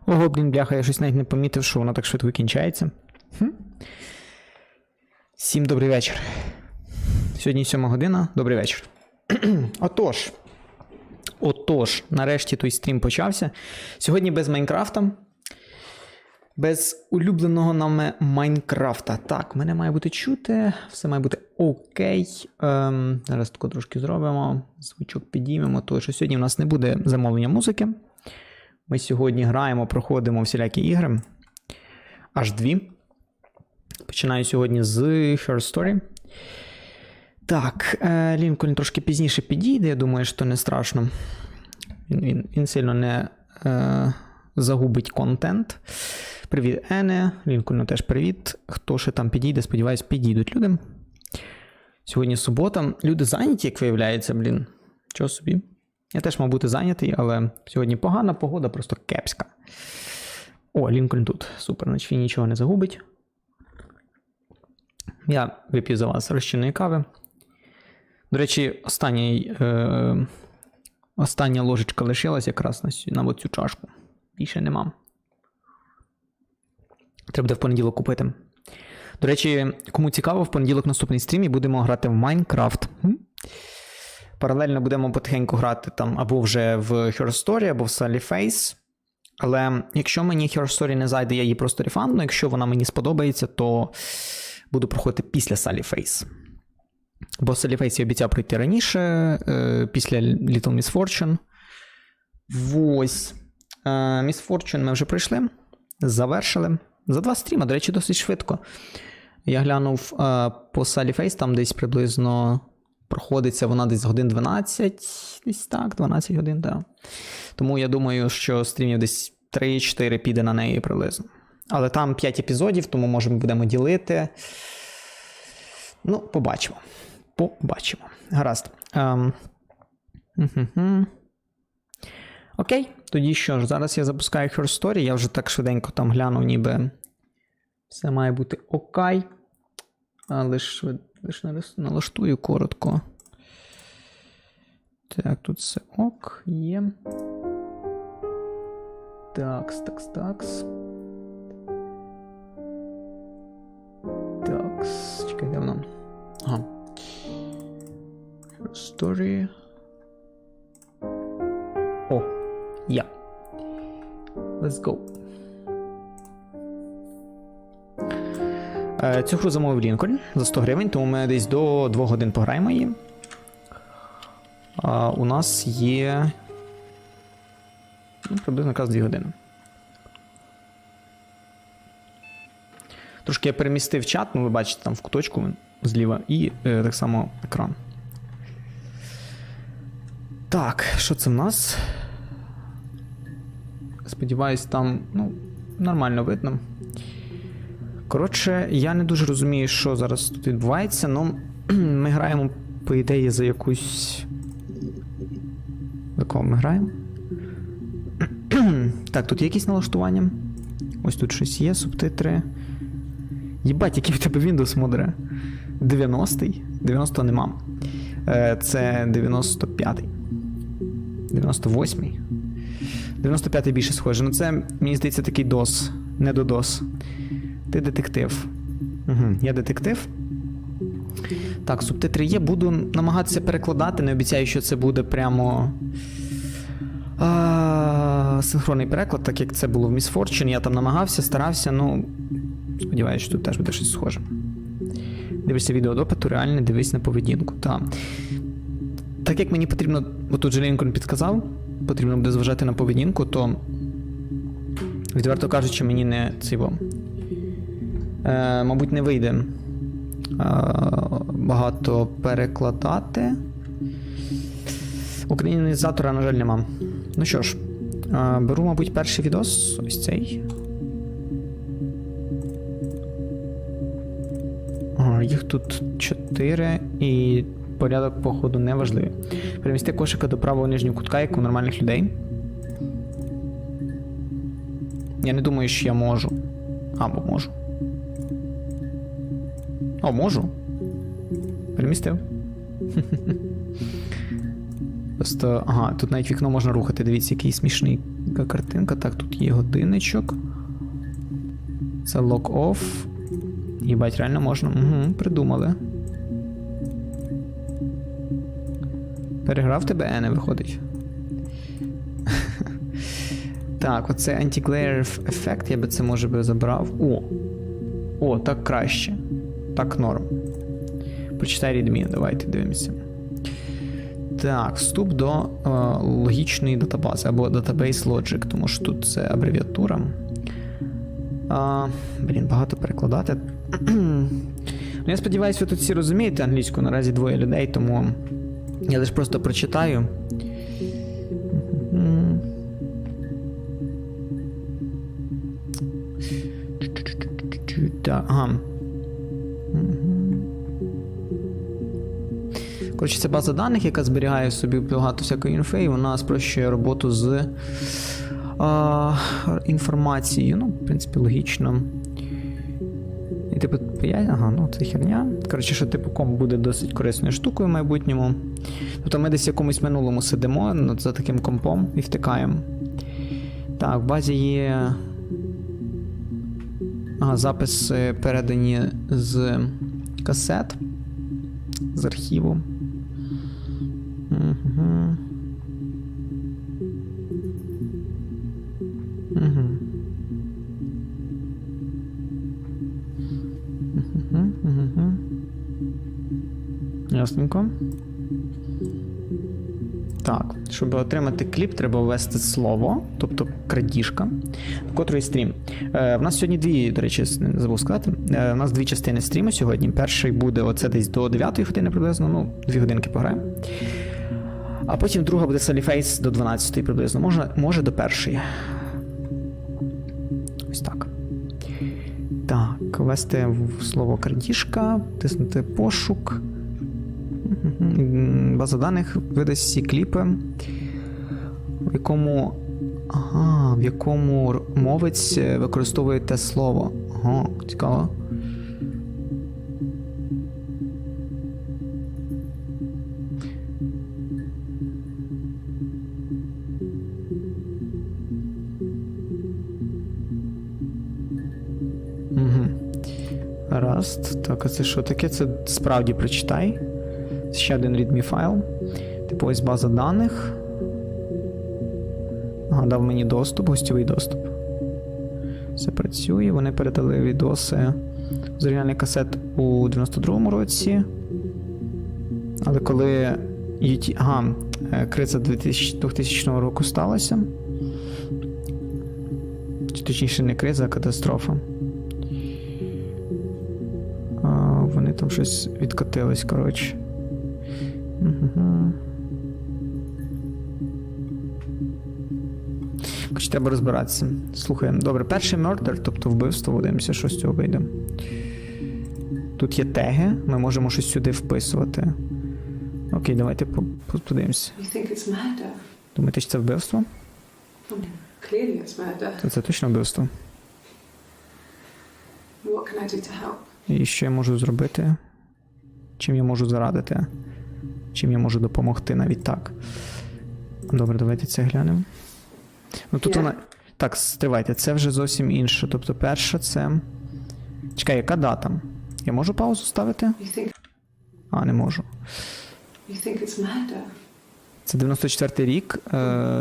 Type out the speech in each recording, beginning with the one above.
Ого, блін, бляха, я щось навіть не помітив, що воно так швидко кінчається. Всім добрий вечір. Сьогодні 7 година. Добрий вечір. Отож, нарешті той стрім почався. Сьогодні без Майнкрафта. Без улюбленого нами Майнкрафта. Так, мене має бути чути, все має бути окей. Зараз тако трошки зробимо. Звучок підіймемо, тому що сьогодні в нас не буде замовлення музики. Ми сьогодні граємо, проходимо всілякі ігри. Аж 2. Починаю сьогодні з Her Story. Так, Лінкольн трошки пізніше підійде, я думаю, що не страшно. Він сильно не загубить контент. Привіт, Ене. Лінкольну теж привіт. Хто ще там підійде, сподіваюсь, підійдуть люди. Сьогодні субота. Люди зайняті, як виявляється, блін. Чого собі? Я теж мав бути зайнятий, але сьогодні погана погода, просто кепська. О, Лінкольн тут. Супер, значить він нічого не загубить. Я вип'ю за вас розчинної кави. До речі, остання ложечка лишилась якраз на оцю чашку. Більше нема. Треба буде в понеділок купити. До речі, кому цікаво, в понеділок наступний стрім і будемо грати в Майнкрафт. Паралельно будемо потихеньку грати там або вже в Her Story, або в Sally Face. Але якщо мені Her Story не зайде, я її просто рефандну. Якщо вона мені сподобається, то буду проходити після Sally Face. Бо Sally Face я обіцяв пройти раніше, після Little Miss Fortune. Ось. Miss Fortune ми вже пройшли, завершили. За 2 стріма, до речі, досить швидко. Я глянув по Sally Face, там десь приблизно проходиться вона десь годин 12, десь так, 12 годин, так. Да. Тому я думаю, що стрімів десь 3-4 піде на неї приблизно. Але там 5 епізодів, тому може ми будемо ділити. Ну, побачимо. Побачимо. Гаразд. Окей, тоді що ж, зараз я запускаю Her Story, я вже так швиденько там глянув, ніби все має бути окей. Лише налаштую коротко. Так, тут все ок, є. Такс. Такс, чекай, де воно? Ага. Her Story. О, я. Let's go. Цю гру замовив Лінкольн за 100 гривень, тому ми десь до 2 годин пограємо її. У нас є приблизно якраз 2 години. Трошки я перемістив чат, ви бачите там в куточку зліва, і так само екран. Так, що це в нас? Сподіваюсь, там, нормально видно. Коротше, я не дуже розумію, що зараз тут відбувається, ми граємо, по ідеї, за якусь... За кого ми граємо? Так, тут є якісь налаштування. Ось тут щось є, субтитри. Єбать, який в тебе Windows модере. 90-й? 90 нема. Це 95-й. 98-й. 95-й більше схоже. Це, мені здається, такий DOS. Не до DOS. Ти детектив. Я детектив. Так, субтитри є. Буду намагатися перекладати. Не обіцяю, що це буде прямо синхронний переклад, так як це було в Miss Fortune. Я там намагався, старався, сподіваюся, що тут теж буде щось схоже. Дивишся відео допиту, реально дивись на поведінку. Так як мені потрібно, отут же Лінкольн підказав, потрібно буде зважати на поведінку, то відверто кажучи, мені не мабуть, не вийде багато перекладати. Українізатора, на жаль, нема. Ну що ж, беру, мабуть, перший відос, ось цей. Їх тут 4, і порядок, походу, не важливий. Перемісти кошика до правого нижнього кутка, як у нормальних людей. Я не думаю, що я можу. Або можу. О, можу. Перемістив. Просто, ага, тут навіть вікно можна рухати. Дивіться, який смішний картинка. Так, тут є годинничок. Це lock-off. Їбать, реально можна. Угу, придумали. Переграв тебе, не виходить. Так, оце anti-glare ефект, я би це, може би, забрав. О, так краще. Так, норм. Прочитай readme, давайте дивимося. Так, вступ до логічної датабази, або database logic, тому що тут це абревіатура. Багато перекладати. Я сподіваюся, ви тут всі розумієте англійську, наразі двоє людей, тому я лише просто прочитаю. Ага. Коротше, це база даних, яка зберігає в собі багато всякої інфи, і вона спрощує роботу з інформацією. Ну, в принципі, логічно. І типу, це херня. Коротше, що типу комп буде досить корисною штукою в майбутньому. Тобто ми десь в якомусь минулому сидимо за таким компом і втикаємо. Так, в базі є записи передані з касет, з архіву. Ясненько. Так, щоб отримати кліп, треба ввести слово, тобто крадіжка, в котрої стрім. В нас сьогодні дві, до речі, не забув сказати, у нас дві частини стріму сьогодні. Перший буде оце десь до 9 години приблизно, 2 годинки пограємо. А потім друга буде саліфейс до 12 приблизно, може до 1. Ось так. Так, ввести слово крадіжка, тиснути пошук. База даних видасть всі кліпи, в якому мовець використовує те слово. Ага, цікаво. Раз. Так, а це що таке? Це справді прочитай. Ще один readme файл. Типу ось база даних. Дав мені доступ, гостьовий доступ. Все працює. Вони передали відоси з оригінальних касет у 92-му році. Але коли криза 2000 року сталася. Чи точніше не криза, а катастрофа. Вони там щось відкотились, коротше. Хоч треба розбиратися. Слухаємо. Добре, перший murder, тобто вбивство, подивимося, що з цього вийде. Тут є теги, ми можемо щось сюди вписувати. Окей, давайте подивимося. Думаєте, що це вбивство? То це точно вбивство. І що я можу зробити? Чим я можу зарадити? Чим я можу допомогти, навіть так. Добре, давайте це глянемо. Ну тут вона... Так, стривайте, це вже зовсім інше. Тобто перша це... Чекай, яка дата? Я можу паузу ставити? Не можу. Це 94-й рік,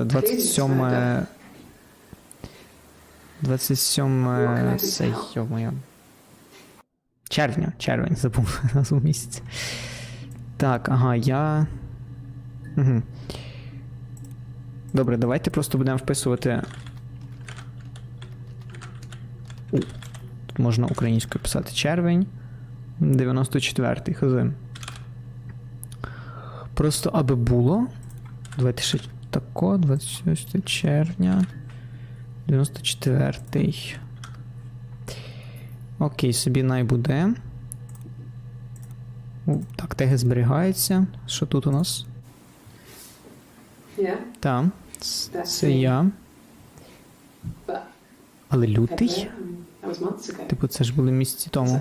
27... це, йо-моє. Червень, забув назву місяця. Так, я... Добре, давайте просто будемо вписувати... Тут можна українською писати. Червень, 94-й, хз. Просто аби було. Давайте ще тако, 26 червня, 94-й. Окей, собі найбуде. Так, теги зберігаються. Що тут у нас? Так, це я. Але лютий? Типу, це ж були місяці тому.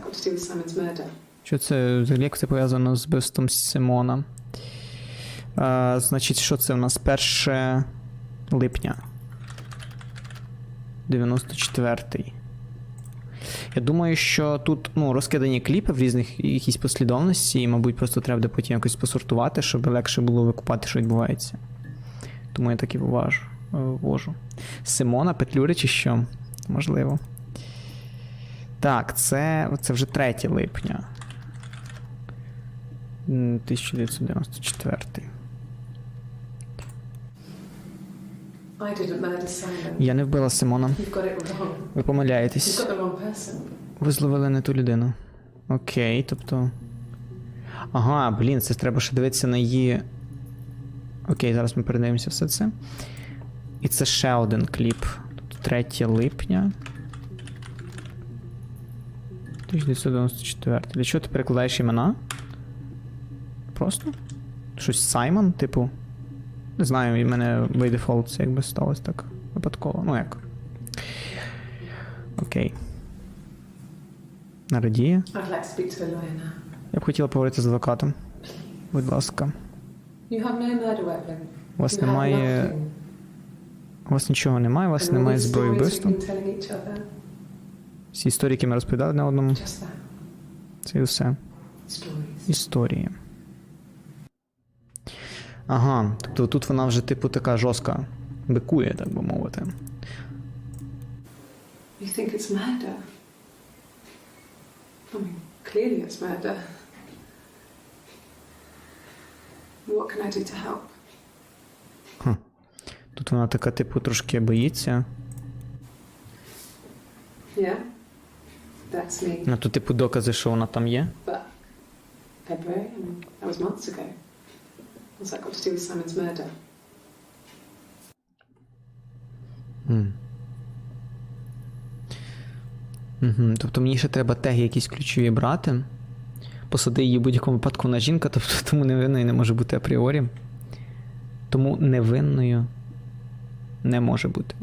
Що це, взагалі, як це пов'язано з вбивством Симона? Значить, що це у нас? 1 липня. 94-й. Я думаю, що тут розкидані кліпи в різних якійсь послідовності, і, мабуть, просто треба буде потім якось посортувати, щоб легше було викупати, що відбувається. Тому я так і ввожу. Симона, Петлюри чи що? Можливо. Так, це вже 3 липня. 1994. Я не вбила Симона. Ви помиляєтесь. Ви зловили не ту людину. Окей, тобто... Ага, блін, це треба ще дивитися на її... Окей, зараз ми передивимося все це. І це ще один кліп. Тут 3 липня. 1994. Для чого ти перекладаєш імена? Просто? Щось Саймон, типу? Не знаю, в мене by default це якби сталося так випадково. Ну як? Окей. Радіє. Я б хотіла поговорити з адвокатом. Будь ласка. У вас немає... У вас нічого немає, у вас немає зброї вбивства. Всі історії, які ми розповідали одне одному. Це і все. Історії. Ага, тобто тут вона вже типу така жорстка. Бикує, так би мовити. You think it's murder? I mean, clearly it's murder. What can I do to help? Тут вона така, типу, трошки боїться. Yeah, that's me. Ну, тут, типу, докази, що вона там є. But February, that was months ago. What's that got to do with Simon's murder? Тобто мені ще треба теги якісь ключові брати. Посади її в будь-якому випадку на жінка, тобто тому невинною не може бути апріорі. Тому невинною не може бути.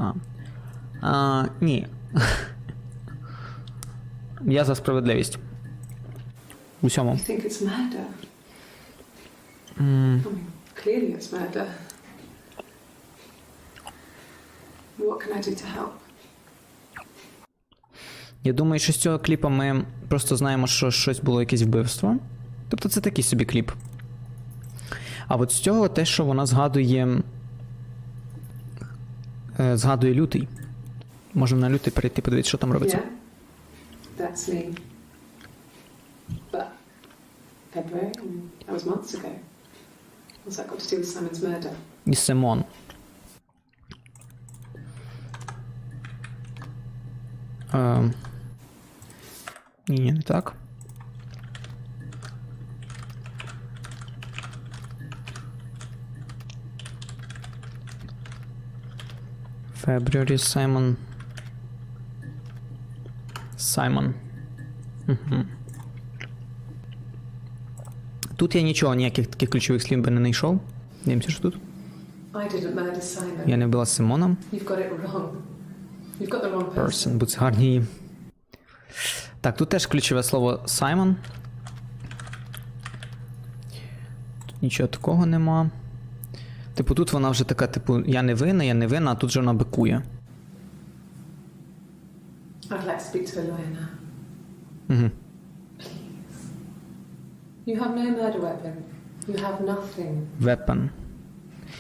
Ні. Я за справедливість. Усьому. You think it's murder? I mean, clearly it's murder. What can I do to help? Я думаю, що з цього кліпа ми просто знаємо, що щось було якесь вбивство. Тобто це такий собі кліп. А от з цього те, що вона згадує лютий. Можемо на лютий перейти, подивитися, що там робиться. Yeah, that's me. But February, that was months ago. What's that got to do with Simon's murder? І Симон. Ні, не так. February, Саймон. Угу. Тут я нічого, ніяких таких ключових слів би не знайшов. Дивимося, що тут. Я не вбила Симона. Person, будь гарні. Так, тут теж ключове слово Саймон. Тут нічого такого нема. Типу, тут вона вже така, типу, я не винна, а тут же вона бикує. I'd like to speak to a lawyer now. Угу. You have no murder weapon. You have nothing. Weapon.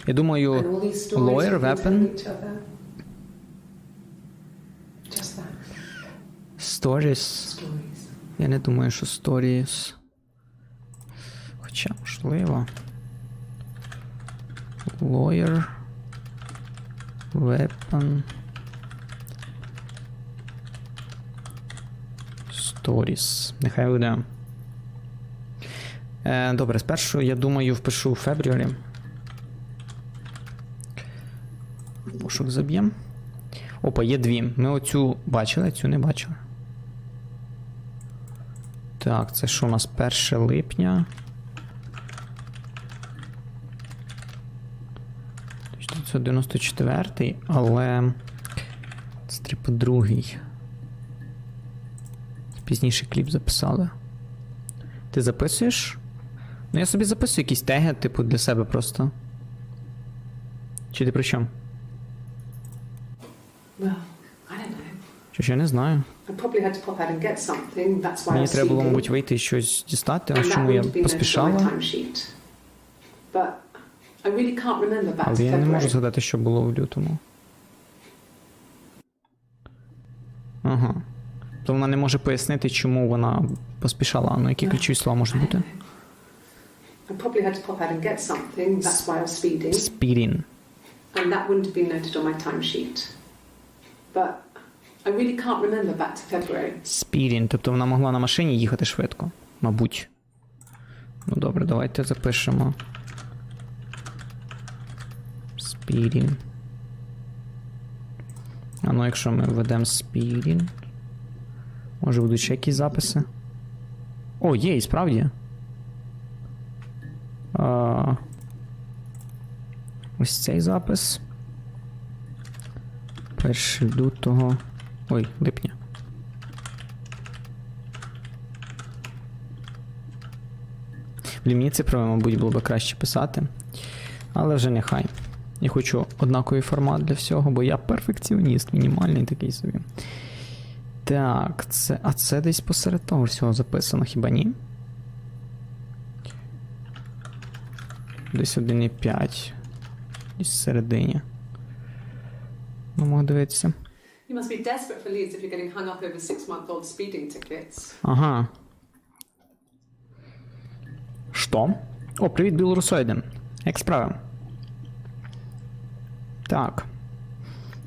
Я думаю, And all these stories lawyer, you can weapon. tell each other. Just that. Stories. Stories. Я не думаю, що stories. Хоча, можливо. Lawyer. Weapon. Stories. Нехай буде. Добре, спершу, я думаю, впишу February. Пошук заб'єм. Опа, є дві. Ми оцю бачили, цю не бачили. Так, це що у нас? 1 липня. 1994, але це типу другий. Пізніше кліп записали. Ти записуєш? Ну я собі записую якісь теги, типу, для себе просто. Чи ти при чому? Well, I don't know. Що ж я не знаю. I probably had to pop out and get something. That's why I Мені was треба було, speeding. мабуть, вийти і щось дістати, And ось that чому я wouldn't have been noted on my поспішала. timesheet. But I really can't remember back to Але я не можу February. згадати, що було в лютому. Ага. То вона не може пояснити, чому вона поспішала. Ну, які ключові слова можуть бути? I probably had to pop out and get something. That's why I was speeding. Speeding. And that wouldn't have been noted on my timesheet. But I really can't remember back to February. Speeding. Тобто вона могла на машині їхати швидко. Мабуть. Ну добре, давайте запишемо. Speeding. А ну, якщо ми введемо speeding. Може будуть ще якісь записи? О, є, і справді. Ось цей запис. 1 лютого. Ой, липня. Блін, мені цифрове, мабуть, було б краще писати. Але вже нехай. Я хочу однаковий формат для всього, бо я перфекціоніст, мінімальний такий собі. Так, це... А це десь посеред того всього записано, хіба ні? Десь 1,5. Десь всередині. Ну, можу дивитися. You must be desperate for leads if you're getting hung up over 6-month-old speeding tickets. Ага. Що? О, привіт, білорусоїди. Як справи? Так.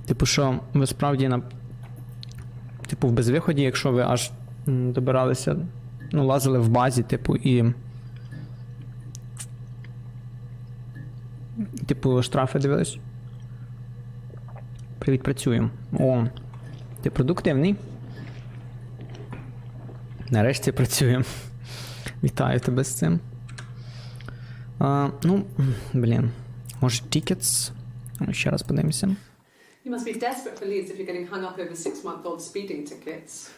Типу, що ви справді на... Типу, в безвиході, якщо ви аж добиралися, ну, лазили в базі, типу, і... Типу, штрафи дивились? Привіт, працюємо. О, ти продуктивний. Нарешті працюємо. Вітаю тебе з цим. Ну, блін. Може, tickets? Ще раз подивимося. You must be desperate for leads if you're getting hung up over 6-month-old speeding tickets.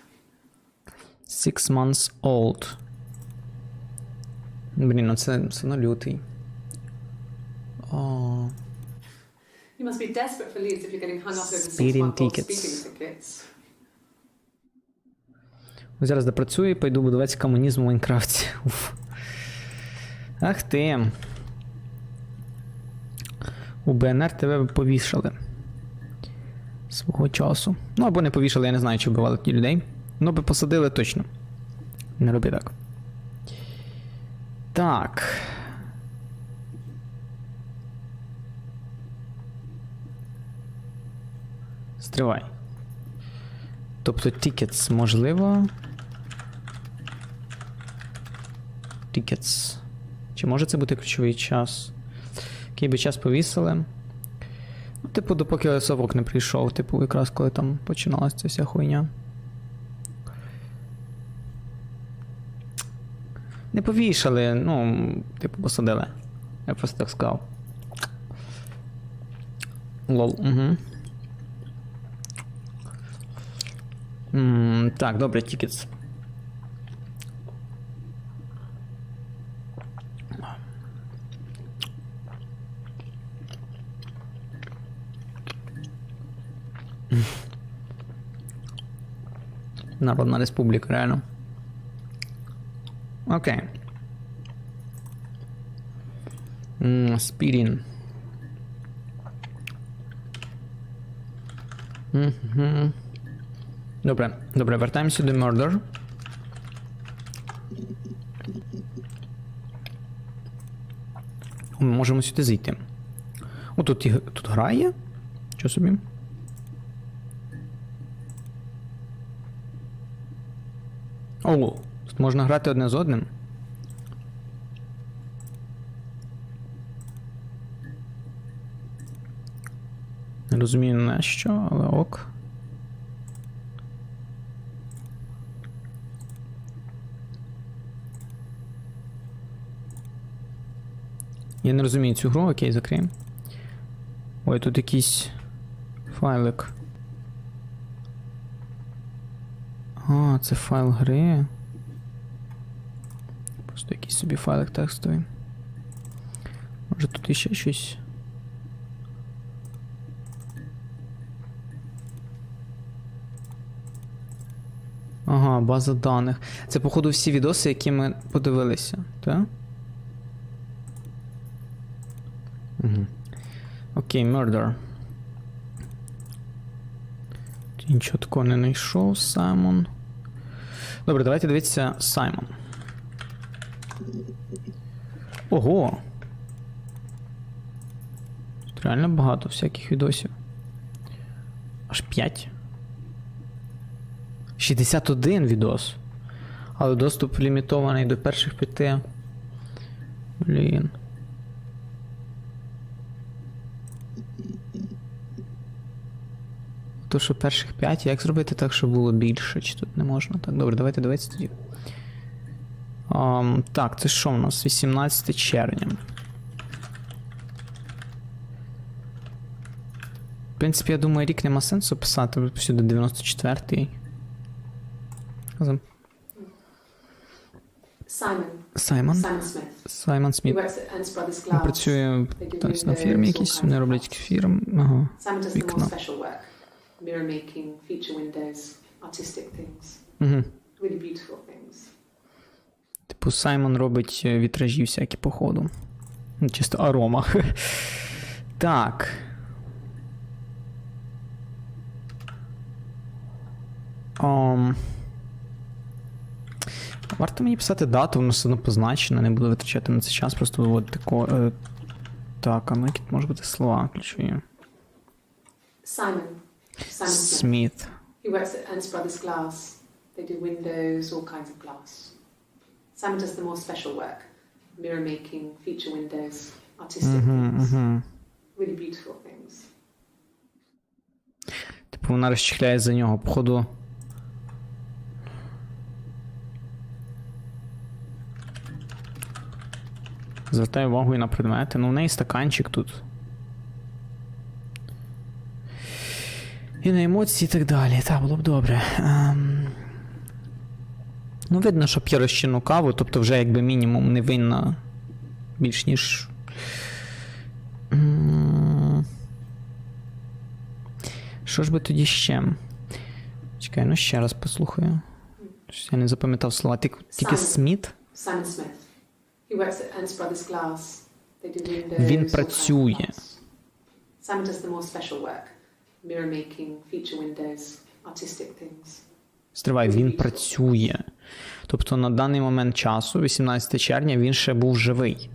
6 months old. Блін, ну це все одно лютий. О. You must be desperate for leads if you're getting hung up over Speeding 6-month-old tickets. speeding tickets. Зараз допрацюю і пойду будувати комунізм у Майнкрафті. Уф. Ах ти. У БНР тебе повішали. Свого часу. Ну або не повішали, я не знаю, чи вбивали ті людей. Ну би посадили точно. Не роби так. Так. Стривай. Тобто tickets можливо. Tickets. Чи може це бути ключовий час? Який би час повісили? Ну, типу, допоки совок не прийшов, типу, якраз коли там починалася ця вся хуйня. Не повішали, ну, типу, посадили. Я просто так сказав. Лол, угу. Так, добре, tickets. Народна республіка, реально. Окей. Speeding. Добре, добре, вертаємося до murder. Ми можемо сюди зайти. О, тут грає? Що собі? О, тут можна грати одне з одним. Не розумію на що, але ок. Я не розумію цю гру, окей, закриємо. Ой, тут якийсь файлик. А, це файл гри. Просто якийсь собі файлик текстовий. Може тут іще щось. Ага, база даних. Це, походу, всі відоси, які ми подивилися, так? Угу. Окей, murder. Нічого такого не знайшов, Саймон. Добре, давайте дивитися Саймон. Ого! Тут реально багато всяких відосів. Аж 5. 61 відос. Але доступ лімітований до перших 5. Блін. То, що перших 5, як зробити так, щоб було більше? Чи тут не можна? Так, добре, давайте дивитися тоді. Так, це що в нас? 18 червня. В принципі, я думаю, рік нема сенсу писати, всюди 94-й. Саймон Сміт. Він працює на фірмі якійсь, вони роблять фірм. Ага, вікна. Mirror making, feature windows, artistic things. Угу. Really beautiful things. Типу Саймон робить вітражі всякі по ходу. Чисто арома. Так. Варто мені писати дату, воно все одно позначено, не буду витрачати на цей час, просто виводити так, а які тут можуть бути слова ключові? Сміт. He works at Ernst Brothers Glass. They do windows, all kinds of glass. Simon does the more special work. Mirror making, feature windows, artistic things. Really beautiful things. Типу вона розчехляє за нього, походу. Звертаю увагу і на предмети. Ну, в неї стаканчик тут. І на емоції і так далі. Так, було б добре. Ну, видно, що п'є розчинну каву, тобто вже якби мінімум не винна більш ніж... Що ж би тоді ще? Чекай, ну ще раз послухаю. Я не запам'ятав слова. Тільки Сміт? Simon Smith. He works at Ernst Brothers Glass. They do windows, Він працює. Simon does the more special work. Mirror making, feature windows, artistic things. Стривай, він працює. Тобто на даний момент часу, 18 червня, він ще був живий.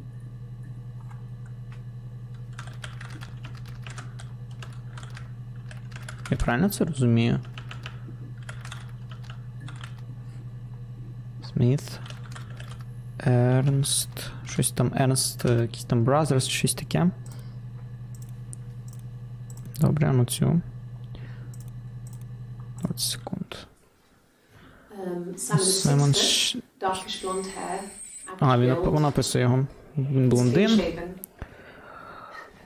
Я правильно це розумію? Сміт. Ернст. Щось там, Ернст, якісь там Brothers, щось таке. Добре, ну цю. 20 секунд. Simon darkish blonde hair. Вона описує його. Він блондин.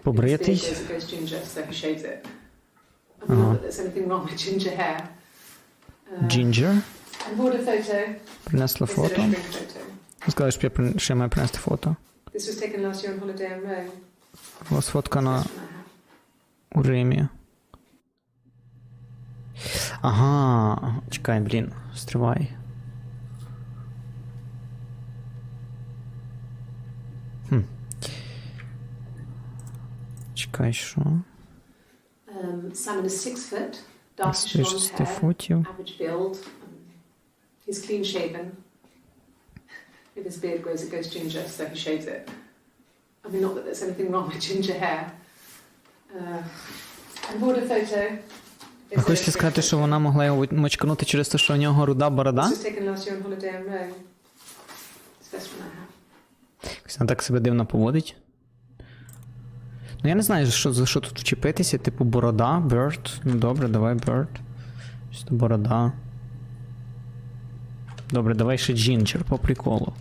Побритий. Ага. Ginger. Принесла фото. Сказали, що я маю принести фото. Була сфоткана у Римі. Ага, чекай, блін, стривай. Чекай, що? Simon is 6 foot, darkish blonde hair, average build. He's clean shaven. If his beard grows, it goes ginger, so he shaves it. I mean, not that there's anything wrong with ginger hair. And border photo. Ви хочете сказати, що вона могла його мочканути через те, що у нього руда борода? Вона так себе дивно поводить. Ну я не знаю, за що тут вчепитися, типу борода, bird. Ну добре, давай bird. Що то борода. Добре, давай ще ginger, по приколу.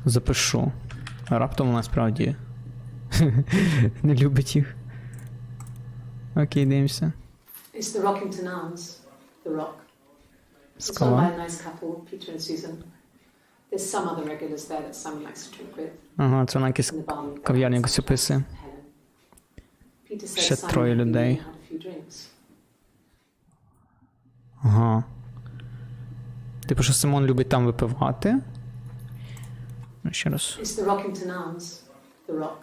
Запишу. А раптом вона справді не любить їх. Окей, дивимося. It's the Rockington Arms, The Rock. It's Скала. run by a nice couple, Peter and Susan. There's some other regulars there that Simon likes to drink with. Ага, це вона якась In the bar with кав'ярня якось описує. Helen. Peter said Ще Simon троє had been людей. in and had a few drinks. Ага. Типу, що Симон любить там випивати. Ну, ще раз. It's the Rockington Arms, the Rock.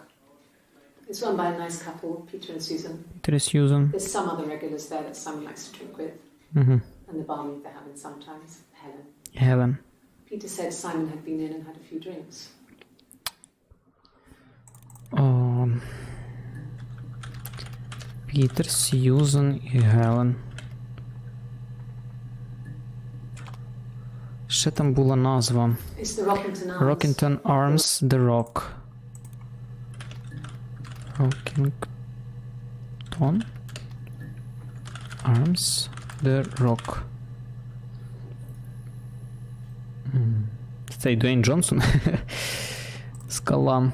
It's run by a nice couple, Peter and Susan. Пітер Сьюзен. There's some other regulars there that Simon likes to drink with. Угу. And the barmaid they're having sometimes, Helen. Гелен. Peter said Simon had been in and had a few drinks. О, Пітер, Сьюзен і Гелен. Ще там була назва. It's the Rockington Arms. Rockington Arms, The Rock. Rockington Arms, The Rock. Це і Дуейн Джонсон. Скала.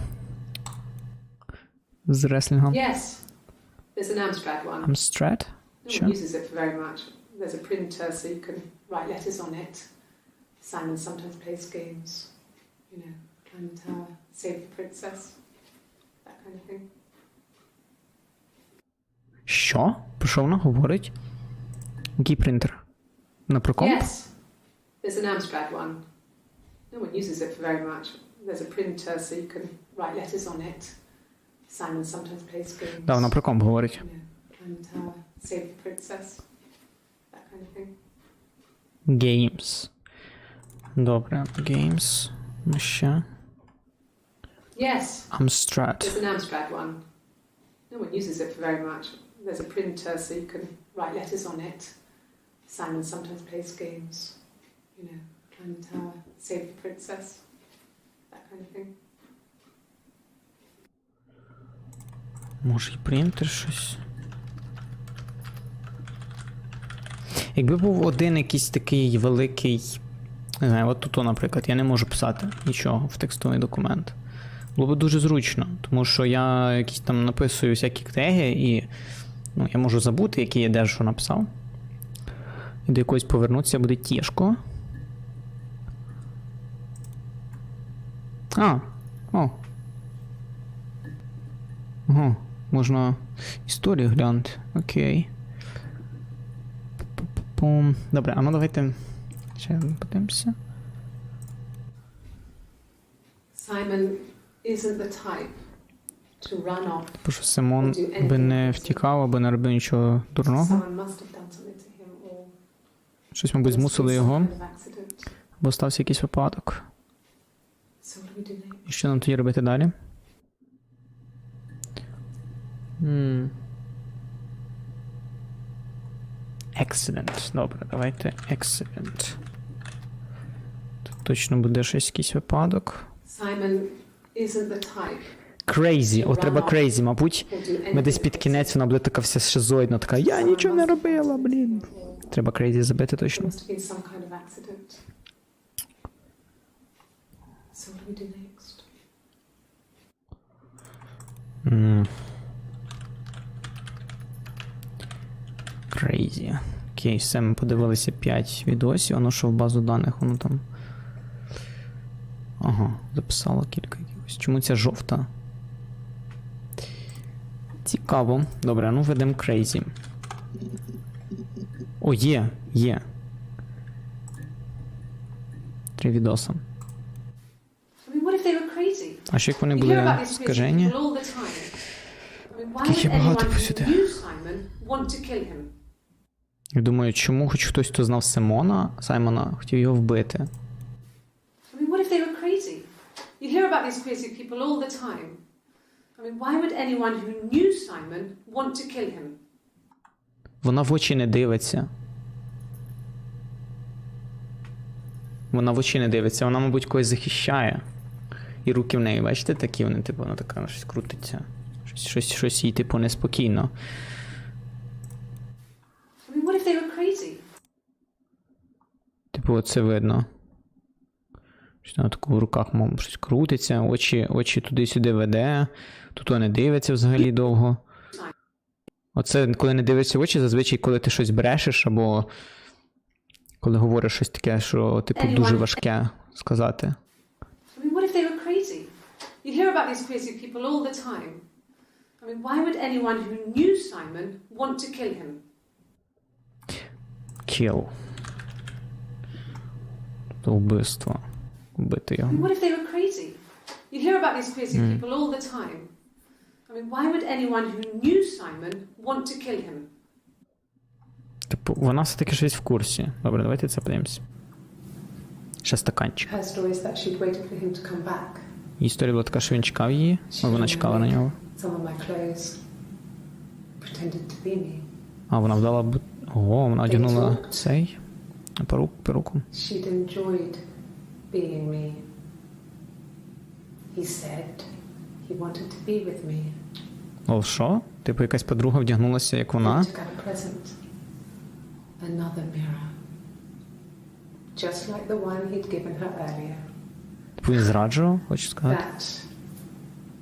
З реслінгом. Yes. There's an Amstrad one. Amstrad? No Sure. one uses it for very much. There's a printer so you can write letters on it. Simon sometimes plays games. You know, climb the tower, save the princess. That kind of thing. Що? Про що вона говорить? Який принтер? На прокомп? Yes. There's an Amstrad one. No one uses it for very much. There's a printer so you can write letters on it. Simon sometimes plays games. Да, вона про комп говорить. You know, climb the tower, save the princess. That kind of thing. Games. Добре. Games. Ну ще. Yes. Amstrad. There's an Amstrad one. No one uses it for very much. There's a printer so you can write letters on it. Simon sometimes plays games. You know, climb the tower, save the princess. That kind of thing. Може і принтер щось. Якби був один якийсь такий великий, не знаю, от тут, наприклад, я не можу писати нічого в текстовий документ. Було б дуже зручно, тому що я якісь там написую всякі теги і ну, я можу забути, який я де що написав. І до якогось повернутися буде тяжко. Ого, можна історію глянути. Окей. Пум. Добре, а ну давайте ще подивимося. Simon isn't the type to run off. Бо що Симон би не втікав, або не робив нічого дурного. Someone must have done something to him or Щось, мабуть, змусили some його, kind of accident. бо стався якийсь випадок. So what do we do next? І що нам тоді робити далі? Accident. Добре, давайте accident. Тут точно буде щось, якийсь випадок. Simon isn't the type. Crazy. О, треба crazy, мабуть. Or do Ми десь anything під кінець вона буде така вся шизоїдна, така, я нічого не робила, блін. Треба crazy забити There точно. must have been some kind of accident. So what do we do next? Crazy. Окей, все, ми подивилися 5 відосів, воно що в базу даних, воно там. Ага, записало кілька якихось. Чому ця жовта? Цікаво. Добре, ну ведемо crazy. О, є. 3 відоса. I mean, what if they were crazy? А що як вони You hear були about these crazy скажені? people all the time. I mean, why Таких would багато anyone who повсюди. knew Simon want to kill him? Я думаю, чому хоч хтось, хто знав Саймона, хотів його вбити? I mean, what if they were crazy? You hear about these crazy people all the time. I mean, why would anyone who knew Simon want to kill him? Вона в очі не дивиться. Вона в очі не дивиться, вона, мабуть, когось захищає. І руки в неї, бачите, такі вони, типу, вона така щось крутиться. Щось їй, типу, неспокійно. I mean, what if they were crazy? Типу, оце видно. Що вона таку в руках, мов, щось крутиться, очі туди-сюди веде. Тут вона не дивиться взагалі довго. Оце, коли не дивишся в очі, зазвичай, коли ти щось брешеш, або коли говориш щось таке, що, типу, дуже важке, сказати. I mean, what if they were crazy? You hear about these crazy people all the time. I mean, why would anyone who knew Simon want to kill him? Kill. Це вбивство. Вбити I його. mean, what if they were crazy? You hear about these crazy people all the time. I mean, why would anyone who knew Simon want to kill him? Типу, вона все-таки щось в курсі. Добре, давайте це подивимось. Ще стаканчик. Her story is that she'd waited for him to come back. Її історія була така, що він чекав її, а вона чекала на нього. Some of my clothes pretended to be me. А вона вдала б... Ого, вона одягнула цей перуку. She'd enjoyed being me. He said he wanted to be with me. О, що? Типу якась подруга вдягнулася, як He вона? took out a present. Another mirror. Just like the one he'd given her earlier. Типу він зраджував, хочу сказати. That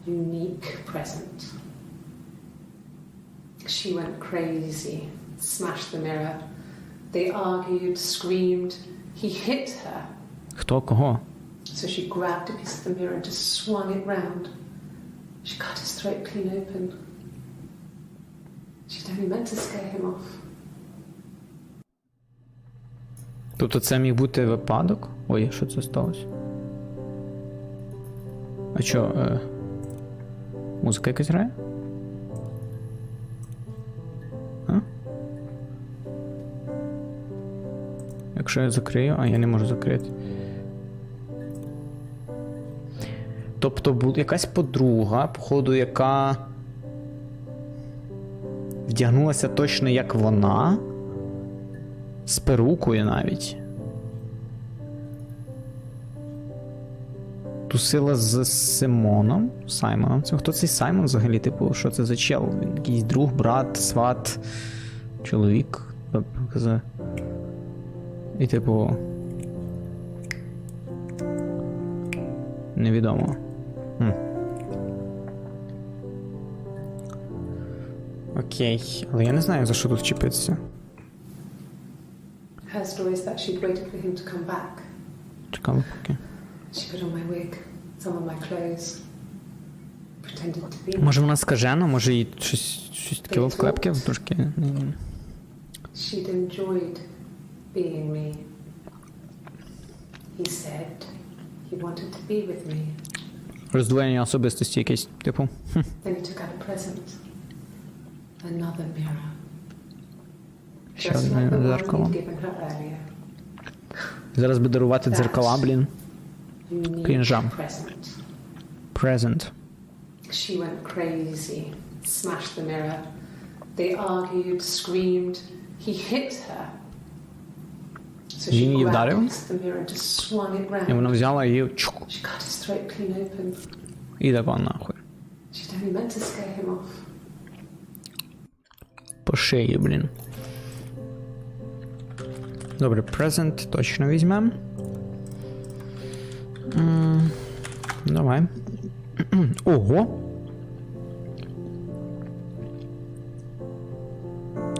unique present. She went crazy, smashed the mirror. They argued, screamed. He hit her. Хто? Кого? So she grabbed a piece of the mirror and just swung it round. She cut his throat clean open. She'd only meant to scare him off. Тобто це міг бути випадок? Ой, що це сталося? А що, музика якась грає? А? Якщо я закрию, а я не можу закрити. Тобто була якась подруга, походу, яка вдягнулася точно як вона, з перукою навіть. Тусила з Саймоном. Це хто цей Саймон взагалі? Типу, що це за чел? Він якийсь друг, брат, сват, чоловік. І типу... Невідомо. Окей, але я не знаю, за що тут чіпитися. Her story is that she'd waited for him to come back. Чекала поки. She put on my wig, some of my clothes, pretended to be me. Може вона скажена, може їй щось таке в клепки трошки. She'd enjoyed being me. He said he wanted to be with me. Роздвоєння особистості якесь, типу. Then he took out a present. Another mirror. Ще Just like одне the one дзеркало. he'd given her earlier. Зараз би дарувати дзеркала, блін. Unique Крінжам. present. Present. She went crazy, smashed the mirror. They argued, screamed. He hit her. So Він її she grabbed вдарив? a piece of the mirror and just swung it round. І вона взяла її чук, She cut his throat clean open. і тако нахуй. She'd only meant to scare him off. По шиї, блін. Добре, present точно візьмем. Давай. Ого!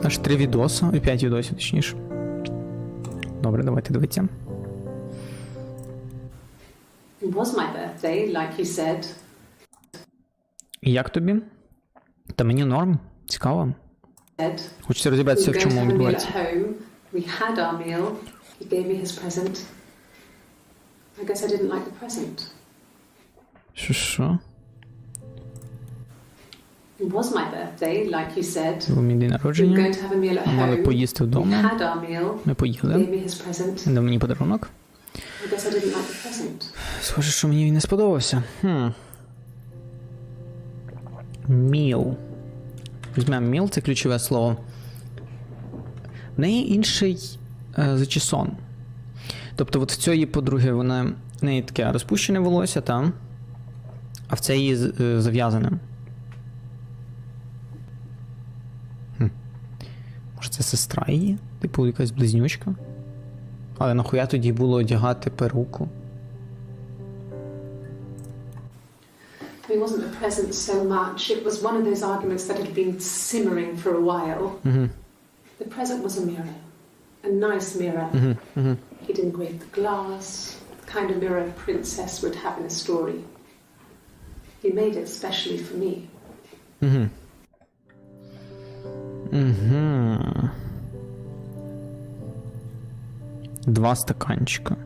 Аж 3 відоси, і 5 відосів, точніше. Добре, давайте дивитися. It was my birthday, like you said. І як тобі? Та мені норм. Цікаво. Хочеться розібратися, в чому відбувається. We had our meal. He gave me his present. I guess I didn't like the present. Що? It was my birthday, like you said. Це був мій день We were народження. going to have a meal at Ми мали home. поїсти We вдома. had our meal. Ми He поїли. gave me his present. Він дав мені подарунок. I guess I didn't like the present. Схоже, що мені він не сподобався. Міл. Візьмемо міл, це ключове слово. В неї інший зачісон. Тобто от в цієї подруги в неї таке розпущене волосся, там, а в цієї зав'язане. Може це сестра її? Типу якась близнючка? Але нахуя тоді було одягати перуку? It wasn't the present so much. It was one of those arguments that had been simmering for a while. The present was a mirror. A nice mirror. He'd engraved the glass, the kind of mirror a princess would have in a story. He made it specially for me. Угу. Угу. 2 стаканчика.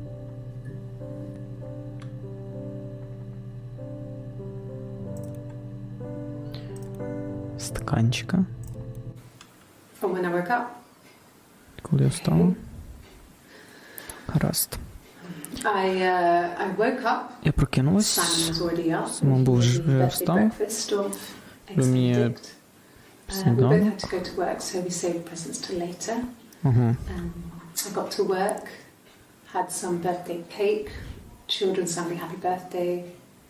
Стаканчика. From when I woke up. Коли я встала. Гаразд. I woke up. Я прокинулась. Simon was already up. Симон був вже встав. Ви мені We сніданок. both had to go to work, so we saved presents till later. Ага. I got to work, had some birthday cake, children sang me happy birthday.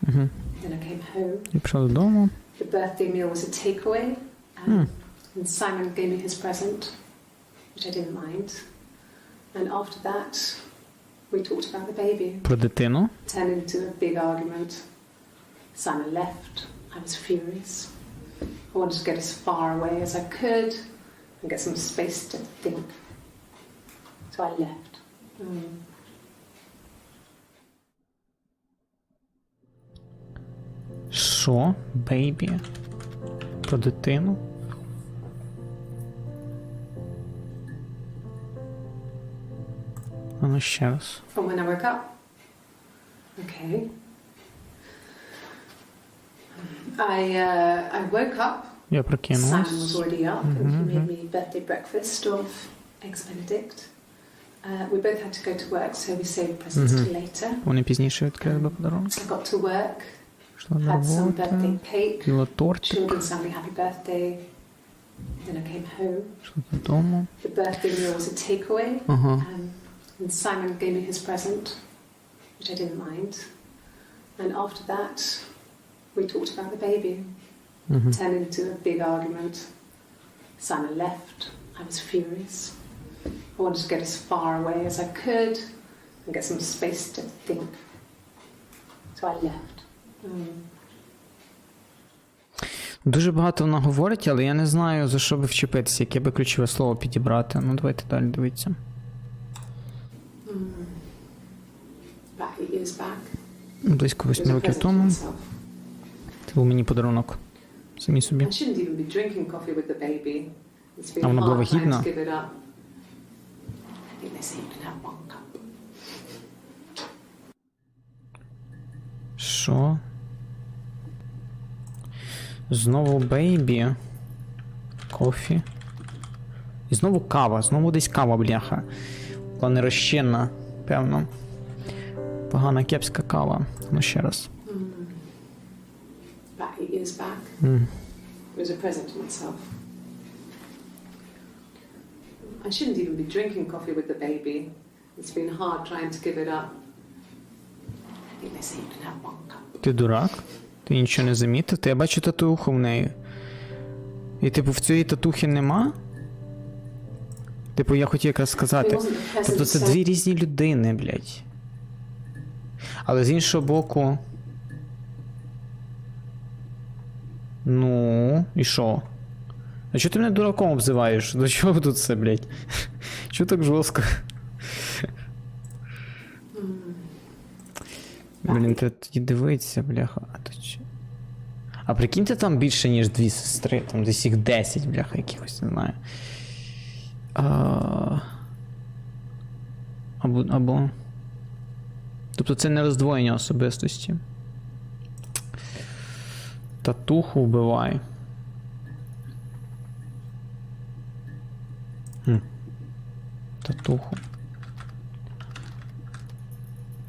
Угу. Then I came home. Я пішла додому. The birthday meal was a takeaway, and Simon gave me his present, which I didn't mind. And after that, we talked about the baby. Про дитину. Turned into a big argument. Simon left. I was furious. I wanted to get as far away as I could and get some space to think. So I left. Що? Бейбі? Про дитину? А ну ще раз. From when I woke up. Okay. I woke up. Я Simon was прокинулась. already up and he made me birthday breakfast of eggs Benedict. We both had to go to work, so we saved presents till later. Вони пізніше відкрили до подарунки. I got to work, Пішла на had some роботу. birthday cake, Їла тортик. children sang me happy birthday. Then I came home. Пішла додому. The birthday meal was a takeaway, Ага. and Simon gave me his present, which I didn't mind. And after that, we talked about the baby. Угу. Turned into a big argument. Simon left. I was furious. I wanted to get as far away as I could and get some space to think. So I left. Дуже багато вона говорить, але я не знаю, за що би вчепитися, яке би ключове слово підібрати. Ну, давайте далі дивитися. About 8 years back. Близько It was 8 a років present to тому. myself. Це був мені подарунок. Самі собі. I shouldn't even be drinking coffee with the baby. It's been А вона була hard trying вагітна? to give it up. I think they say you can have 1 cup. Що? Знову бейбі. Кофі. І знову кава. Знову десь кава, бляха. Була нерозчинна, певно. Погана кепська кава. Ну ще раз. About 8 years back. It was a present to myself. I shouldn't even be drinking coffee with the baby. It's been hard trying to give it up. I think they say you can have 1 cup. Ти дурак? Ти нічого не замітив? Ти я бачу татуху в неї. І типу в цієї татухи нема? Типу я хотів якраз сказати. Тобто це 2 різні людини, блядь. Але з іншого боку. Ну, і що? А чого ти мене дураком обзиваєш? До чого тут це, блядь? Чого так жорстко? Блін, треба тоді дивитися, бляха. А прикиньте, там більше, ніж 2 сестри. Там десь їх 10, бляха, якихось, не знаю. Або... Тобто це не роздвоєння особистості. Татуху вбивай. Татуху.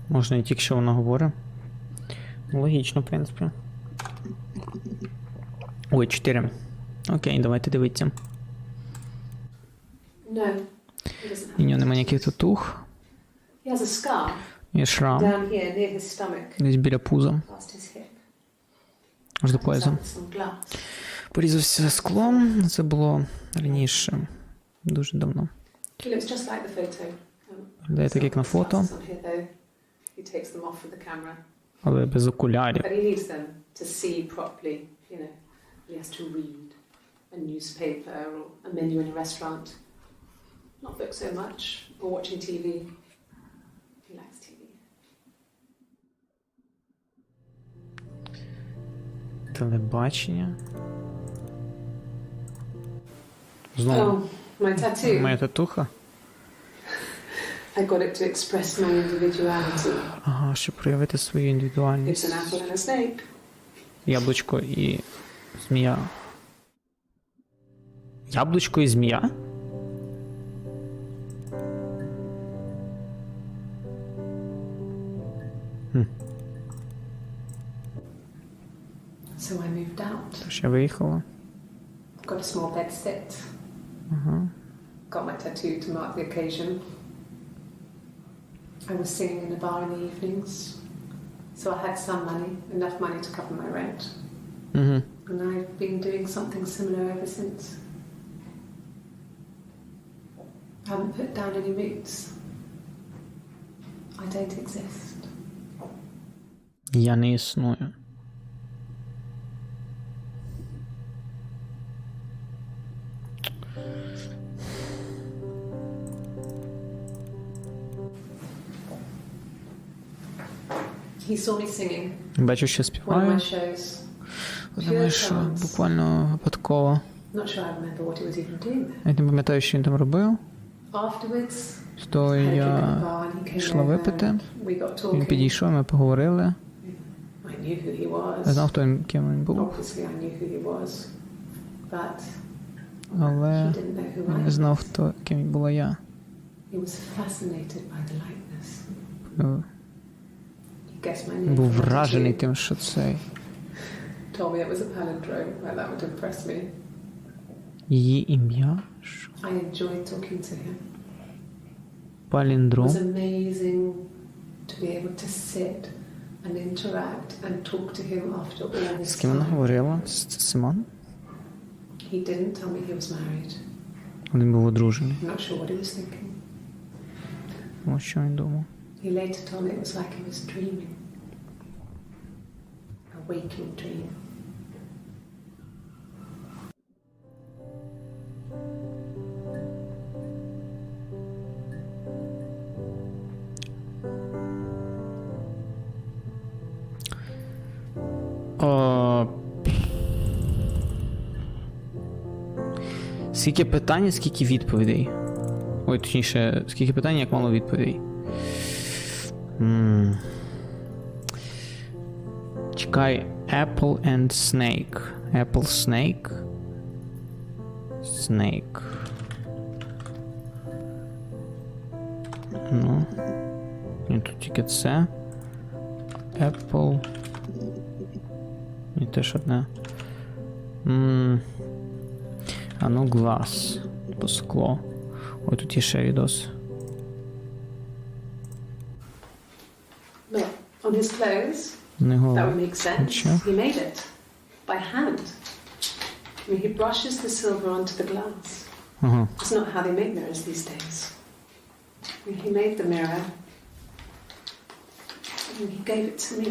Можна і тільки що вона говорить. Логічно, в принципі. Ой, 4. Окей, давайте дивитися. У нього немає ніяких татух. Є шрам. Десь біля пуза. Аж до пояса. Порізався склом. Це було раніше. Дуже давно. Виглядає так, як на фото. Але без окулярів. He has to read a newspaper or a menu in a restaurant. Not book so much, or watching TV. He likes TV. Телебачення. Знову. Oh, my tattoo. Моя татуха. I got it to express my individuality. Ага, щоб проявити свою It's індивідуальність. an apple and a snake. Яблучко і змія. Яблучко і змія? So I moved out. Тож я виїхала. Got a small bed sit. Ага. Got my tattoo to mark the occasion. I was singing in a bar in the evenings. So I had some money, enough money to cover my rent. Угу. And I've been doing something similar ever since. I haven't put down any roots. I don't exist. Я не існую. He saw me singing Бачу, що one of співаю. my shows. Думаю, що буквально випадково. Not sure I remember what he was even doing there. Я не пам'ятаю, що він там робив. Afterwards, То I had a drink at я the bar and he came пішла over випити. and we got Він talking. підійшов, ми поговорили. I knew who he Я was. знав, хто він, ким він був, Obviously, I knew who he was, but але he didn't know who я I не знав, was. хто, ким була я. He was fascinated by the likeness. Ну, He guessed my name. був from my вражений tattoo. тим, що це Told me it was a palindrome. Well, that would impress me. її ім'я. Що? I enjoyed talking to him. It Паліндром. was amazing to be able to sit and interact and talk to him after all this З ким вона time. говорила? З Симоном? He didn't tell me he was married. Він був одружений. I'm not sure what he was thinking. Ось що він думав. He later told me it was like he was dreaming. A waking dream. О... Скільки питань, скільки відповідей. Ой, точніше, скільки питань, як мало відповідей. Чекай, Apple and Snake. Apple Snake. Snake. Ну. І тут тільки це. Apple. І теж одне. А ну, глаз. По скло. Ой, тут є ще відос. Look, on his clothes, На that його would make sense. Sure. He made it by hand. I mean, he brushes the silver onto the glass. Ага. It's not how they make mirrors these days. I mean, he made the mirror and he gave it to me.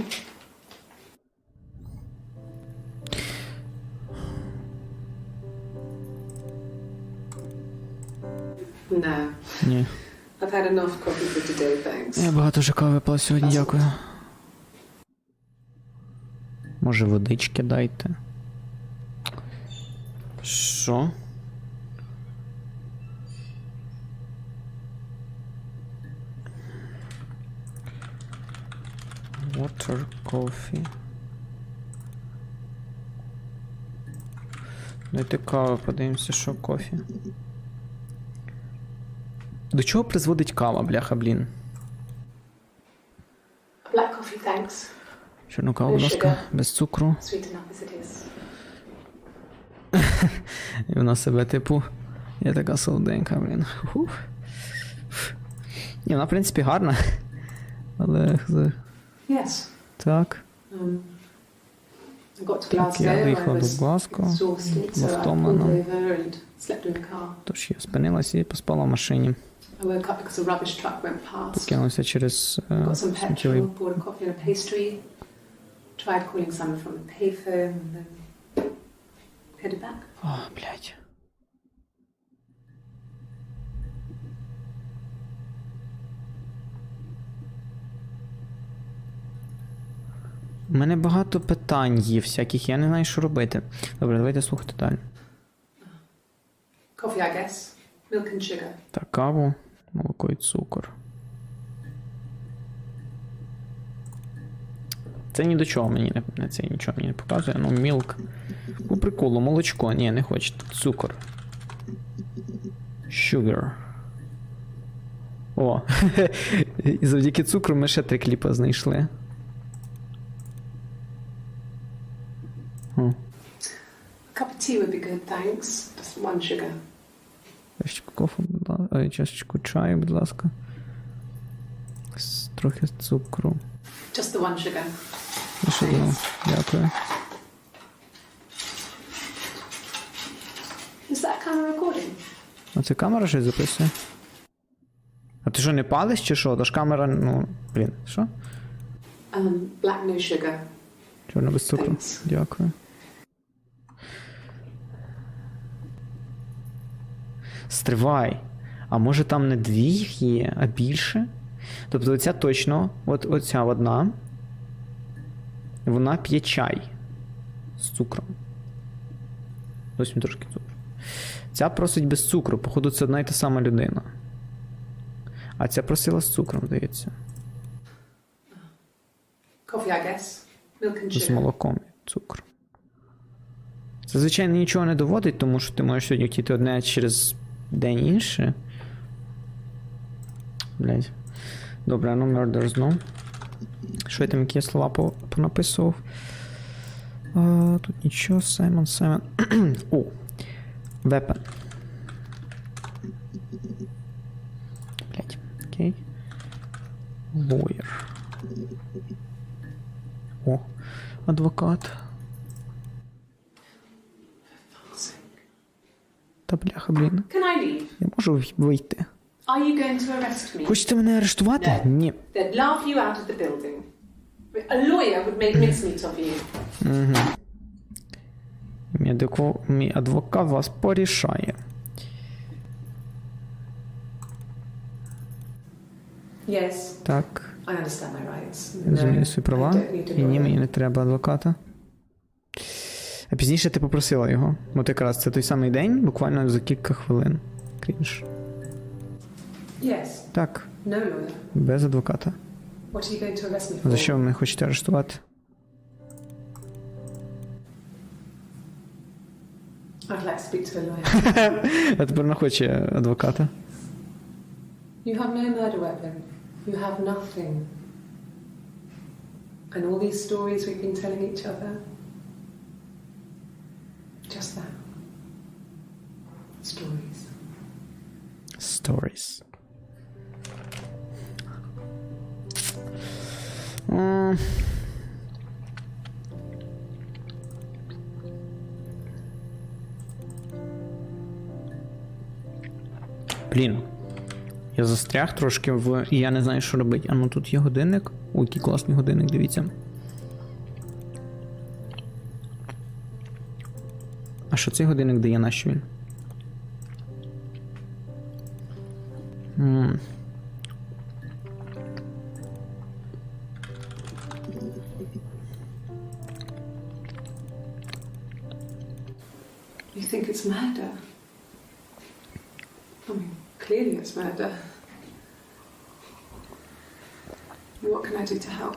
No. Ні. I've had enough coffee for today, thanks. Я багато вже кави випила сьогодні, дякую. Може, водички дайте. Що? Water, coffee. Дайте каву, подивимося, що кофі. До чого призводить кава, бляха, блін? Black coffee, thanks. Чорну каву, будь ласка, без цукру. Sweet enough as it is. І вона себе, типу, є така солоденька, блін. Ні, вона, в принципі, гарна. Але... Yes. Так. I got to Так, я Glasgow. I виїхала до was Глазго. exhausted, so I pulled Втомлена. over and slept in the car. Тож я спинилася і поспала в машині. I woke up because a rubbish truck went past. Покинувся через Got some сміттєвий... petrol, bought a coffee and a pastry. Tried calling someone from the payphone and then headed back. О, блядь. У мене багато питань є всяких, я не знаю, що робити. Добре, давайте слухати далі. Coffee, I guess. Milk and sugar. Так, каву, молоко і цукор. Це ні до чого мені не це нічого мені не показує. Ну, мілк. По приколу, молочко. Ні, не хочете. Цукор. Sugar. О, і завдяки цукру ми ще 3 кліпа знайшли. A cup of tea would be good, thanks. Just 1 sugar. Чашечку кофе, будь ласка. Чашечку чаю, будь ласка. Трохи цукру. Just the 1 sugar. Лише одну. Дякую. Is that camera recording? А це камера щось записує? А ти що, не палиш чи що? Тож камера, ну, блін, що? Black no sugar. Чорно без цукру. Thanks. Дякую. Стривай. А може там не 2 їх є, а більше? Тобто оця точно, от оця одна, вона п'є чай з цукром. Зовсім трошки цукру. Ця просить без цукру, походу це одна і та сама людина. А ця просила з цукром, здається. Coffee, I guess. Milk and З sugar. молоком і цукром. Це, звичайно, нічого не доводить, тому що ти можеш сьогодні хотіти одне через день інше. Блядь. Добре, а ну murder знов. Що я там, які слова понаписував? Тут нічого, Саймон. О! Weapon. Блядь. Окей. Lawyer. О, адвокат. Та бляха, блін. Can I leave? Я можу вийти. Are you going to arrest me? Хочете мене арештувати? No. Ні. They'd laugh you out of the building. A lawyer would make mincemeat of you. Мій адвокат вас порішає. Yes, Так. I understand my rights. Я розумію свої I права. don't need a І ні, lawyer. мені не треба адвоката. А пізніше ти попросила його. От якраз це той самий день, буквально за кілька хвилин. Крінж. Yes, Так, no lawyer. без адвоката. What are you going to arrest me for? За що ви мене хочете арештувати? I'd like to speak to a lawyer. А тепер не хоче адвоката. You have no murder weapon. You have nothing. And all these stories we've been telling each other. Just that. Stories. Stories. Блін. Я застряг трошки і я не знаю, що робити. А ну тут є годинник. Ой, який класний годинник, дивіться. А що цей годинник дає, нащо він? You think it's murder? I mean, clearly it's murder. What can I do to help?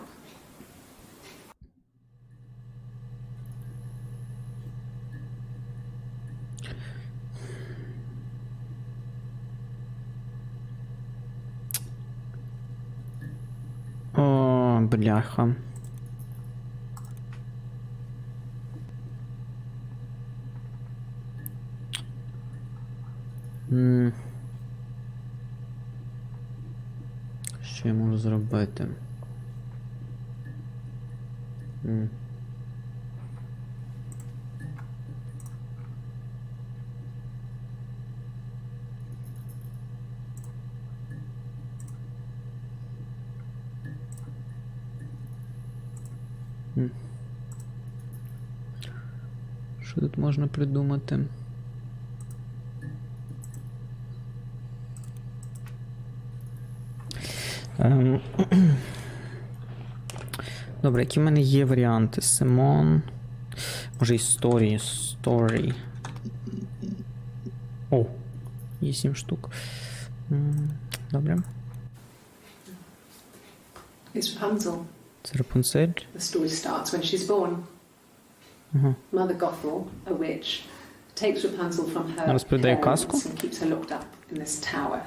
О, бляха. Що я можу зробити? Що тут можна придумати? Добре, які в мене є варіанти? Симон. Може історії. Story. О, є 7 штук. Добре. It's Rapunzel. Це Рапунцель. The story starts when she's born. Mother Gothel, a witch, takes Rapunzel from her Розповідає казку. parents and keeps her locked up in this tower.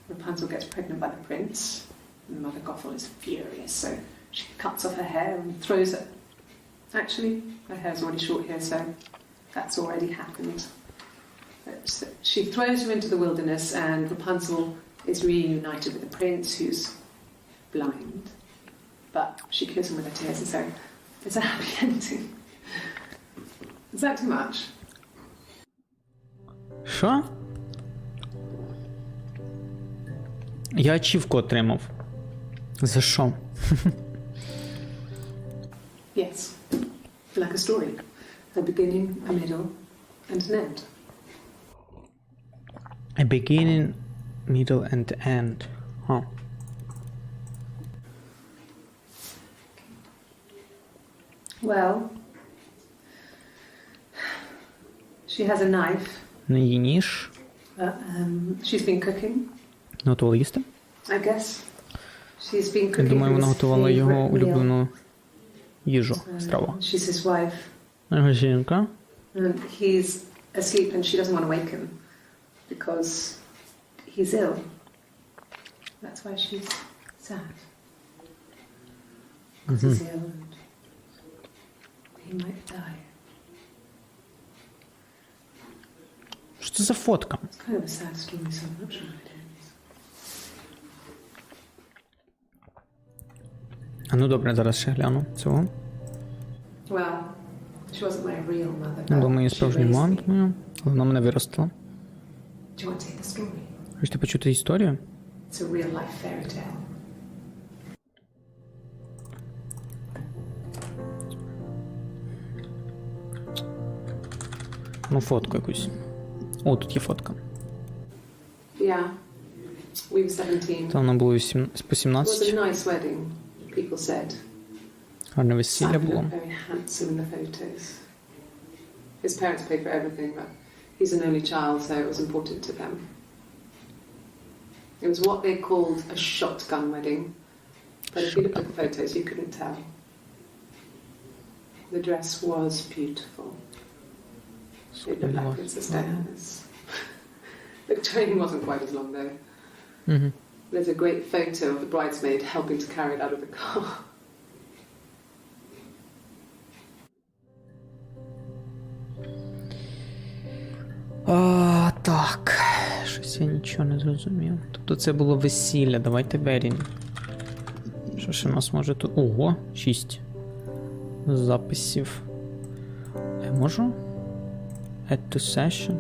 Rapunzel gets pregnant by the prince, and Mother Gothel is furious, so she cuts off her hair and throws it. Actually, her hair's already short here, so that's already happened. So she throws her into the wilderness, and Rapunzel is reunited with the prince, who's blind, but she kills him with her tears, and so it's a happy ending. Is that too much? Що? Я ачівку отримав. За що? Yes. Like a story. A beginning, a middle, and an end. A beginning, middle and end. Huh. Well, she has a knife. На її ніж. She's been cooking, Готувала їсти. I guess. She's been Я cooking. думаю, вона his готувала його favourite meal. улюблену їжу, страву. She's his wife, Його жінка. and he's asleep, and she doesn't want to wake him because he's ill. That's why she's sad. Because he's ill and he might die. Що це за фотка? It's kind of a sad story, so I'm not sure how it ends. А ну добре, зараз ще гляну цього. Well, she wasn't my real mother. Не була but моєю she справжньою raised me. мамою, але вона мене виростила. Do you want to hear the story? Хочете почути історію? It's a real life fairy tale. Ну, фотку якусь. О, тут є фотка. Yeah, we were 17. Там вона було по It was a 17. nice wedding, people said. Гарне весілля Simon було. looked very handsome in the photos. His parents paid for everything, but he's an only child, so it was important to them. It was what they called a shotgun wedding, but if you look at the photos, you couldn't tell. The dress was beautiful. It looked like Princess Diana's. The train wasn't quite as long, though. Угу. There's a great photo of the bridesmaid helping to carry it out of the car. Так. Щось я нічого не зрозумів. Тобто це було весілля. Давайте wedding. Що ж у нас може тут? Ого, 6 записів. Я можу? Add to session.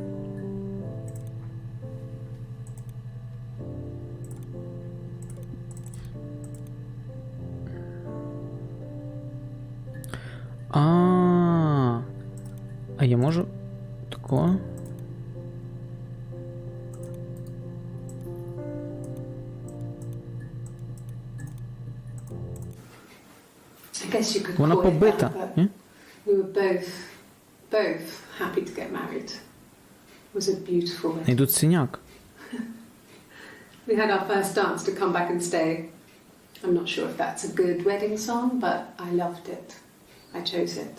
А я можу такого? I guess you could Вона call it побита. that, but Ні? we were both happy to get married. It was a beautiful wedding. І тут синяк. We had our first dance to come back and stay. I'm not sure if that's a good wedding song, but I loved it. I chose it.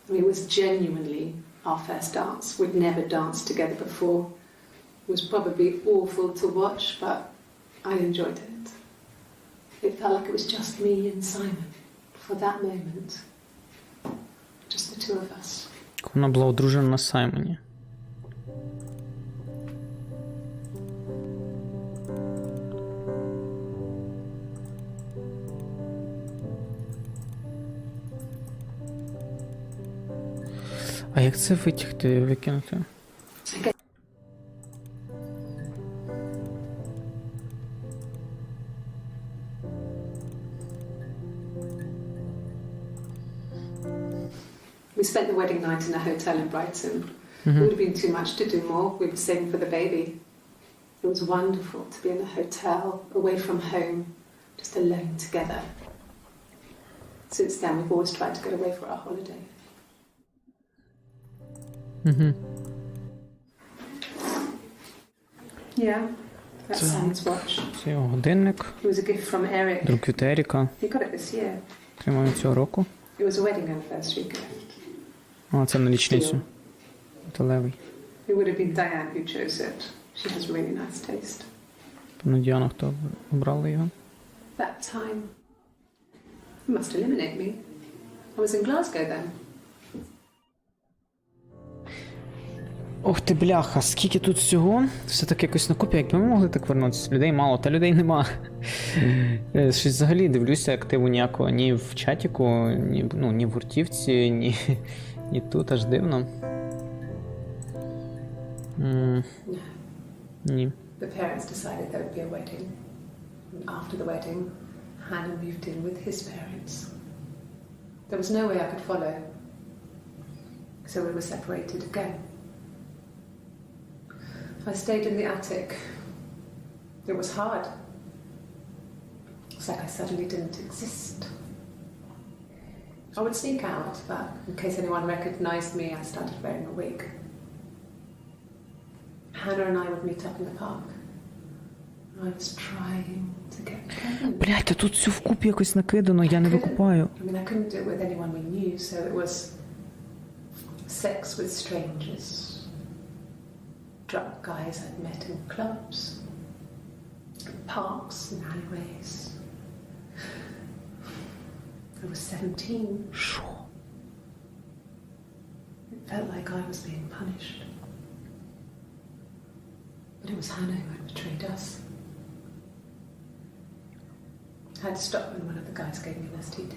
I mean, it was genuinely our first dance. We'd never danced together before. It was probably awful to watch, but I enjoyed it. It felt like it was just me and Simon for that moment. Just the two of us. Вона була одружена на Саймоні. А як це витягти, викинути? We spent the wedding night in a hotel in Brighton. It would have been too much to do more. We were saving for the baby. It was wonderful to be in a hotel, away from home, just alone together. Since then, we've always tried to get away for our holiday. Yeah, that's Sam's watch. Це його годинник. It was a gift from Eric. Друг від Еріка. He got it this year. Тримаю цього року. It was a wedding anniversary gift. А, це на річницю. Металевий. It would have been Diane who chose it. She has really nice taste. Певно, Діана, хто обрала його? That time. You must eliminate me. I was in Glasgow then. Ох ти, бляха, скільки тут всього. Все так якось накупі, якби ми могли так вернутися. Людей мало, та людей нема. Щось взагалі дивлюся, активу ніякого ні в чатіку, ні в гуртівці, ні тут, аж дивно. Ні. The parents decided there would be a wedding. And after the wedding, Hannah moved in with his parents. There was no way I could follow. So we were separated again. I stayed in the attic. It was hard. It's like I suddenly didn't exist. I would sneak out, but in case anyone recognized me, I started wearing a wig. Hannah and I would meet up in the park. I was trying to get pregnant. Блядь, та тут все вкупі якось накидано, я не викупаю. I mean, I couldn't do it with anyone we knew, so it was sex with strangers. Drunk guys I'd met in clubs, parks and alleyways. I was 17. Що? It felt like I was being punished. But it was Hannah who had betrayed us. I had to stop when one of the guys gave me an STD.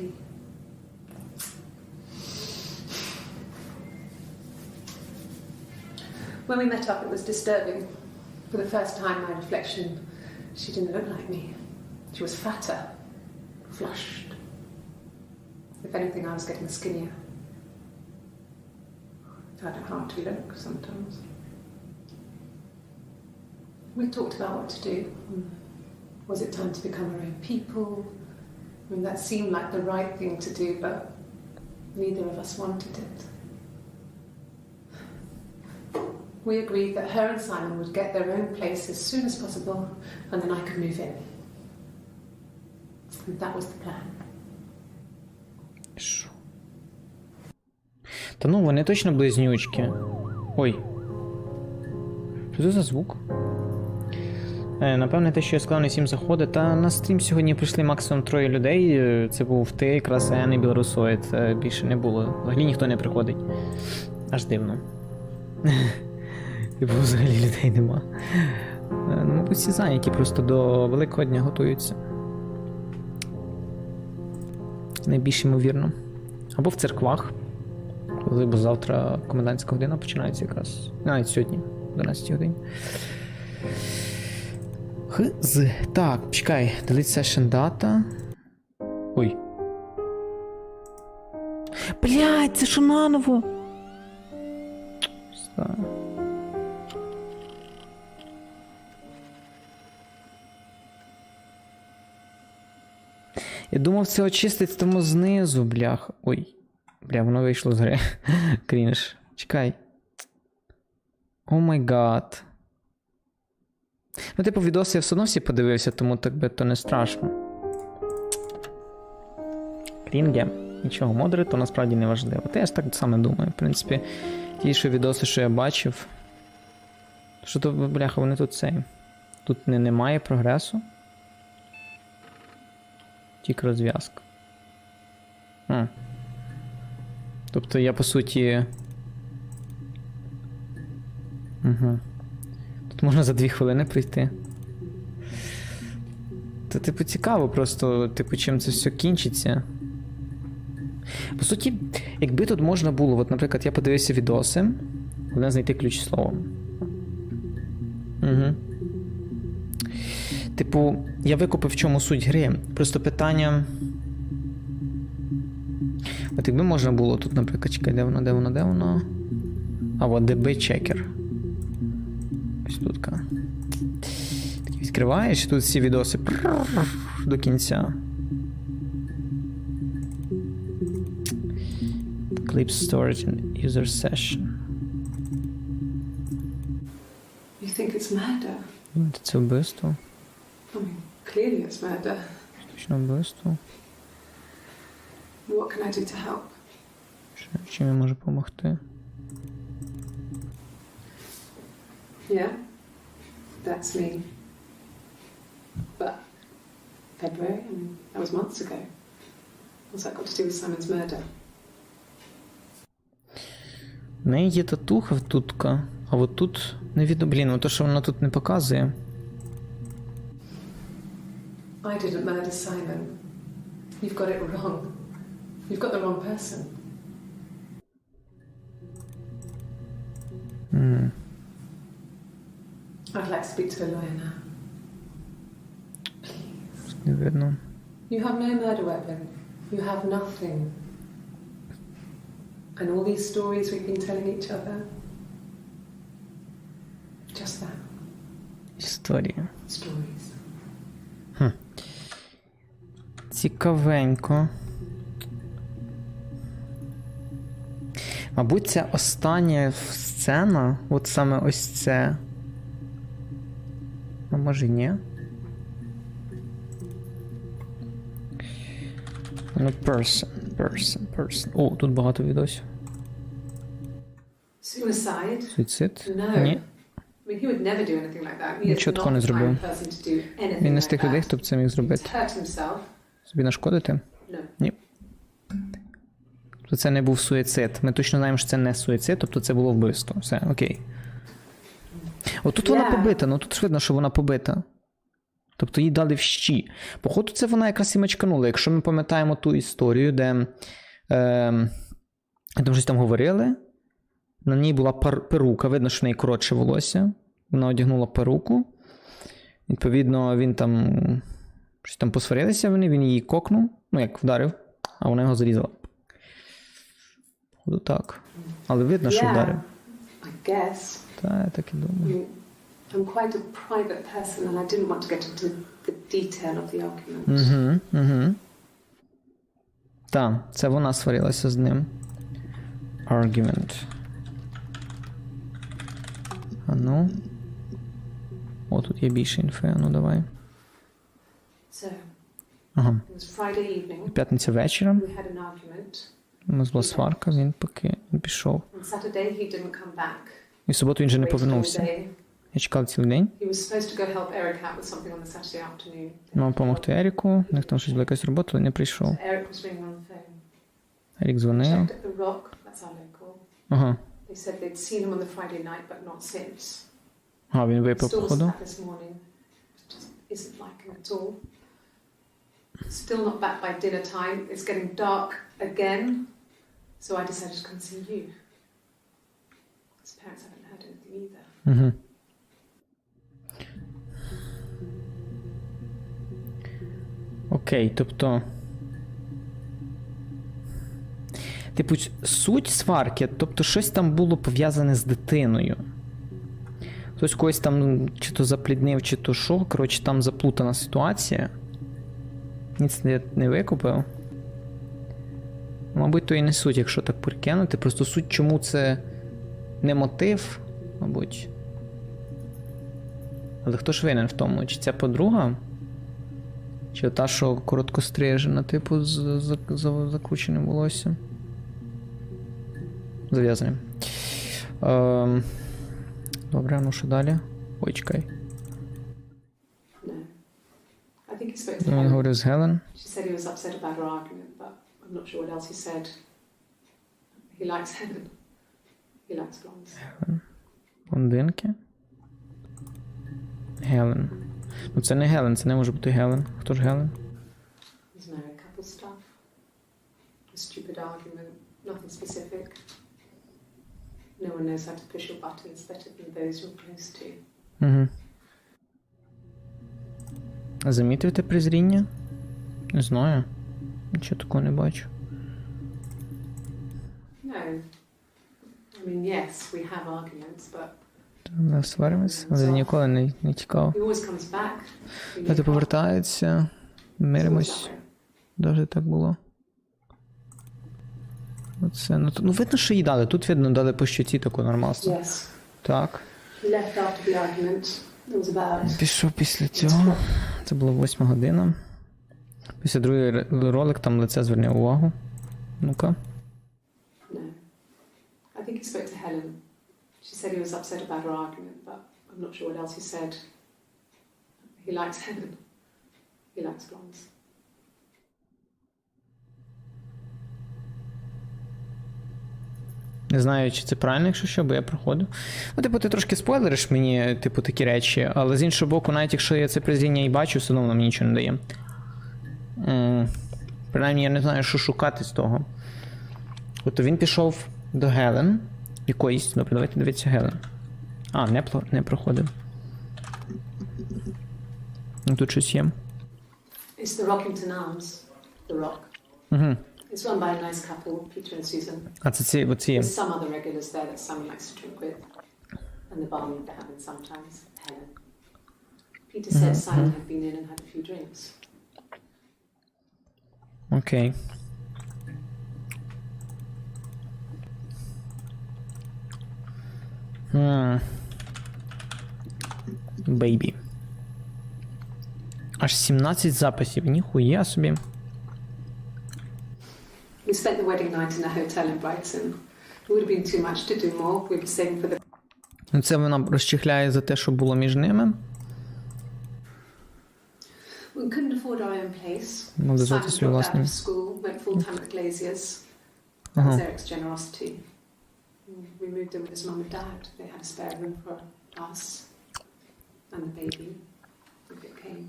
When we met up, it was disturbing. For the first time, my reflection, she didn't look like me. She was fatter, flushed. If anything, I was getting skinnier. I found it hard to look sometimes. We talked about what to do. Was it time to become our own people? I mean, that seemed like the right thing to do, but neither of us wanted it. We agreed that her and Simon would get their own place as soon as possible, and then I could move in. And that was the plan. Що? Та ну, вони точно близнючки. Ой. Що це за звук? Напевне, те, що я сказав, не всім заходить. Та на стрім сьогодні прийшли максимум 3 людей. Це був ти, якраз Ен і білорусоїд. Більше не було. Взагалі ніхто не приходить. Аж дивно. Типу, взагалі людей нема. Мабуть, всі зайняті, просто до Великого дня готуються. Найбільш ймовірно. Або в церквах. Бо завтра комендантська година починається якраз. Навіть сьогодні, о 12 годині. Так, чекай. Delete session data. Ой. Блядь, це що наново? Я думав, це очистить тому знизу, блях. Ой. Бля, воно вийшло з гри. Крінж. Чекай. О май гад. Ну, типу, відоси я все одно всі подивився, тому так би то не страшно. Крінге. Нічого, модери то насправді не важливо. Та я ж так саме думаю. В принципі, ті, що відоси, що я бачив. Що то, бляха, вони тут цей. Тут немає прогресу. Тільки розв'язка. Тобто я, по суті... Угу. Тут можна за 2 хвилини прийти. Це, типу, цікаво просто, типу, чим це все кінчиться. По суті, якби тут можна було, от, наприклад, я подивився відоси, головне знайти ключ слово. Угу. Типу, я викупив, в чому суть гри. Просто питання... От якби можна було тут, наприклад, чекай, де воно? А, от DB-чекер. Ось тут. Так, відкриваєш, тут всі відоси до кінця. clip storage in user session. You think it's murder? Думаєте, це вбивство? I mean, clearly it's murder. Точно вбивство. What can I do to help? Чим я можу допомогти? Yeah, that's me. But February, I mean, that was months ago. What's that got to do with Simon's murder? В неї є татуха тутка, а от тут не відомо. Блін, то, що вона тут не показує. I didn't murder Simon. You've got it wrong. You've got the wrong person. I'd like to speak to a lawyer now. Не видно. You have no murder weapon. You have nothing. And all these stories we've been telling each other. Just that. Історія. Stories. Цікавенько. Мабуть, це остання сцена, от саме ось це. А може ні? Ну, person. О, тут багато відосів. Suicide? Суїцид? No. Ні. I mean, he would never do anything like that. He is Нічого такого not не the kind зробив. of person to do anything Він не з like тих людей, that. хто б це міг зробити. He's hurt himself. Собі нашкодити? No. Ні. Тобто це не був суїцид. Ми точно знаємо, що це не суїцид, тобто це було вбивство. Все, окей. Отут вона побита, ну тут ж видно, що вона побита. Тобто їй дали вщі. Походу, це вона якраз і мечканула. Якщо ми пам'ятаємо ту історію, де там щось там говорили, на ній була перука, видно, що в неї коротше волосся. Вона одягнула перуку. Відповідно, він там щось там посварилися вони, він її кокнув, ну як вдарив, а вона його зарізала. Походу так. Але видно, що вдарив. I guess. Та, я так і думаю. I'm quite a private person and I didn't want to get into the detail of the argument. Угу. Так, це вона сварилася з ним. Argument. А ну. О, тут є більше інфи, а ну давай. So, Ага. it was Friday evening. П'ятниця вечором. We had an argument. У нас була сварка, він пішов. On Saturday he didn't come back. І в суботу він вже не Waited all повернувся. day. Я чекав цілий день. He was supposed to go help Eric out with something on the Saturday afternoon. Мав допомогти Еріку, у них там щось була якась робота, але не прийшов. So Eric was ringing on the phone. Ерік дзвонив. Checked at the Rock, that's our local. Ага. They said they'd seen him on the Friday night, but not since. А, він випив, Still походу. back this morning. Just isn't like him at all. Still not back by dinner time. It's getting dark again. So I decided to come see you. His parents haven't heard anything either. Угу. Окей, тобто... Типу, суть сварки, тобто щось там було пов'язане з дитиною. Хтось когось там, ну, чи то запліднив, чи то що. Коротше, там заплутана ситуація. Ніц не викупив. Мабуть, то і не суть, якщо так прикинути. Просто суть, чому це не мотив, мабуть. Але хто ж винен в тому? Чи ця подруга? Чи та, що короткострижена, типу, з закрученим волоссям? Зав'язаним. Добре, ну що далі? Ой, чекай. No. I think he spoke to Він Helen. говорив з Гелен. She said he was upset about our argument, but I'm not sure what else he said. He likes Helen. He likes blondes. Блондинки. Гелен. Ну це не Гелен, це не може бути Гелен. Хто ж Гелен? He's married couple stuff. A stupid argument, nothing specific. No one knows how to push your buttons better than those you're close to. Угу. Замітив ти презріння? Не знаю. Нічого такого не бачу. No. I mean, yes, we have arguments, but Ми сваримось, але ніколи не тікав. he always comes back. We Ти make up. повертається, It's always миримось. that way. Даже так було. Оце, ну видно, що їй дали. Тут видно, дали по щоці таку нормасно. Yes. Так. He left after the argument. It was about... Пішов після цього. Це було 8 година. Після другий ролик, там лице зверне увагу. Ну-ка. No. I think he spoke to Helen. She said he was upset about her argument, but I'm not sure what else he said. He likes Helen. He likes blondes. Не знаю, чи це правильно, якщо що, бо я проходив. Ну, типу, ти трошки спойлериш мені, типу, такі речі, але з іншого боку, навіть якщо я це призріння і бачу, все одно воно мені нічого не дає. Принаймні, я не знаю, що шукати з того. Тобто він пішов до Гелен. Якоїсь, добре, давайте дивитися Гелен. А, не проходив. Ну, тут щось є. It's the Rockington Arms, the Rock. Угу. It's run by a nice couple, Peter and Susan. А це оці. There's some other regulars there that Sam likes to drink with. And the barmaid they're having sometimes, Helen. Peter said Simon had been in and had a few drinks. Окей. Бейбі. Аж 17 записів, ніхуя собі. We spent the wedding night in a hotel in Brighton. It would have been too much to do more. We were saving for the... Це вона розчихляє за те, що було між ними. We couldn't afford our own place. Ну, дозвольте Simon свій dropped out власний. of school, went full-time at Glaziers. That was Eric's generosity. We moved in with his mum and dad. They had a spare room for us and the baby if it came.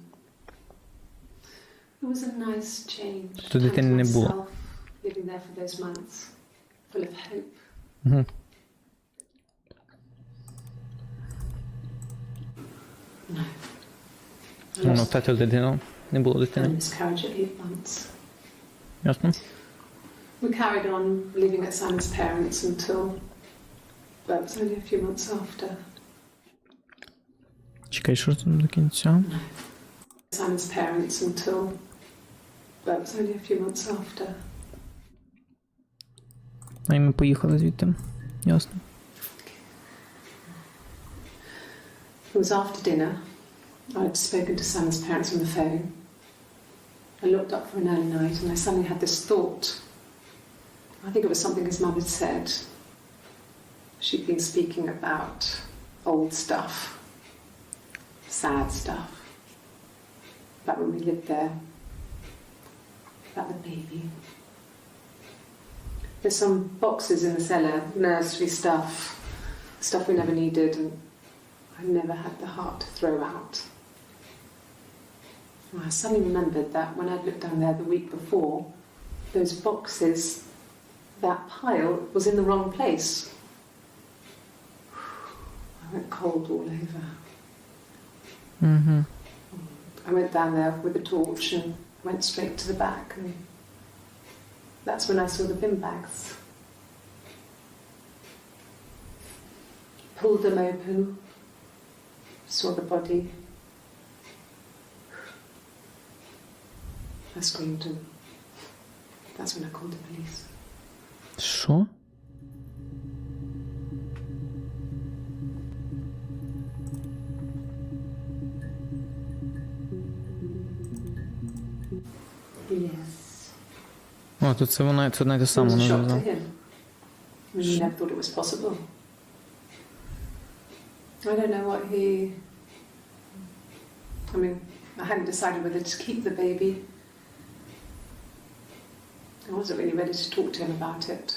It was a nice change. То дитини не було. Myself, living there for those months, full of hope. Угу. No. Ну, втратив дитину. Не було дитини. Miscarriage at 8 months. Ясно? We carried on living at Simon's parents until, well, it was only a few months after. Чекай, що там до кінця? Simon's parents until, well, it was only a few months after. А і ми поїхали звідти. Ясно. It was after dinner. I'd spoken to Simon's parents on the phone. I looked up for an early night and I suddenly had this thought. I think it was something his mum had said. She'd been speaking about old stuff, sad stuff, about when we lived there, about the baby. There's some boxes in the cellar, nursery stuff, stuff we never needed and I never had the heart to throw out. And I suddenly remembered that when I'd looked down there the week before, those boxes, that pile was in the wrong place. I went cold all over. Угу. I went down there with a torch and went straight to the back and that's when I saw the bin bags. Pulled them open, saw the body. I screamed and that's when I called the police. Що? Yes. О, тут це вона, це одна й те It саме. was a shock to Вона him. I mean, he never thought it was possible. I don't know what he... I mean, I hadn't decided whether to keep the baby. I wasn't really ready to talk to him about it.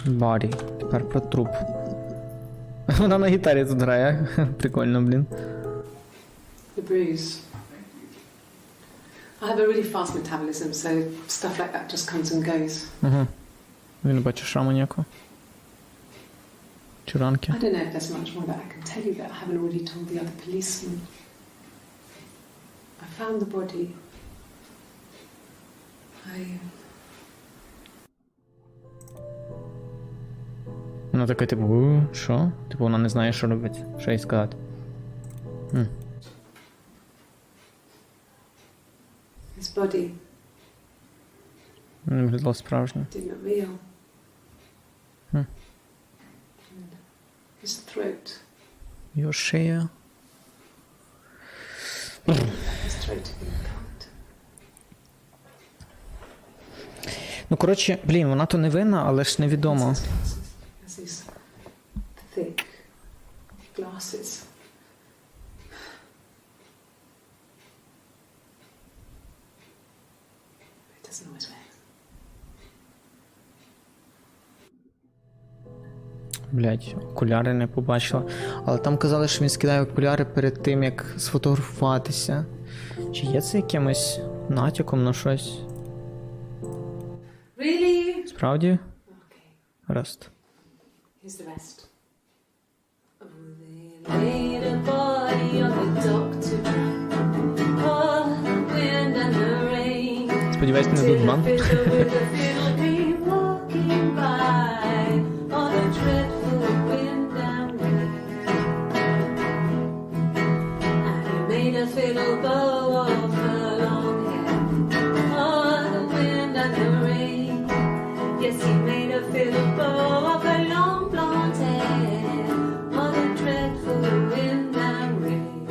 Барі. Тепер про труп. Вона на гітарі тут грає. Прикольно, блін. The bruise. I have a really fast metabolism, so stuff like that just comes and goes. Угу. Він не бачить шраму ніякого. Чи ранки. I don't know if there's much more that I can tell you that I haven't already told the other policemen. I found the body. Вона така, типу, що? Типу, вона не знає, що робити. Що їй сказати. body Не виглядало справжньо. did not real. Hmm. And his throat. Його шия. His throat had been cut. Ну, коротше, блін, вона то не винна, але ж невідомо. Has these thick glasses. It doesn't always work. Блять, окуляри не побачила. Але там казали, що він скидає окуляри перед тим, як сфотографуватися. Чи є це якимось натяком на щось? Really? Справді? Okay. Гаразд. Here's the rest. Oh, they laid a body on the dock to oh, the wind and the rain. Сподіваюсь, не дадуть бан. Till the fiddle came walking by on the dreadful wind and rain. And he made a fiddle bow of her long hair on the wind and the rain. Yes, he made a fiddle bow of her long blonde hair on the dreadful wind and rain.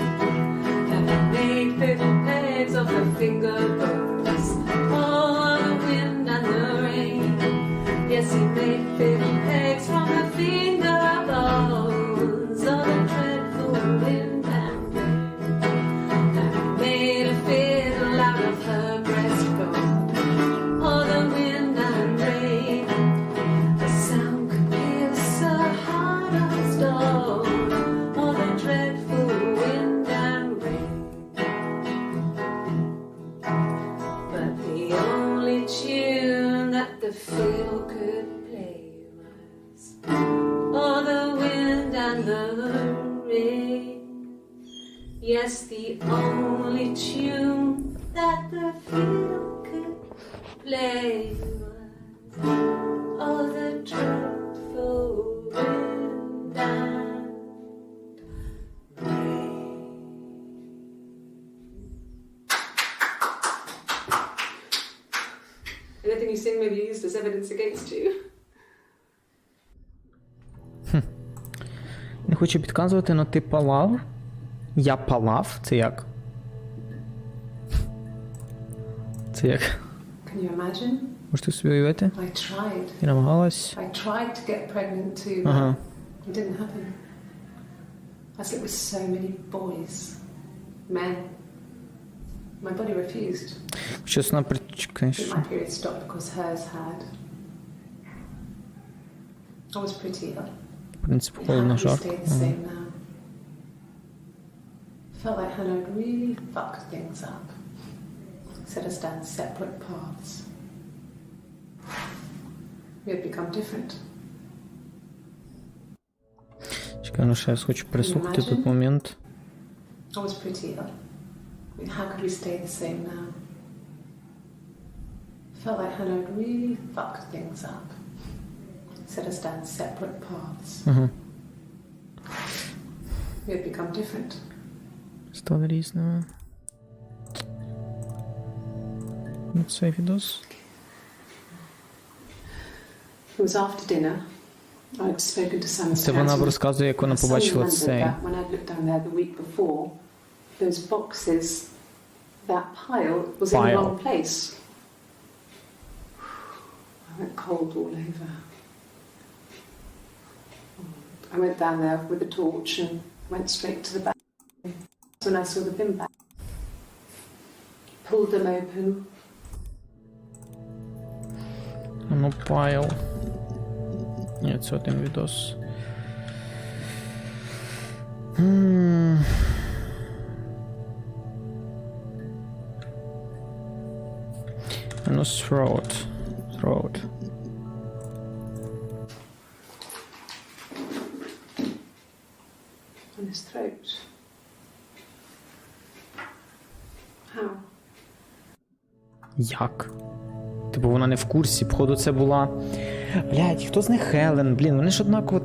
And he made fiddle pegs of her finger bows on the wind and the rain. Yes, he made fiddle pegs from her finger bows on the dreadful wind and rain. And he made a fiddle out of her breastbone on the wind and rain. The sound could pierce her heart of stone on the dreadful wind and rain. But the only tune that the fiddle could play was oh, the wind and the rain. Yes, the only tune that the fiddle could play was oh, the dreadful wind and rain. Anything you sing may be used as evidence against you. Не хочу підказувати, але ти палав. Я палав? Це як? Це як? Can you imagine? Можете собі уявити? I tried. І намагалась. I tried to get pregnant too. Ага. It didn't happen. I slept with so many boys, men. My body refused. Щось на I think my period stopped because hers had. I was pretty ill. принцип How холодно could we жарко. stay the same now? Felt like Hannah had really fucked things up. Set us down separate paths. We had become different. Чекай, ну ще раз хочу переслухати тут момент. I was pretty ill. I mean, how could we stay the same now? Felt like Hannah had really fucked things up. Set us down separate paths. Ага. We had become different. Стали різними. Ну, цей відос. It was after dinner. I'd spoken to some Це вона розказує, як вона побачила цей. When I looked down there the week before, those boxes, that pile was in the wrong place. I went cold all over. I went down there with the torch and went straight to the back. When I saw the bin bag, pulled them open. Ну, пайл. Ні, це один відос. Ну, throat. Throat. On his throat. How? Як? Типу вона не в курсі, походу це була... Блядь, хто з них Хелен? Блін, вони ж однаково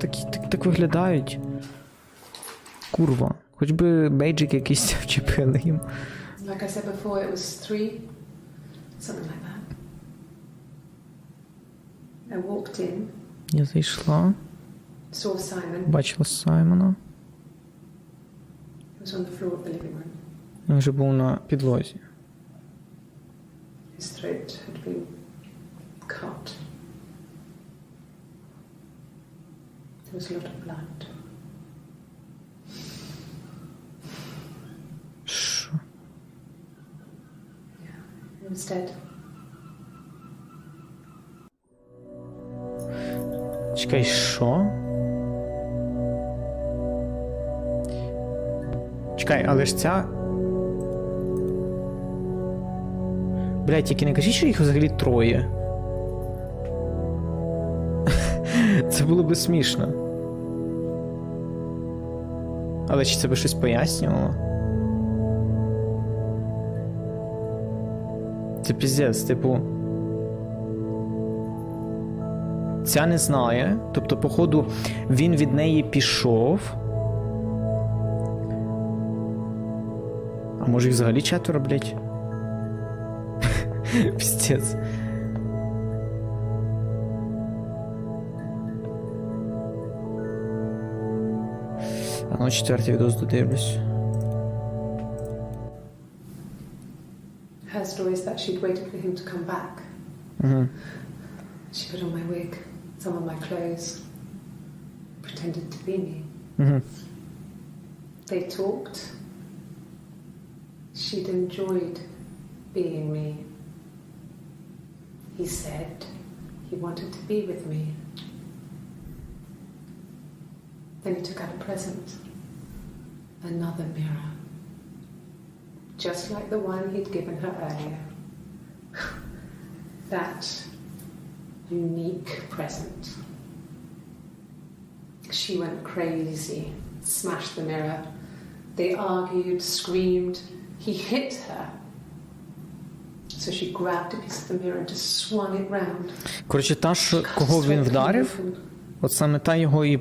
так виглядають. Курва. Хоч би бейджик якийсь вчепили їм. Like I said before, it was 3 something like that. I walked in, Я зайшла, saw Simon. бачила Саймона. He was on the floor of the living room. Він вже був на підлозі. His throat had been cut. There was a lot of blood. Що? He was dead. Чекай, що? Чекай, але ж ця... Блядь, тільки не кажіть, що їх взагалі троє. Це було би смішно. Але чи це би щось пояснювало? Це піздець, типу... Ця не знає, тобто, походу, він від неї пішов. А може їх взагалі четверо, блядь? Піздець. А ну, четвертий відос додивлюсь. Her story is that she'd waited for him to come back. She put on my wig, some of my clothes, pretended to be me. They talked. She'd enjoyed being me. He said he wanted to be with me. Then he took out a present. Another mirror. Just like the one he'd given her earlier. That unique present. She went crazy, smashed the mirror. They argued, screamed. He hit her. So she grabbed a piece of the mirror and just swung it round. Коротше, та, що, кого він вдарив, от саме та його і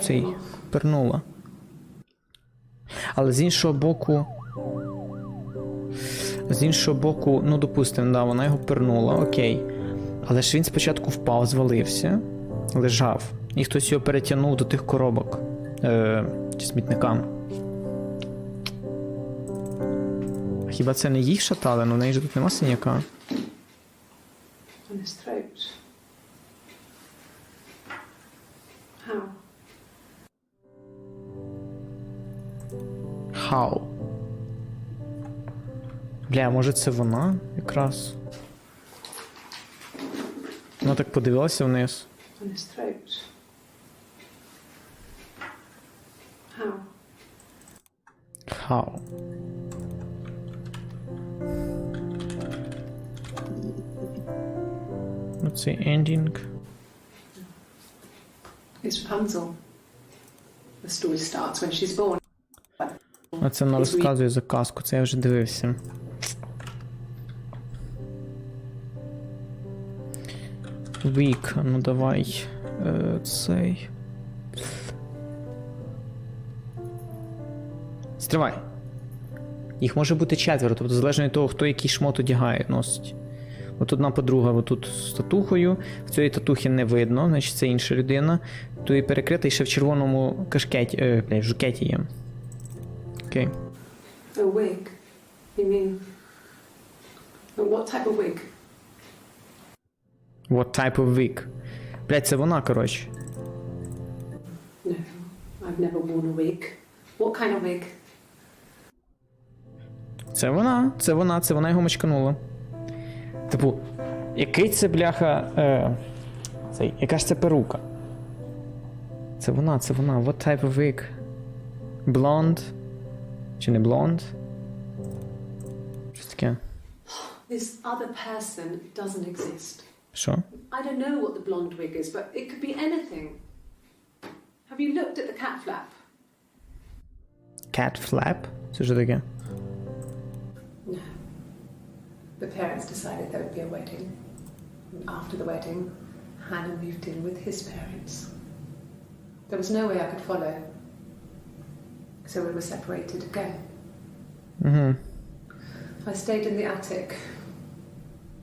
цей пернула. Але з іншого боку, ну, допустимо, да, вона його пернула, окей. Але ж він спочатку впав, звалився, лежав, і хтось його перетягнув до тих коробок, чи смітникам. Хіба це не їх шатали? Ну, в неї ж тут нема синяка. On his throat. How? How? Бля, може це вона якраз? Вона так подивилася вниз. On his throat. How? How? What's the ending? It's Rapunzel. The story starts when she's born. Оце вона розказує за казку, це я вже дивився. Week, ну давай цей. Стривай. Їх може бути четверо, тобто залежно від того, хто який шмот одягає, носить. От одна подруга отут з татухою, в цій татухі не видно, значить це інша людина. Тут і перекрита, і ще в червоному кашкеті, жакеті є. Окей. A wig? You mean... What type of wig? What type of wig? Блядь, це вона, коротше. No, I've never worn a wig. What kind of wig? Це вона його мочканула. Типу, який це, бляха, яка ж це перука? Це вона. What type of wig? Blonde? Чи не blonde? Щось таке. This other person doesn't exist. Що? I don't know what the blonde wig is, but it could be anything. Have you looked at the cat flap? Cat flap? Це що таке? No. The parents decided there would be a wedding. And after the wedding, Hannah moved in with his parents. There was no way I could follow. So we were separated again. Угу. I stayed in the attic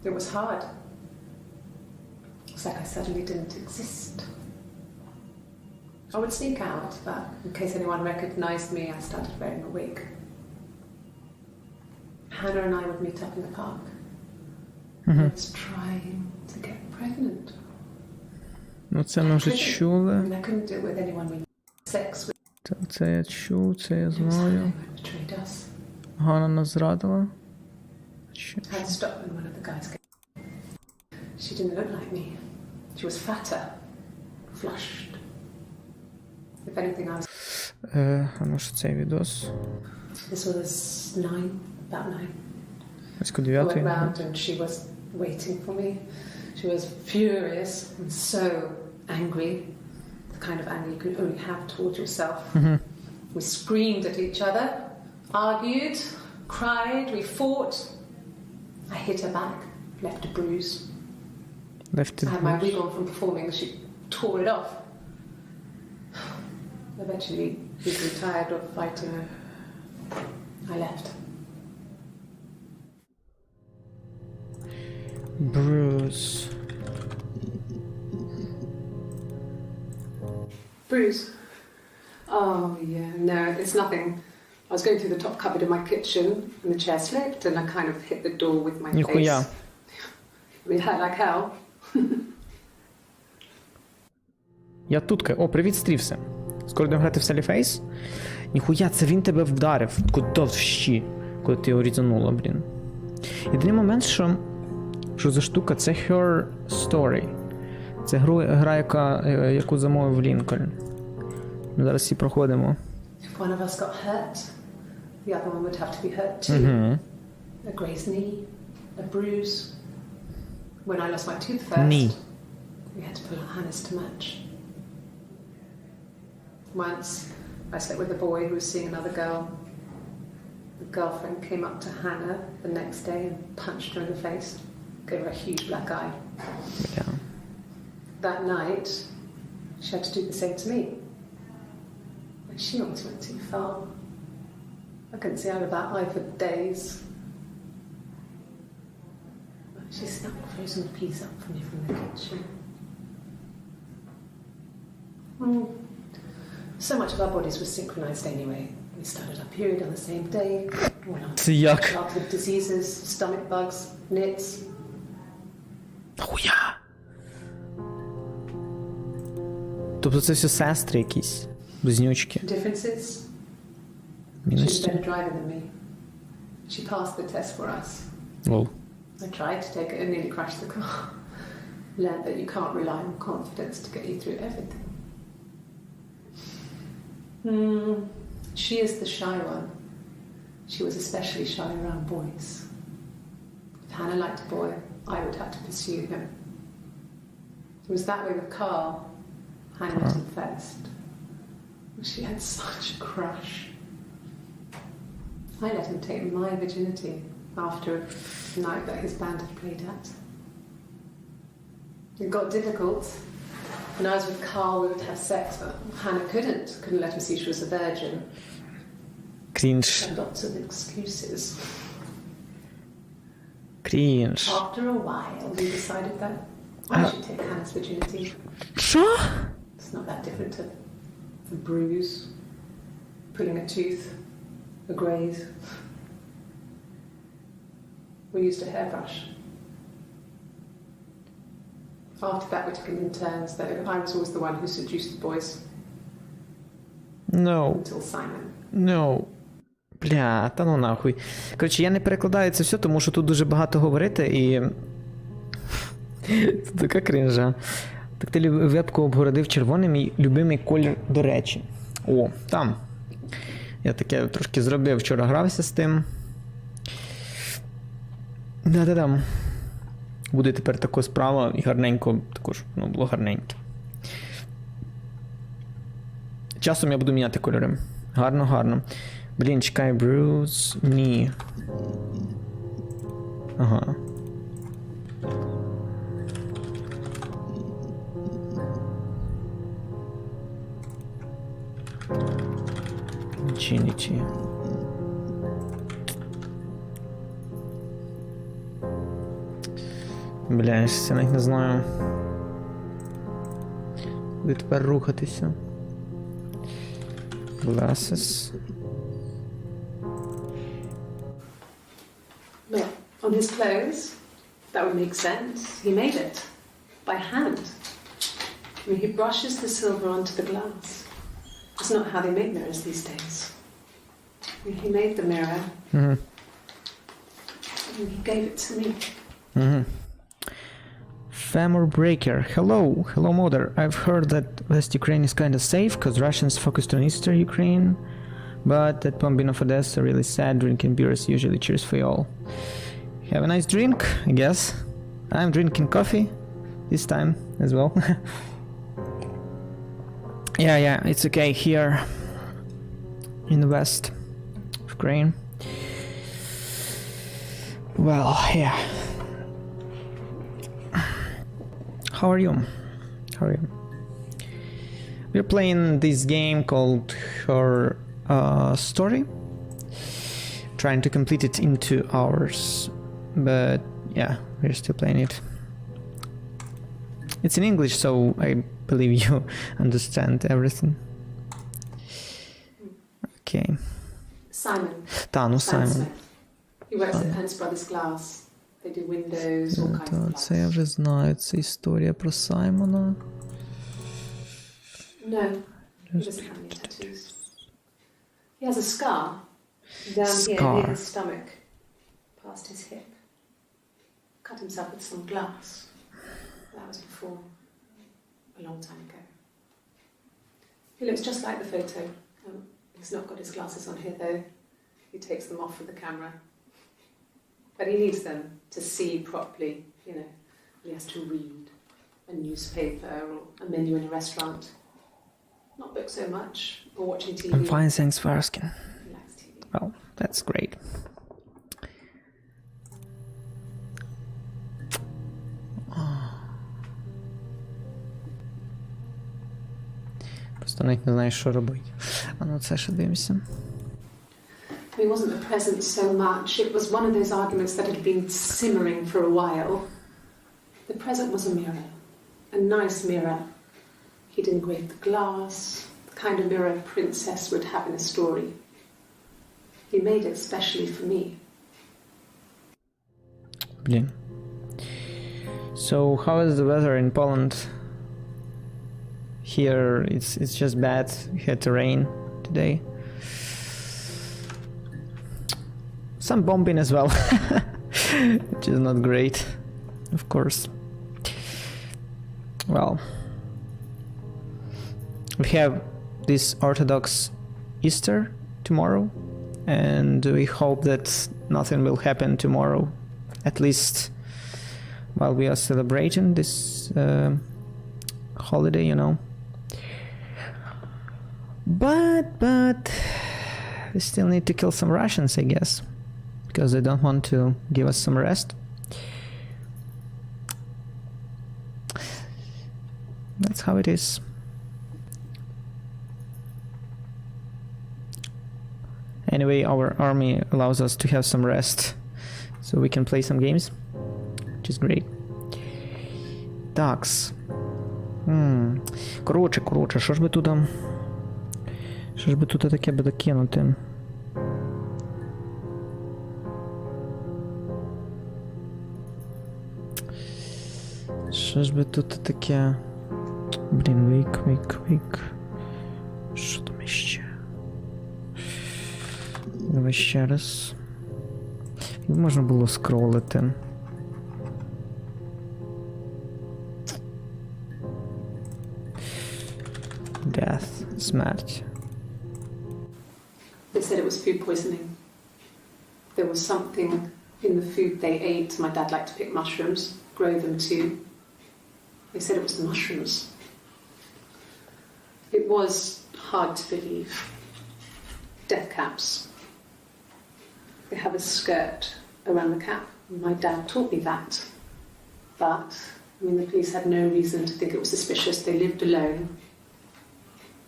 It was hard. It's like I suddenly didn't exist. I would sneak out, but in case anyone recognized me, I started wearing a wig. Hannah and I would meet up in the park. I was trying to get pregnant. Ну це ми вже чули. I mean, I couldn't do it with anyone we sex with. Це я чув, це я It was Hannah знаю. who betrayed us. Ганна нас зрадила. I had to stop when one of the guys came. She didn't look like me. She was fatter, flushed. If anything, I was... А ну що цей відос? This was 9, about 9. Близько I 9. went round and she was waiting for me. She was furious and so angry. The kind of anger you could only have towards yourself. We screamed at each other, argued, cried, we fought. I hit her back, left a bruise. I had my wig on from performing and she tore it off. Eventually, we grew tired of fighting and I left. Bruce. Bruise? Oh, yeah, no, it's nothing. I was going through the top cupboard in my kitchen and the chair slipped and I kind of hit the door with my Ніхуя. face. I mean, it hurt like hell. Я тутка. О, привіт, стрівся. Скоро будемо грати в Саліфейс? Ніхуя, це він тебе вдарив. Куди в щі, коли ти його різанула, блін. Єдиний момент, що за штука, це Her Story. Це гра, яку замовив Лінкольн. Ми зараз всі проходимо. If one of us got hurt, the other one would have to be hurt too. A grazed knee, a bruise. When I lost my tooth first, Knee. we had to pull our harness to match. Once, I slept with a boy who was seeing another girl. The girlfriend came up to Hannah the next day and punched her in the face, gave her a huge black eye. Yeah. That night, she had to do the same to me. And she almost went too far. I couldn't see out of that eye for days. She snuck a frozen piece up for me from the kitchen. So much of our bodies was synchronized anyway. We started our period on the same day. Went on Це як? childhood diseases, stomach bugs, nits. Хуя. Тобто це все сестри якісь, близнючки. Differences. She was a Мінусі. better driver than me. She passed the test for us. Лол. I tried to take it and nearly crashed the car. Learned that you can't rely on confidence to get you through everything. She is the shy one. She was especially shy around boys. If Hannah liked a boy, I would have to pursue him. It was that way with Carl. Hannah met him first. She had such a crush. I let him take my virginity after a night that his band had played at. It got difficult. When I was with Carl, we would have sex, but Hannah couldn't let him see she was a virgin. Крінж. And lots of excuses. Крінж. After a while, we decided that I should take Hannah's virginity. Що? It's not that different to a bruise, pulling a tooth, a graze. We used a hairbrush. After that, we took it in turns, though. I was always the one who seduced the boys. No. Until Simon. No. Бля, та ну нахуй. Коротше, я не перекладаю це все, тому що тут дуже багато говорити і. Це така кринжа. Так ти вебку обгородив червоним, мій любимий колір, до речі. О, там. Я таке трошки зробив, вчора грався з тим. Да-да-да. Буде тепер така справа і гарненько, також, ну, було гарненьке. Часом я буду міняти кольори. Гарно, гарно. Блін, чекай, Bruce, ні. Ага. Infinity. Бля, я навіть не знаю. Куди тепер рухатися? Glasses. Look, on his clothes, that would make sense. He made it. By hand. I mean, he brushes the silver onto the glass. It's not how they make mirrors these days. I mean, he made the mirror. Mm-hmm. And he gave it to me. Mm-hmm. Femur Breaker. Hello mother. I've heard that West Ukraine is kind of safe because Russians focused on Eastern Ukraine, but that bombing of Odessa really sad. Drinking beers usually cheers for you all. Have a nice drink, I guess. I'm drinking coffee this time as well. yeah, it's okay here in the west of Ukraine. Well, yeah. How are you? We're playing this game called Her Story. Trying to complete it in 2 hours. But yeah, we're still playing it. It's in English, so I believe you understand everything. Okay. Simon. Simon. He works at Penn Brothers Glass. They do windows, all kinds of glass. Це я вже знаю, це історія про Саймона. No, he doesn't have any tattoos. He has a scar down here near his stomach, past his hip. Cut himself with some glass. That was before, a long time ago. He looks just like the photo. He's not got his glasses on here though. He takes them off with the camera. But he needs them to see properly, you know. He has to read a newspaper or a menu in a restaurant. Not book so much, or watching TV. I'm fine, thanks for asking. He likes TV. Well, that's great. Просто навіть не знаєш, що робити. А ну це ще дивимося. It wasn't the present so much. It was one of those arguments that had been simmering for a while. The present was a mirror, a nice mirror. He'd engraved the glass, the kind of mirror a princess would have in a story. He made it specially for me. Блін. So, how is the weather in Poland? Here, it's just bad. We had to rain today. Some bombing as well, which is not great, of course. Well, we have this Orthodox Easter tomorrow, and we hope that nothing will happen tomorrow, at least while we are celebrating this holiday, you know. But we still need to kill some Russians, I guess, because they don't want to give us some rest. That's how it is. Anyway, our army allows us to have some rest, so we can play some games, which is great. Такс. Коротше, що ж би тут таке буде кинути? Що ж би тут таке? Блін, вік. Що там іще? Давай ще раз. Можна було скролити. Death, смерть. They said it was food poisoning. There was something in the food they ate. My dad liked to pick mushrooms, grow them too. They said it was the mushrooms. It was hard to believe. Death caps. They have a skirt around the cap. My dad taught me that. But, I mean, the police had no reason to think it was suspicious. They lived alone.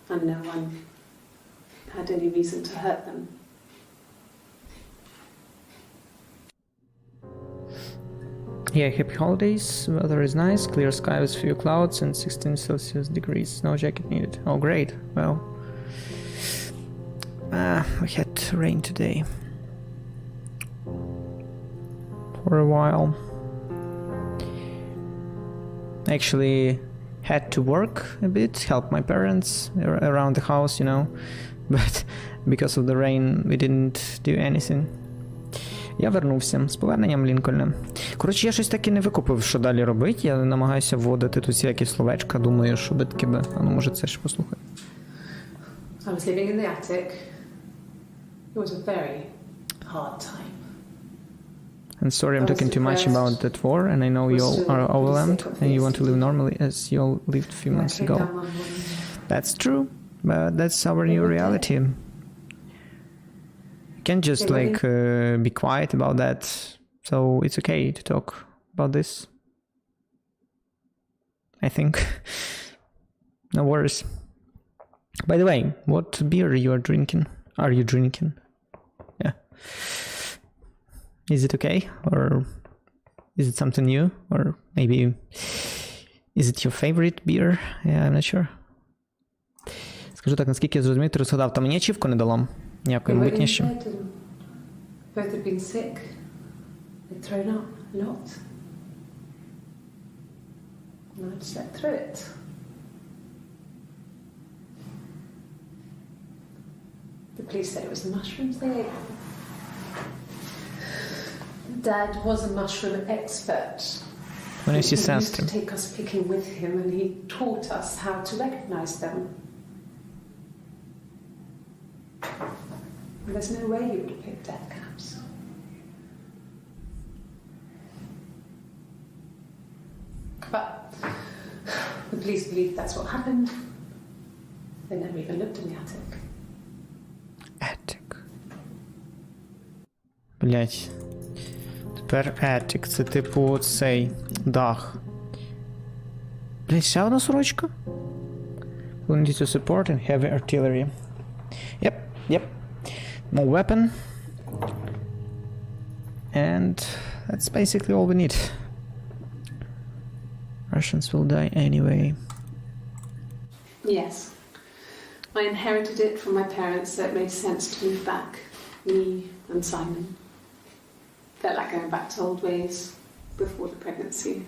And no one had any reason to hurt them. Yeah, happy holidays. Weather is nice. Clear sky with few clouds and 16 Celsius degrees. No jacket needed. Oh, great. Well, we had rain today. For a while. Actually had to work a bit, help my parents around the house, you know. But because of the rain, we didn't do anything. Я вернувся з поверненням Лінкольна. Коротше, я щось таки не викупив, що далі робити. Я намагаюся вводити тут всякі словечка, думаю, що би таке би... А ну, може, це ж послухай. I was living in the attic. It was a very hard time. And sorry I'm talking too much about that war, and I know you all are overwhelmed, and you want to live normally as you all lived a few months ago. That's true, but that's our new reality. You can't just be quiet about that, so it's okay to talk about this. I think. No worries. By the way, what beer you are drinking? Are you drinking? Yeah. Is it okay? Or is it something new? Or maybe is it your favorite beer? Yeah, I'm not sure. Скажу так, наскільки я зрозумів, ти розгадав, та мені ачівку не дало. Ніякої мабутніше. Both had been sick. They'd thrown up a lot. And I'd slept through it. The police said it was the mushrooms they ate. Dad was a mushroom expert. Вони всі He used сестри. to take us picking with him, and he taught us how to recognize them. And there's no way you would pick death caps. But the police believe that's what happened. They never even looked in the attic. Attic. Блять. Тепер attic. Це типу цей дах. Блять, ще одна сорочка? We need to support and heavy artillery. Yep. More weapon. And that's basically all we need. Russians will die anyway. Yes. I inherited it from my parents, so it made sense to move back. Me and Simon. Felt like going back to old ways before the pregnancy.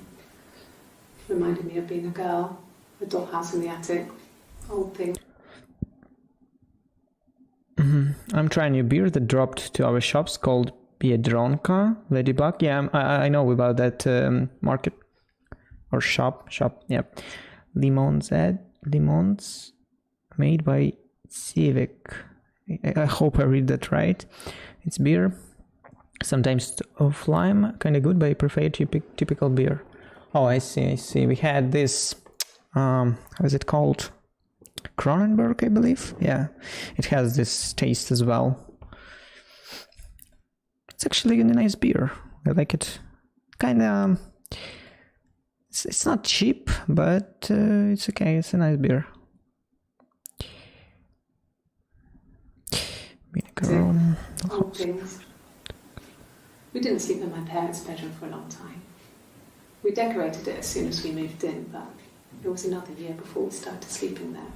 Reminded me of being a girl, a dollhouse in the attic, old thing. I'm trying a beer that dropped to our shops called Biedronka Ladybug. Yeah, I know about that market or shop. Yeah, limons made by Civic. I hope I read that right. It's beer, sometimes of lime, kind of good, but I prefer typical beer. Oh, I see. We had this. How is it called? Kronenberg, I believe. Yeah, it has this taste as well. It's actually a nice beer. I like it. Kind of. It's not cheap, but it's okay. It's a nice beer. Old things. We didn't sleep in my parents' bedroom for a long time. We decorated it as soon as we moved in, but it was another year before we started sleeping there.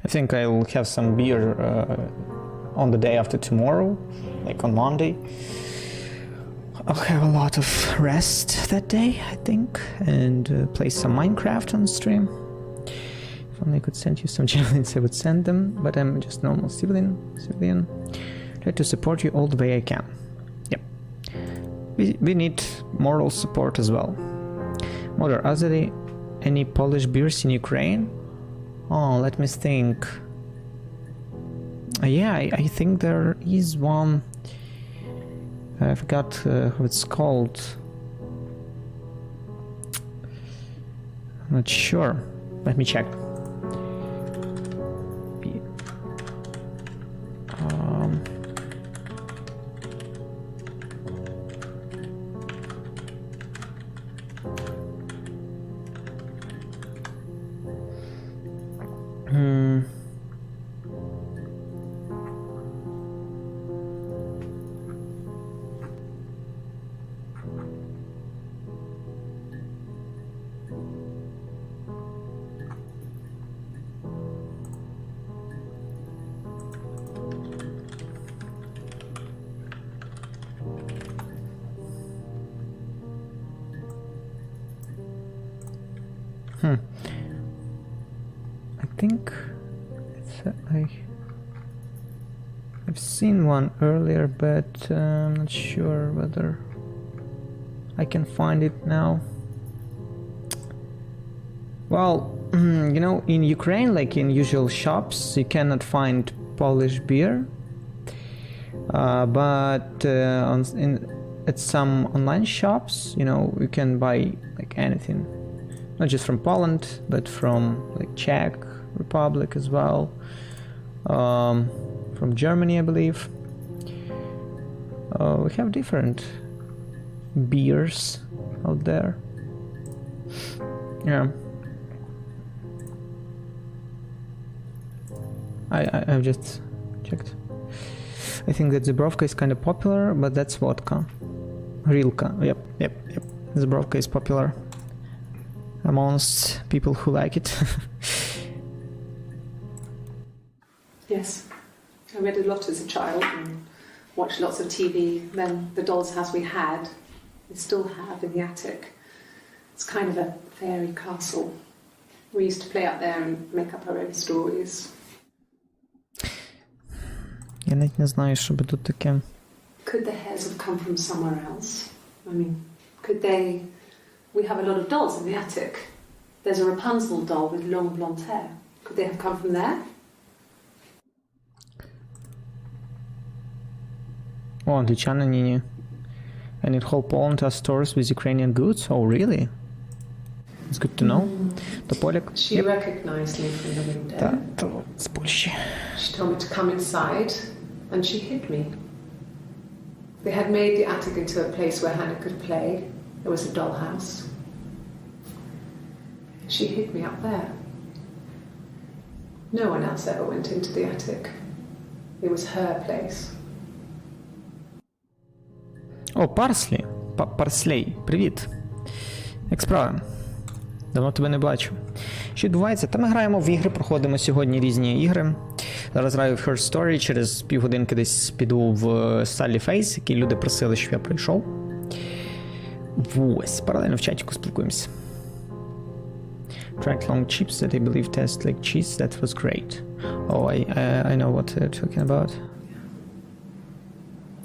I think I'll have some beer on the day after tomorrow, like on Monday. I'll have a lot of rest that day, I think, and play some Minecraft on stream. If only I could send you some javelins, I would send them, but I'm just normal civilian. Try to support you all the way I can. Yep. We need moral support as well. Mother, are there any Polish beers in Ukraine? Oh, let me think. Yeah, I think there is one. I forgot how it's called. I'm not sure. Let me check. I think I've seen one earlier, but I'm not sure whether I can find it now. Well, you know, in Ukraine, like in usual shops, you cannot find Polish beer, but at some online shops, you know, you can buy like anything, not just from Poland, but from like Czech Republic as well, from Germany, I believe. We have different beers out there. Yeah. I've just checked. I think that Zubrovka is kind of popular, but that's vodka. Rilka. Yep. Zubrovka is popular amongst people who like it. Yes. I read a lot as a child and watched lots of TV. Then the doll's house we had, we still have in the attic. It's kind of a fairy castle. We used to play out there and make up our own stories. Я навіть не знаю, що би тут таке. Could the hairs have come from somewhere else? I mean, could they... We have a lot of dolls in the attic. There's a Rapunzel doll with long blonde hair. Could they have come from there? О, англічани, ні. And in whole Poland are stores with Ukrainian goods? Oh, really? It's good to know. Тополік. She recognized me from the window. Та, то з Польщі. She told me to come inside, and she hid me. They had made the attic into a place where Hannah could play. It was a dollhouse. She hid me up there. No one else ever went into the attic. It was her place. О, Парслі. Парслей, привіт. Як справи? Давно тебе не бачу. Що відбувається? Та ми граємо в ігри, проходимо сьогодні різні ігри. Зараз граю в Her Story, через півгодинки десь піду в Sally Face, які люди просили, щоб я прийшов. Ось, паралельно в чатіку спілкуємося. Tried long chips that I believe taste like cheese, that was great. Oh, I know what they're talking about.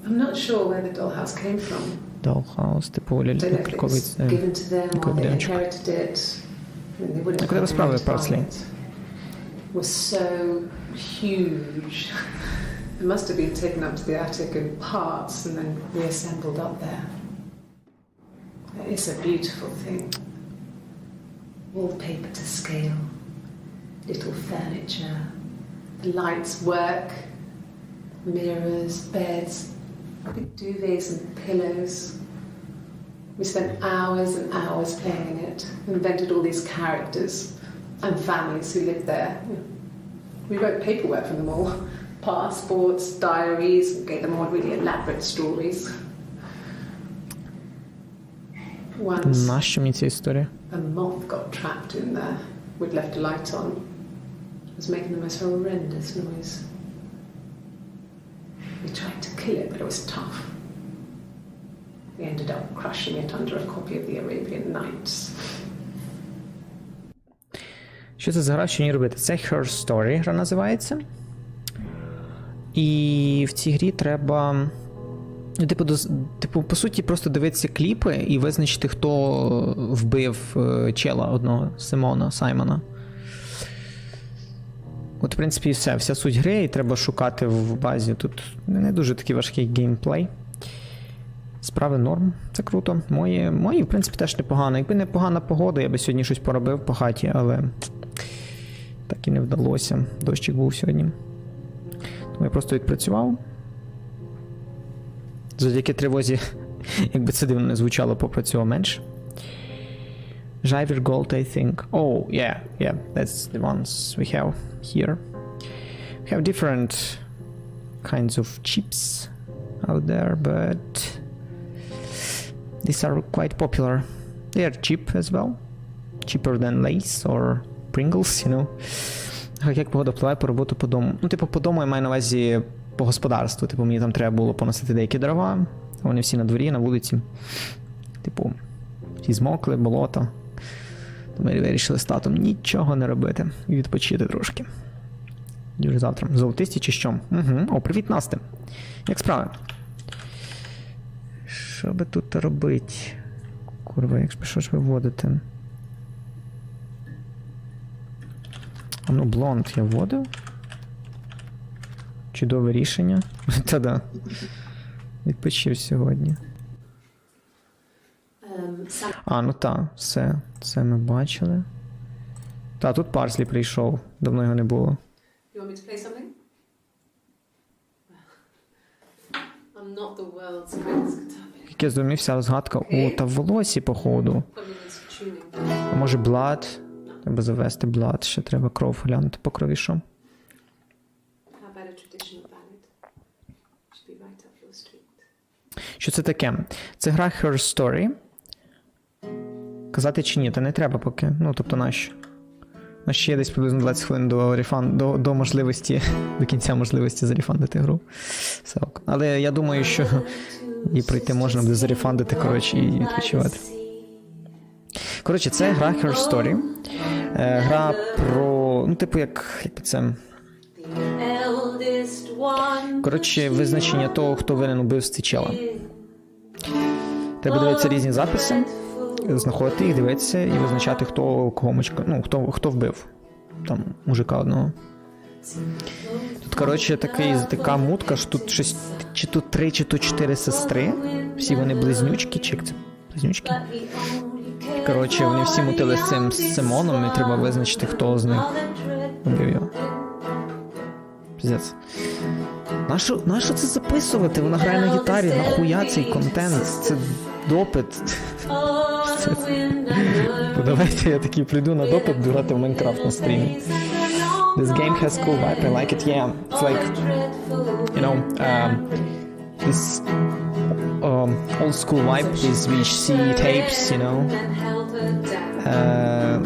I'm not sure where the dollhouse came from. Dollhouse, типу, I don't know if it was given to them or they inherited it. I mean, they wouldn't have Куди справи, Парслі? it. It was so huge. It must have been taken up to the attic in parts and then reassembled up there. It's a beautiful thing. Wallpaper to scale, little furniture, the lights work, mirrors, beds, big duvets and pillows. We spent hours and hours playing in it, invented all these characters and families who lived there. We wrote paperwork from them all, passports, diaries, gave them all really elaborate stories. Once, Нащо мені ця історія? a moth got trapped in there. We'd left a light on. It was making the most horrendous noise. We tried to kill it, but it was tough. We ended up crushing it under a copy of the Arabian Nights. Що це за гра, що не робити? Це Her Story гра називається. І в цій грі треба... Типу, по суті, просто дивитися кліпи і визначити, хто вбив чела одного, Саймона. От, в принципі, все. Вся суть гри, і треба шукати в базі. Тут не дуже такий важкий геймплей. Справи норм, це круто. Мої, в принципі, теж непогано. Якби не погана погода, я би сьогодні щось поробив по хаті, але так і не вдалося. Дощик був сьогодні. Тому я просто відпрацював. Завдяки тривозі, якби це дивно не звучало, попрацював менше. Jiver Gold, I think. Oh, yeah, that's the ones we have here. We have different kinds of chips out there, but these are quite popular. They are cheap as well. Cheaper than Lay's or Pringles, you know. Як погода впливає по роботу по дому? Ну, типу, по дому я маю на увазі по господарству. Типу, мені там треба було поносити деякі дрова. Вони всі на дворі, на вулиці. Типу, всі змокли, болото. Ми вирішили з татом нічого не робити і відпочити трошки. Дуже завтра. Золотисті чи що? Угу. О, привіт, Насте. Як справи? Що би тут робити? Курва, якщо що ж виводити? А ну, блонд я вводив? Чудове рішення. Та-да. Відпочив сьогодні. А, ну так, все. Це ми бачили. Та, тут Парслі прийшов. Давно його не було. You want me to play something? I'm not the world's greatest guitar player. Як я зрозумівся, розгадка. О, та в волосі, походу. А може блад? Треба завести блад. Ще треба кров глянути по крові, що. How about a traditional ballad? Should be right up your street. Що це таке? Це гра Her Story. Казати чи ні? Та не треба поки. Ну, тобто нащо? У нас ще є десь приблизно 20 хвилин до можливості, до кінця можливості зарефандити гру. Все ок. Але я думаю, що її пройти можна буде зарефандити, коротше, і відпочивати. Коротше, це гра Her Story. Гра про... Ну, типу, як це... Коротше, визначення того, хто винен у вбивстві чела. Треба дивитися різні записи, знаходити їх, дивитися і визначати, хто кого мочка, ну, хто вбив. Там, мужика одного. Тут, коротше, така мутка, що тут щось, чи тут 3, чи тут 4 сестри. Всі вони близнючки, чи це близнючки? Коротше, вони всі мутили з цим Симоном, і треба визначити, хто з них вбив його. Піздець. Нащо це записувати? Вона грає на гітарі, нахуя цей контент? Це допит. Давайте я такий прийду на допит грати в Майнкрафт на стрімі. This game has cool vibe, I like it, yeah. It's like, you know, this old school vibe, these VHC tapes, you know.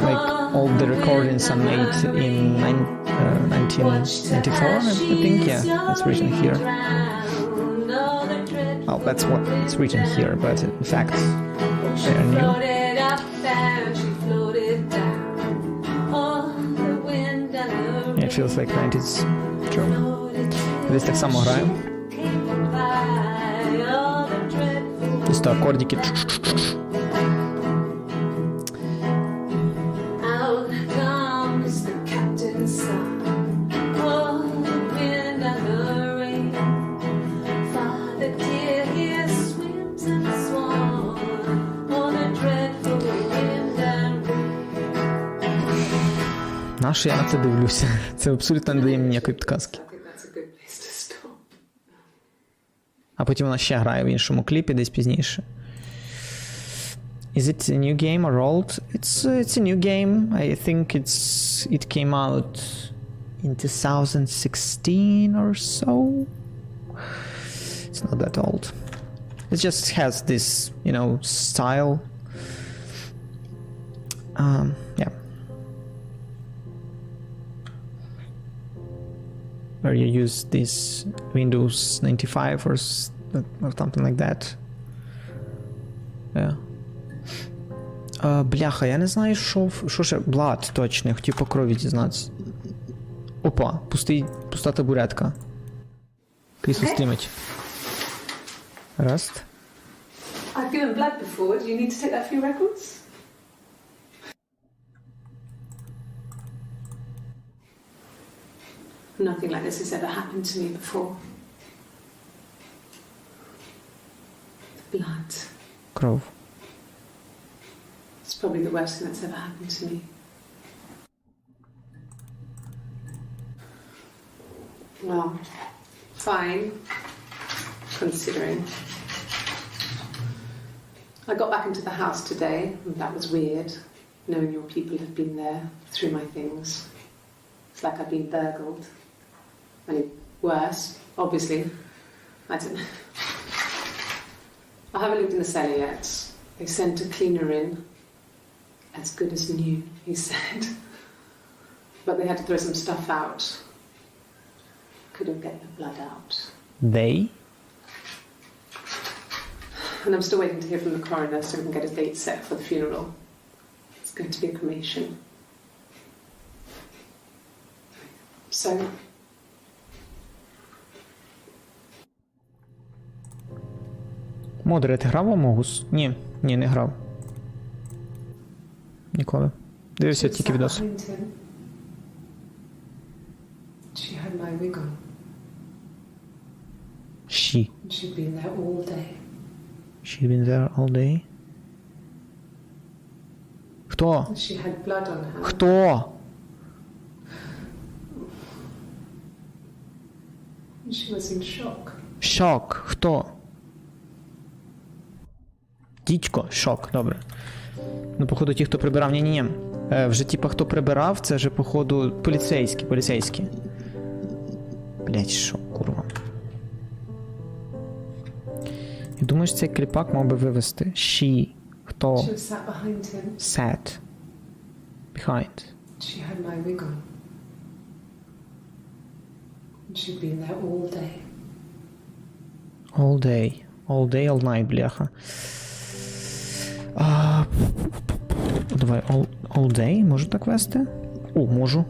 Like all the recordings are made in 1994, I think, yeah, that's written here. Oh, that's what it's written here, but in fact, they are new. Yeah, it feels like 90s German. Десь так само граю. Просто акордики. Нащо я на це дивлюся? Це абсолютно не дає мені ніякої підказки. А потім вона ще грає в іншому кліпі десь пізніше. Is it a new game or old? It's a new game. I think it came out in 2016 or so. It's not that old. It just has this, you know, style. Yeah. Where you use this Windows 95 or something like that. Yeah. Бляха, я не знаю, що ще... Блад, точно, я хотів по крові дізнатися. Опа, пуста табуретка. Крісло стрімить. Раз. I've given blood before. Do you need to take that few records? Nothing like this has ever happened to me before. The blood. Кров. It's probably the worst thing that's ever happened to me. Well, fine, considering. I got back into the house today, and that was weird, knowing your people have been there through my things. It's like I've been burgled. I mean, worse, obviously. I don't know. I haven't lived in the cellar yet. They sent a cleaner in. As good as new, he said. But they had to throw some stuff out. Couldn't get the blood out. They? And I'm still waiting to hear from the coroner so we can get a date set for the funeral. It's It's going to be a cremation. So, Модере, ти грав у Амогус? Ні, не грав. Ніколи. Дивився she тільки sat відос. behind him. She had my wig on. She. And she'd been there all day. She'd been there all day. Хто? And she had blood on her. Хто? And she was in shock. Шок. Хто? Дідько. Шок. Добре. Ну, походу, ті, хто прибирав. Ні. Вже, типа, хто прибирав, це вже, походу, поліцейські. Блять, що, курва. Я думаю, що цей кліпак мав би вивести. She. Хто? She was sat behind him. Sat. Behind. She had my wig on. And she'd been there all day. All day. All day, all night, бляха. Давай, all day, можу так вести? О, можу.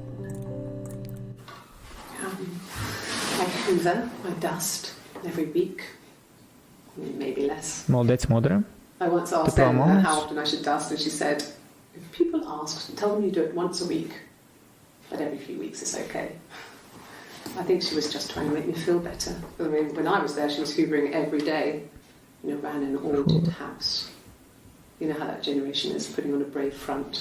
I hoover, I dust every week. Maybe less. Молодець, модере. I once asked Proper them moments. how often I should dust, and she said, if people ask, tell them you do it once a week, but every few weeks is okay. I think she was just trying to make me feel better. I mean, when I was there, she was hoovering every day. Ran an ordered house. You know how that generation is, putting on a brave front.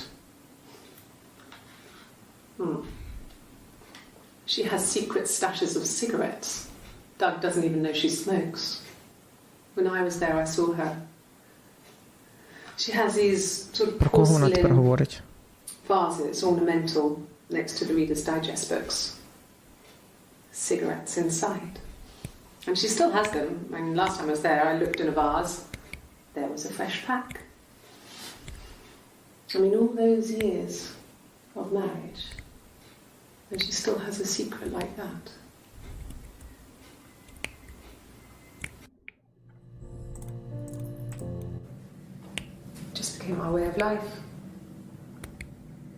She has secret stashes of cigarettes. Doug doesn't even know she smokes. When I was there, I saw her. She has these sort of Про кого вона тепер porcelain говорить? vases, ornamental, next to the Reader's Digest books. Cigarettes inside. And she still has them. I mean, last time I was there, I looked in a vase. There was a fresh pack. I mean, all those years of marriage, and she still has a secret like that. It just became our way of life.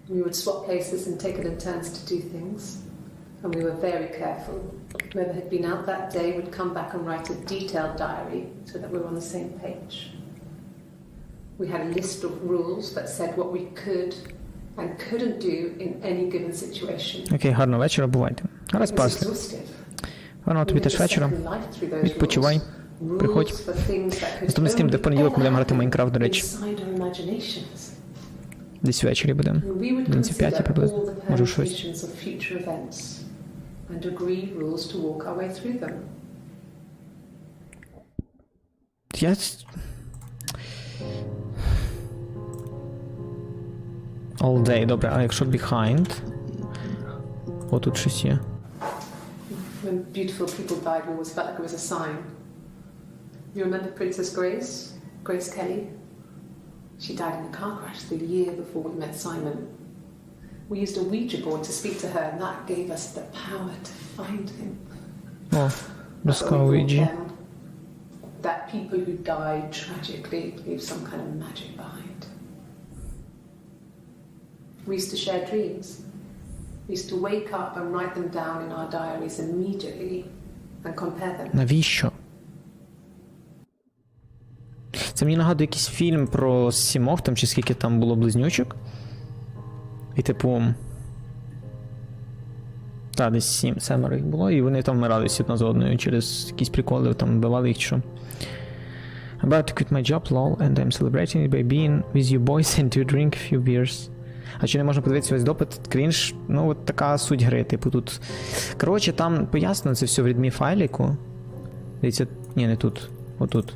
We would swap places and take it in turns to do things. And we were very careful. Whoever had been out that day would come back and write a detailed diary so that we were on the same page. We had a list of rules that said what we could and couldn't do in any given situation. Окей, гарного вечора, бувайте. Гаразд, It was пасли. exhaustive. Гарного тобі We теж lived a вечора. second life through those Відпочивай. rules. Приходь. Rules for things that could Наступний стрім, де в only понеділок ever будемо грати в happen Майнкрафт, до речі. inside our imaginations. Десь ввечері будемо. And we would 11:05 consider приблизно. all the Може, 6. permutations of future events and agree rules to walk our way through them. Я... All day, добре, а якщо behind? О, тут щось є. When beautiful people died, we always felt like it was a sign. You remember Princess Grace? Grace Kelly? She died in a car crash the year before we met Simon. We used a Ouija board to speak to her, and that gave us the power to find him. О, That's what доска we thought Ouija. then. That people who died tragically leave some kind of magic behind. We used to share dreams. We used to wake up and write them down in our diaries immediately and compare them. Навіщо? Це мені нагадує якийсь фільм про 7 там чи скільки там було близнючок. І типу... Так, десь 7 їх було, і вони там вмирались одна з одною через якісь приколи, там вбивали їх, що. About to quit my job, lol, and I'm celebrating it by being with you boys and to drink a few beers. А чи не можна подивитися весь допит? Крінж, ну от така суть гри, типу тут. Коротше, там пояснено це все в readme файліку. Дивіться, ні, не тут, отут.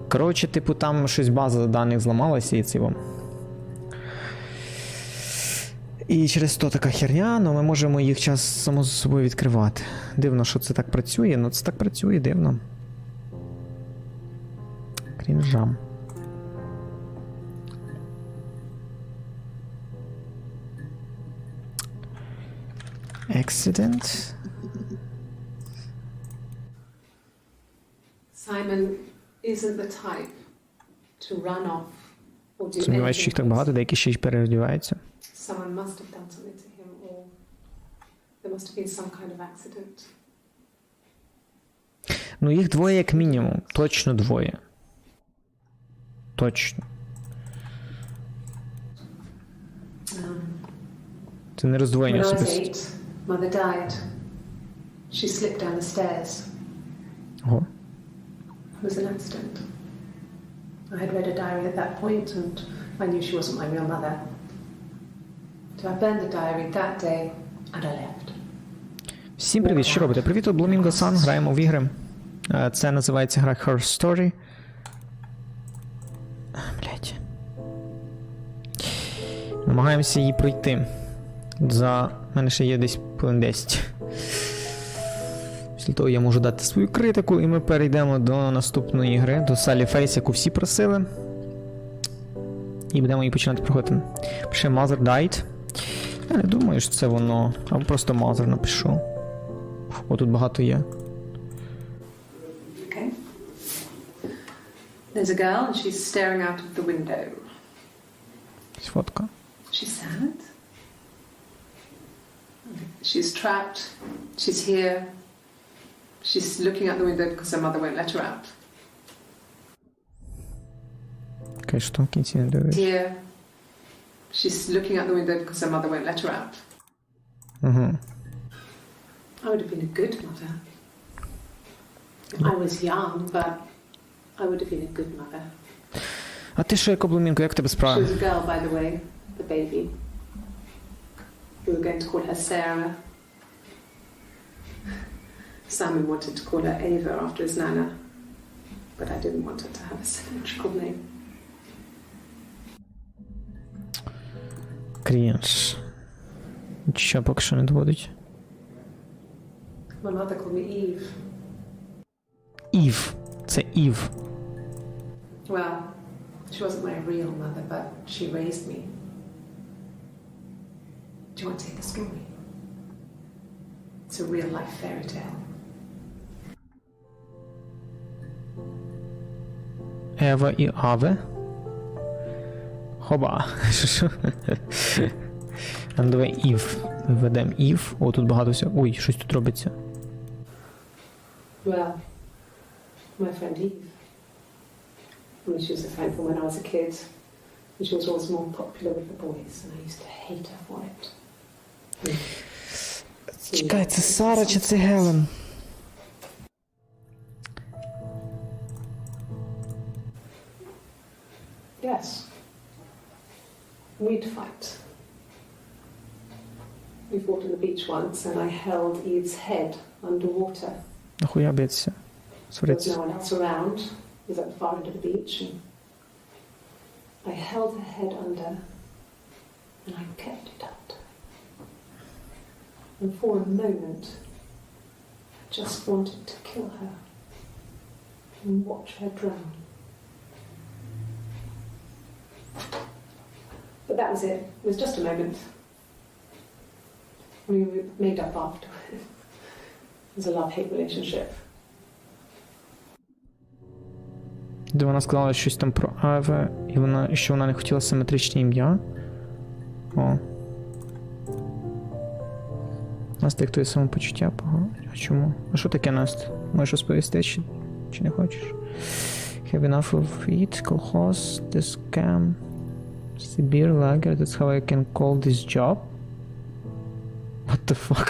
Коротше, типу там щось база даних зламалася і це вам. І через то така херня, але ми можемо їх час само за собою відкривати. Дивно, що це так працює, ну це так працює, дивно. Крінжам. Accident. Simon isn't the type to run off or do Сумніваюся, що їх так anything. багато, деякі ще й переодіваються. Someone must have done something to him, or there must have been some kind of accident. Ну, їх двоє як мінімум. Точно двоє. Точно. Це не роздвоєння When I was особистості. 8, mother died. She slipped down the stairs. Ого. It was an accident. I had read a diary at that point, and I knew she wasn't my real mother. So I burned the diary that day, and I left. Всім привіт, що робите? Привіт, тут Blomingo Sun, граємо в ігри. Це називається гра Her Story. Блять. Намагаємося її пройти. У мене ще є десь хвилин 10. Після того я можу дати свою критику, і ми перейдемо до наступної гри, до Sally Face, яку всі просили. І будемо її починати проходити. Пише Mother Died. Я не думаю, що це воно. Або просто Mother напишу. О, тут багато є. Okay. There's a girl, and she's staring out of the window. Фотка. She's sad. She's trapped. She's here. She's looking out the window because her mother won't let her out. Окей, що в кінці не дивиш? Here. She's looking out the window because her mother won't let her out. Угу. I would have been a good mother. I was young, but I would have been a good mother. А ти що, яко Блумінко, як в тебе She справа? was a girl, by the way, the baby. We were going to call her Sarah. Simon wanted to call her Ava after his nana, but I didn't want her to have a symmetrical name. Крінж. Що поки що не доводить? My mother called me Eve. Ів. Це Ів. Well, she wasn't my real mother, but she raised me. Do you want to hear the story? It's a real life fairy tale. Ева і Аве. Хоба. Що? А ну давай Ів. Введемо Ів. О, тут багато всього. Ой, щось тут робиться. Well, my friend Eve. I mean, she was a friend from when I was a kid. And she was always more popular with the boys, and I used to hate her for it. Чекай, це Сара чи це Гелен? Yes. We'd fight. We fought on the beach once, and I held Eve's head underwater. Нахуя б'ється? There was Свариться. no one else around. It was at the far end of the beach, and I held her head under, and I kept it out. And for a moment, I just wanted to kill her and watch her drown. But that was it. It was just a moment. We made up afterwards. It was a love-hate relationship. Де вона сказала щось там про Аве, і що вона не хотіла симетричне ім'я. О. Нас диктує самопочуття погано. А чому? А що таке, Настя? Можеш розповісти, чи не хочеш? Have enough of it, колхоз, the scam, Sibir lager, that's how I can call this job? What the fuck?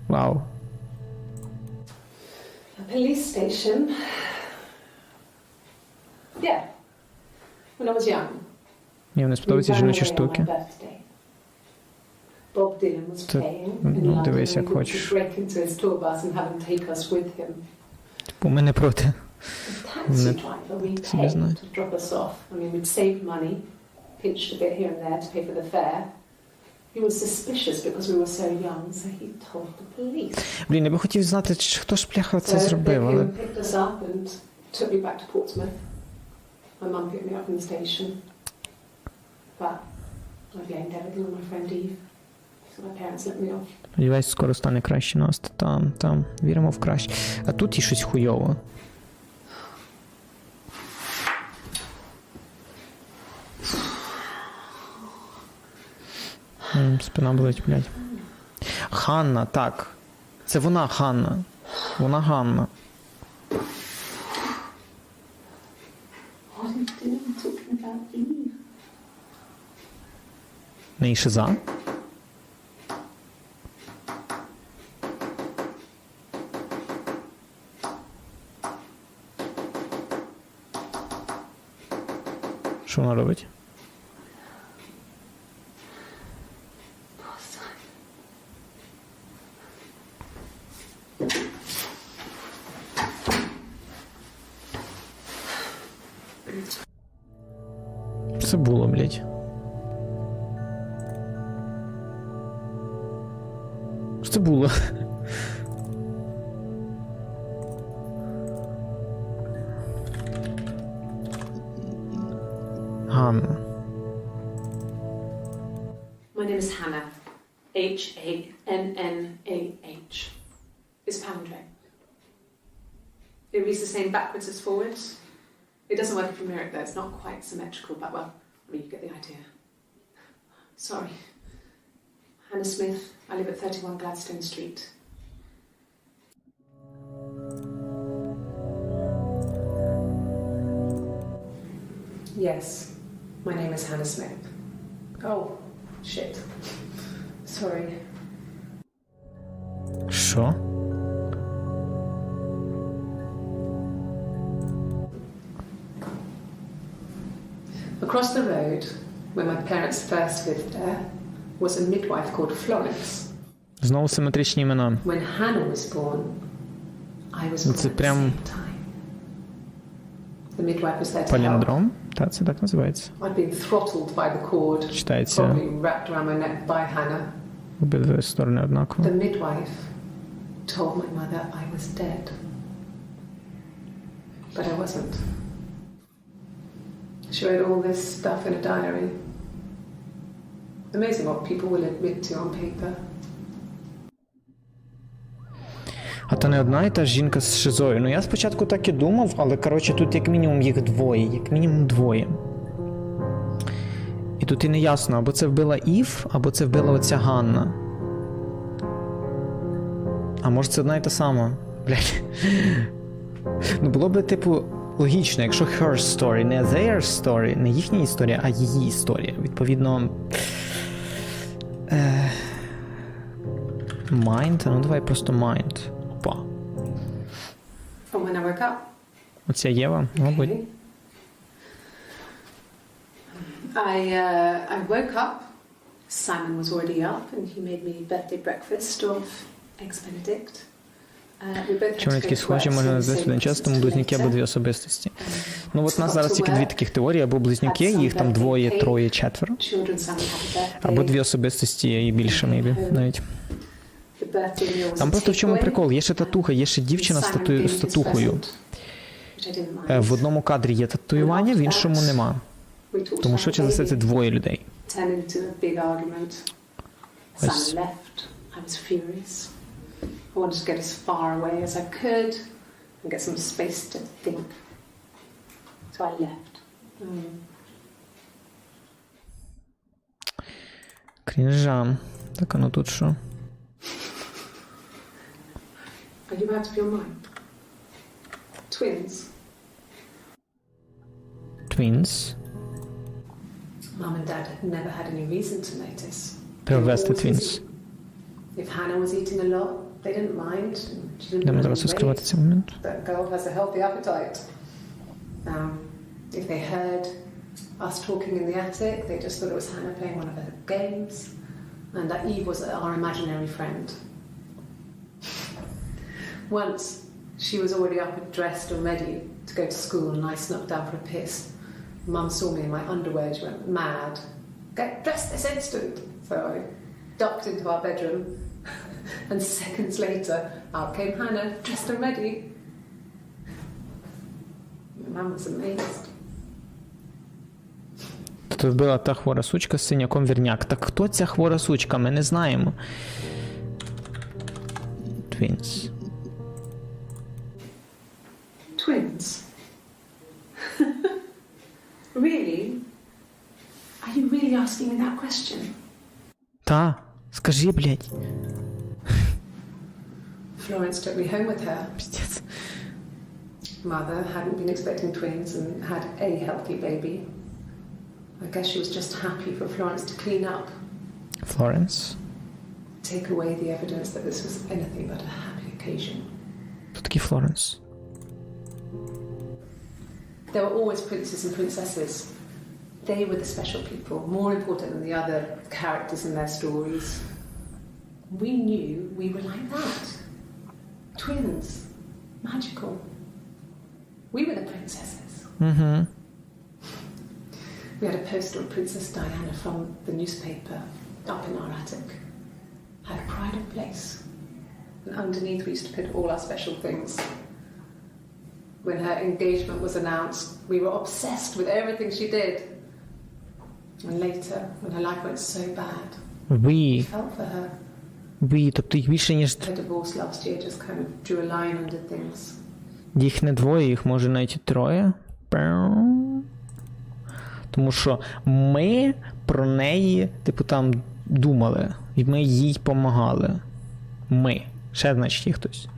Wow. A police station. Yeah. When I was young. Мені не сподобаються жіночі штуки. Bob Dylan was Це, playing in ну, London, дивись, and як we would хочеш. break into his tour bus and have him take us with him. Типу, ми не проти. The taxi driver we собі paid знаю. to drop us off. I mean, we'd save money, pinched a bit here and there to pay for the fare. He was suspicious because we were so young, so he told the police. Блін, я би хотів знати, хто ж, пляха, це So зробив, they але... came and picked us up and took me back to Portsmouth. My mum picked me up from the station. But I blamed everything on my friend Eve. So my parents let me off. Сподіваюсь, скоро стане краще, Настя. Там. Віримо в краще. А тут і щось хуйово. Спина болить, блядь. Ханна, так. Це вона Ханна. Вона Ганна. What are you doing talking about Eve? Не шиза? Що вона робить? Що це було, блядь? Що це було? Ганна. My name is Hannah. H-A-N-N-A-H. It's palindrome. It reads the same backwards as forwards. It doesn't work if you mirror it though. It's not quite symmetrical, but well, I mean, you get the idea. Sorry. Hannah Smith. I live at 31 Gladstone Street. Yes, my name is Hannah Smith. Oh, shit. Sorry. Що? Across the road, where my parents first lived there, was a midwife called Florence. Знову симетричні імена. When Hannah was born, I was born Це at the прям same time. The midwife was there to help. Паліндром? Так, це так називається. I'd been throttled by the cord, Читається probably wrapped around my neck by Hannah. обидві сторони однаково. The midwife told my mother I was dead. But I wasn't. She wrote all this stuff in a diary. Amazing what people will admit to on paper. А то не одна і та жінка з шизою. Ну я спочатку так і думав, але коротше тут як мінімум їх двоє. Як мінімум двоє. І тут і не ясно, або це вбила Ів, або це вбила оця Ганна. А може це одна і та сама? Блядь. Ну було би, типу, логічно, якщо her story, не their story, не їхня історія, а її історія. Відповідно... Mind? Ну давай просто mind. Опа. From when I woke up. Оця Єва, мабуть. Okay. I woke up. Simon was already up and he made me birthday breakfast of eggs Benedict. Чому вони такі схожі, можна назвати один час, тому близнюки або дві особистості. Ну от у нас зараз тільки дві таких теорії, або близнюки, їх там двоє, троє, четверо. Або дві особистості і більше, maybe, навіть. Там просто в чому прикол, є ще татуха, є ще дівчина з татухою. В одному кадрі є татуювання, в іншому нема. Тому що за це двоє людей. Ось. I wanted to get as far away as I could and get some space to think. So I left. Крінжа. Так, а ну тут що? Are you out of your mind? Twins. Twins. Mum and Dad had never had any reason to notice. Привезти twins. If Hannah was eating a lot, they didn't mind. She didn't Будемо зараз розкривати цей момент. That girl has a healthy appetite. If they heard us talking in the attic, they just thought it was Hannah playing one of her games, and that Eve was our imaginary friend. Once, she was already up and dressed and ready to go to school, and I snuck down for a piss. Mum saw me in my underwear, she went mad. Get dressed this instant! So I ducked into our bedroom, and seconds later, out came Hannah, dressed and ready. My mum was amazed. Тут вбила та хвора сучка з синяком вірняк. Так хто ця хвора сучка? Ми не знаємо. Twins. Twins? Really? Are you really asking me that question? Та, скажи, блядь. Florence took me home with her. Пиздец. Mother hadn't been expecting twins and had a healthy baby. I guess she was just happy for Florence to clean up. Florence? Take away the evidence that this was anything but a happy occasion. Хто такий Флоренс? There were always princes and princesses. They were the special people, more important than the other characters in their stories. We knew we were like that. Twins. Magical. We were the princesses. Угу. We had a poster of Princess Diana from the newspaper up in our attic. Had a pride of place. And underneath we used to put all our special things. When her engagement was announced, we were obsessed with everything she did. And later, when her life went so bad, we felt for her. Тобто їх більше, ніж... Her divorce last year just kind of drew a line under things. Їх не двоє, їх може навіть і троє. Тому що ми про неї, типу, там думали. І ми їй помагали. Ми. Ще, значить, є хтось.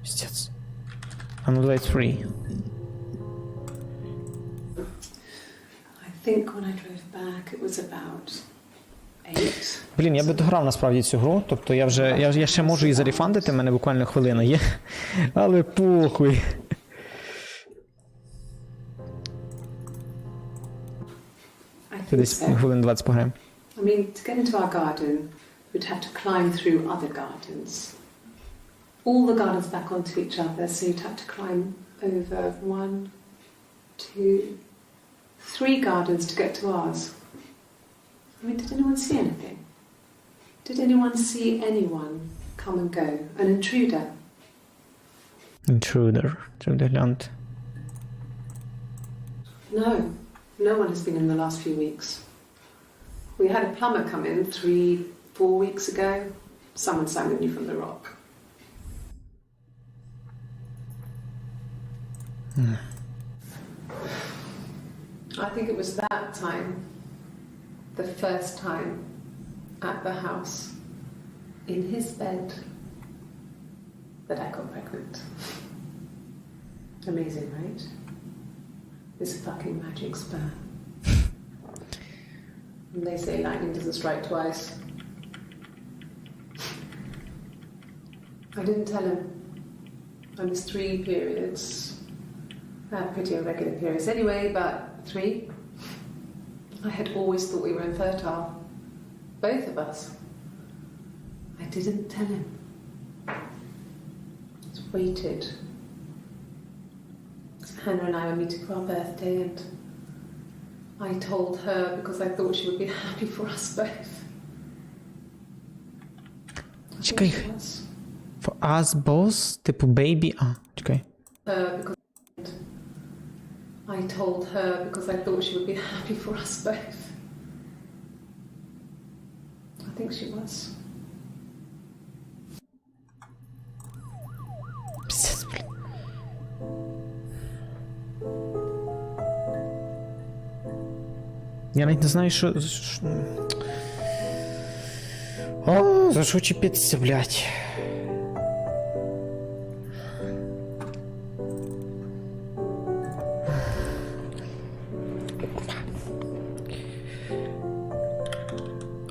Пиздец. А ну, давай free. I think when I drove back, it was about 8. Блін, я би дограв насправді цю гру. Тобто я ще можу і зарефандити, в мене буквально хвилина є. Але похуй. Десь хвилин 20 пограємо. I mean, to get into our garden, we'd have to climb through other gardens. All the gardens back onto each other, so you'd have to climb over 1, 2, 3 gardens to get to ours. I mean, did anyone see anything? Did anyone see anyone come and go? An intruder? Intruder. Треба глянути. No. No one has been in the last few weeks. We had a plumber come in 3-4 weeks ago. Someone sang with you from the rock. I think it was that time, the first time at the house, in his bed, that I got pregnant. Amazing, right? This fucking magic sperm. And they say lightning doesn't strike twice. I didn't tell him. I missed 3 periods. I had pretty irregular periods anyway, but 3. I had always thought we were infertile. Both of us. I didn't tell him. Just waited. Hannah and I were meeting for our birthday, and I told her because I thought she would be happy for us both. Чекай. For us both? Типу baby? А, чекай. Because I told her because I thought she would be happy for us both. I think she was. Пиздец, блін. Я навіть не знаю, що... О, за що чіпитися, блядь.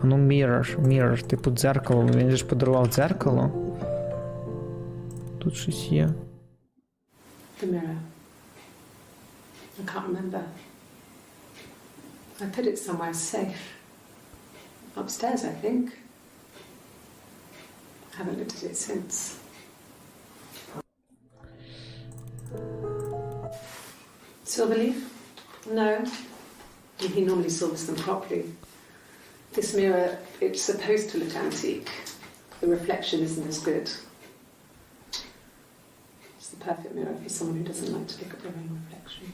Ну, mirror, типу дзеркало. Він же ж подарував дзеркало. Тут щось є. The mirror. I can't remember. I put it somewhere safe. Upstairs, I think. I haven't looked at it since. Silver leaf? No. He normally silvers them properly. This mirror, it's supposed to look antique. The reflection isn't as good. It's the perfect mirror for someone who doesn't like to look at their own reflection.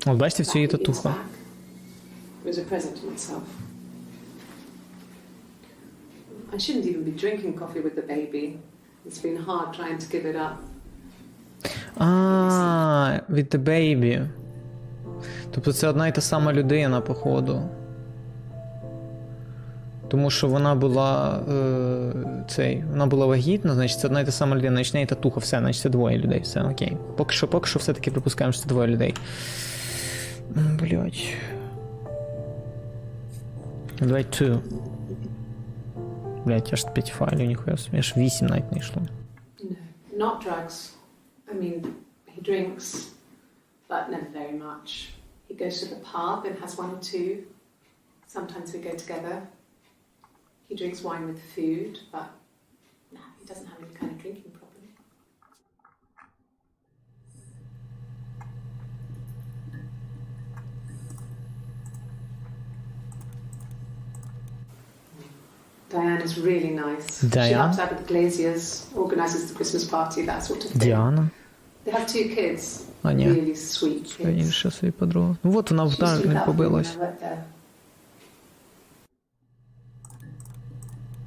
От бачите, в цій є татуха. It was a present to myself. I shouldn't even be drinking coffee with the baby. It's been hard trying to give it up. With the baby. Тобто це одна і та сама людина, походу. Тому що вона була вона була вагітна, значить це одна і та сама людина, значить неї татуха, все, значить це двоє людей, все, окей. Поки що все-таки припускаємо, що це двоє людей. Блять. Давай 2. Блять, аж 5 файлів, ніхуя собі, аж 8 навіть не йшло. No, not drugs. I mean, he drinks, but never very much. He goes to the pub and has one or two. Sometimes we go together. He drinks wine with food, but no, he doesn't have any kind of drinking problem. Diane is really nice. Diane? She helps out with the glaziers, organises the Christmas party, that sort of thing. Діана. They have 2 kids. А, ні. Really sweet Це kids. інша собі подруга. Ну от вона She used to вдар look не out for me when побилась. I worked there.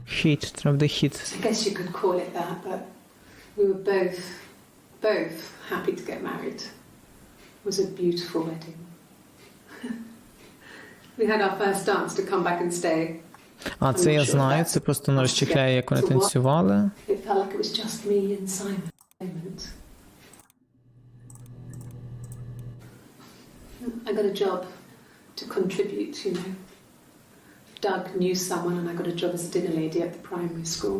Хіт, треба буде хіт. I guess you could call it that, but we were both happy to get married. It was a beautiful wedding. We had our first dance to come back and stay. А, це я знаю, це просто не розчехляє, як вони танцювали. It felt like it was just me and Simon at the moment. I got a job to contribute, you know. Doug knew someone and I got a job as a dinner lady at the primary school.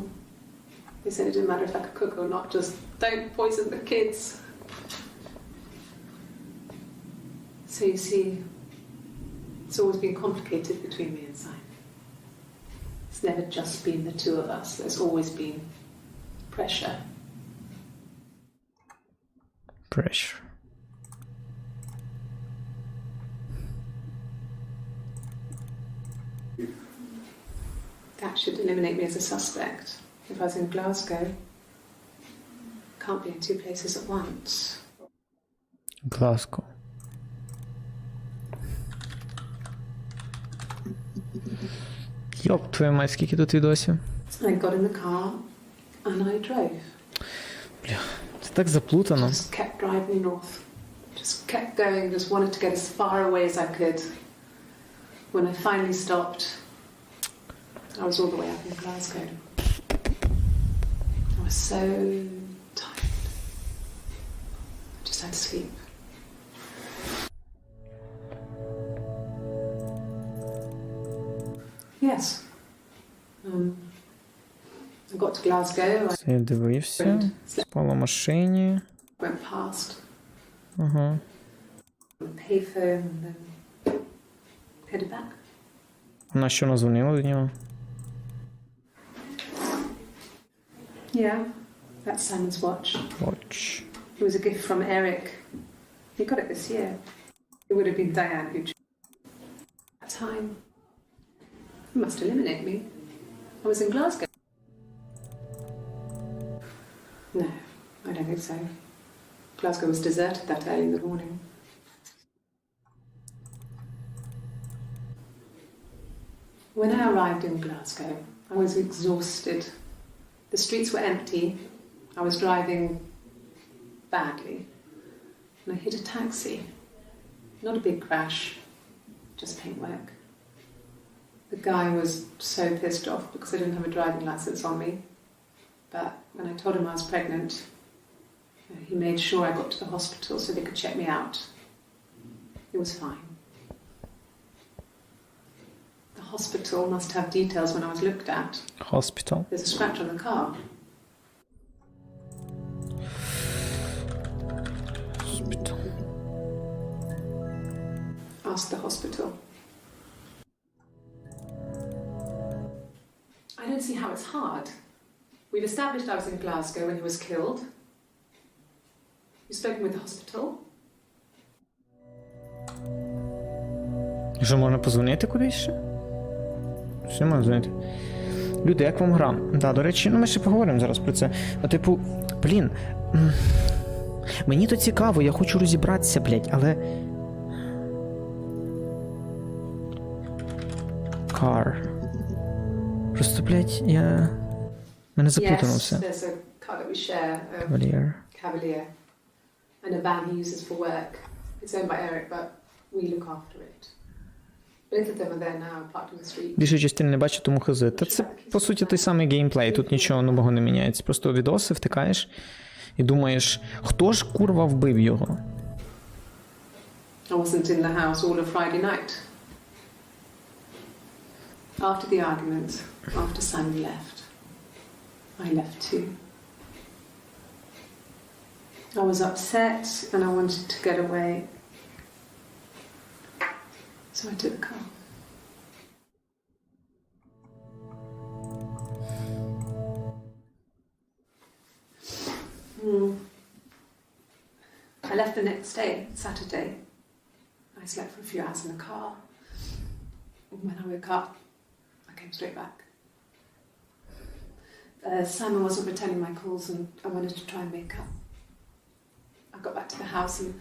They said it didn't matter if I could cook or not, just don't poison the kids. So you see, it's always been complicated between me and Simon. It's never just been the two of us. There's always been pressure. Pressure. That should eliminate me as a suspect. If I was in Glasgow, can't be in 2 places at once. Глазко. Йоп, твою мать, скільки тут відосів. I got in the car and I drove. Бля, це так заплутано. Just kept driving north. Just kept going, just wanted to get as far away as I could. When I finally stopped, I was all the way up in Glasgow. I was so tired. I just had to sleep. Yes. I got to Glasgow. Це я дивився. Спав у машині. Went past Ага. the payphone and then headed back. Вона що, назвонила до нього? Yeah, that's Simon's watch. Watch. It was a gift from Eric. He got it this year. It would have been Diane who chose that time. He must eliminate me. I was in Glasgow. No, I don't think so. Glasgow was deserted that early in the morning. When I arrived in Glasgow, I was exhausted. The streets were empty. I was driving badly. And I hit a taxi. Not a big crash, just paintwork. The guy was so pissed off because I didn't have a driving license on me. But when I told him I was pregnant, he made sure I got to the hospital so they could check me out. It was fine. The hospital must have details when I was looked at. Hospital. There's a scratch on the car. Hospital. Ask the hospital. I don't see how it's hard. We've established I was in Glasgow when he was killed. You've spoken with the hospital. Що, можна позвонити кудись ще? Що можна дзвонити? Люди, як вам гра? Да, до речі, ми ще поговоримо зараз про це. Типу, блін. Мені то цікаво, я хочу розібратися, блядь, але... Просто, блядь, мене заплутано все. Yes, there's a car that we share, a Cavalier, and a van he uses for work. It's owned by Eric, but we look after it. Both of them are there now, parked on the street. Більшу частину не бачу, тому хази. Та це, по суті, той самий геймплей, тут нічого нового не міняється. Просто відоси втикаєш і думаєш, хто ж, курва, вбив його? I wasn't in the house all of Friday night. After the argument, after Simon left, I left too. I was upset and I wanted to get away. So I took the car. I left the next day, Saturday. I slept for a few hours in the car. When I woke up, I came straight back. Simon wasn't returning my calls and I wanted to try and make up. I got back to the house and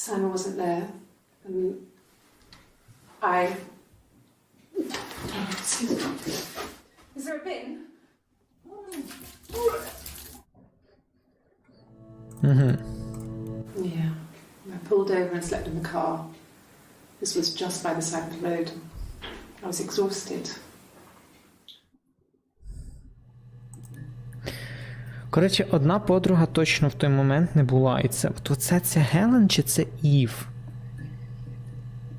Simon wasn't there. And Is there a bin? Yeah. I pulled over and slept in the car. This was just by the side of the road. I was exhausted. Коротше, одна подруга точно в той момент не була. І це Гелен чи це Ів?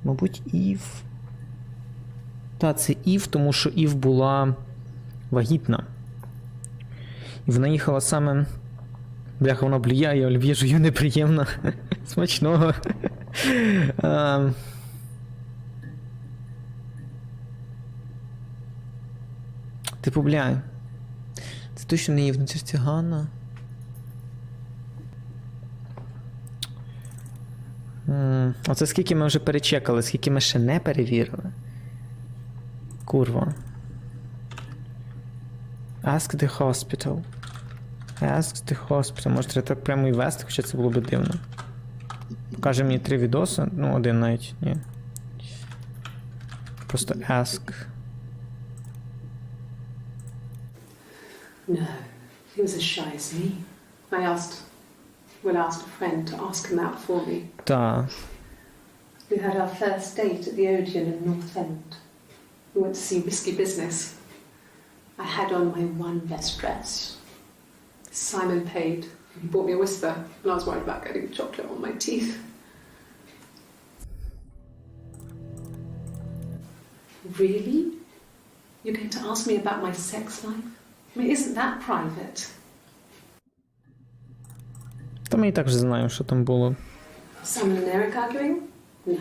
Мабуть, Ів. Та, це Ів, тому що Ів була вагітна. І вона їхала саме... Бляха, вона блює, я олів'є жую неприємно. Смачного. Типу, бля, це точно не Ів, це ж цигана. Оце скільки ми вже перечекали, скільки ми ще не перевірили. Курва. Ask the hospital. Ask the hospital. Може, треба так прямо і вести, хоча це було б дивно. Покаже мені 3 відоси. Ну, один навіть, ні. Просто ask. No, he was as shy as me. I asked a friend to ask him out for me. Та. We had our first date at the Odeon in North End. We went to see Risky Business. I had on my one best dress. Simon paid. He bought me a whisper, and I was worried about getting chocolate on my teeth. Really? You're going to ask me about my sex life? I mean, isn't that private? Та ми і так вже знаємо, що там було. Simon and Eric arguing? No,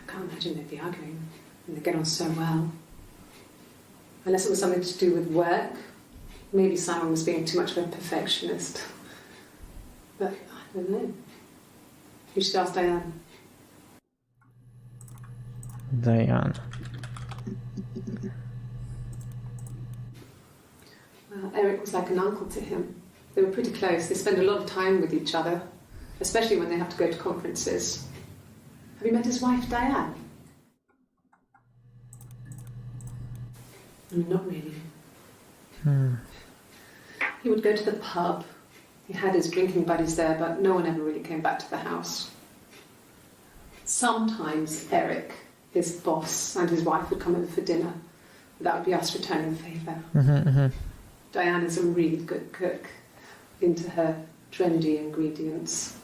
I can't imagine they'd be arguing. And they get on so well. Unless it was something to do with work. Maybe Simon was being too much of a perfectionist. But I don't know. You should ask Diane. Diane. Well, Eric was like an uncle to him. They were pretty close. They spend a lot of time with each other, especially when they have to go to conferences. Have you met his wife, Diane? Not really. He would go to the pub. He had his drinking buddies there, but no one ever really came back to the house. Sometimes Eric, his boss, and his wife would come over for dinner. That would be us returning the favour. Diane is a really good cook, into her trendy ingredients.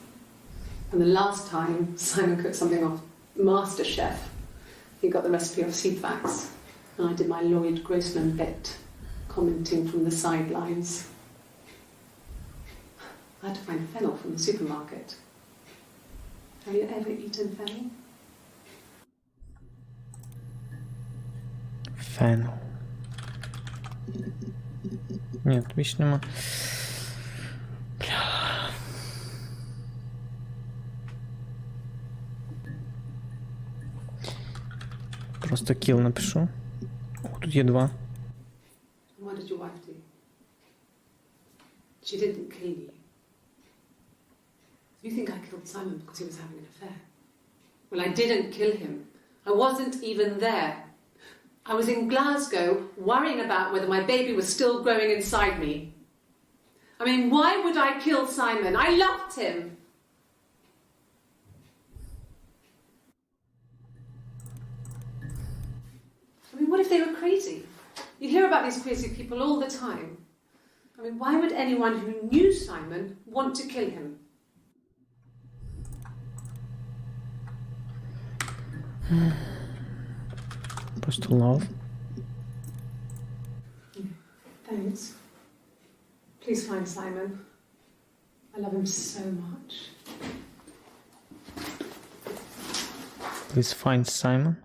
And the last time Simon cooked something off MasterChef, he got the recipe off Ceefax, and I did my Lloyd Grossman bit, commenting from the sidelines. I had to find fennel from the supermarket. Have you ever eaten fennel? Fennel. Ні, більш нема. Бля. Просто кіл напишу. О, тут є 2. What did your wife do? She didn't kill you. You think I killed Simon because he was having an affair? Well, I didn't kill him. I wasn't even there. I was in Glasgow worrying about whether my baby was still growing inside me. I mean, why would I kill Simon? I loved him. I mean, what if they were crazy? You hear about these crazy people all the time. I mean, why would anyone who knew Simon want to kill him? Просто love. Thanks. Please find Simon. I love him so much. Please find Simon.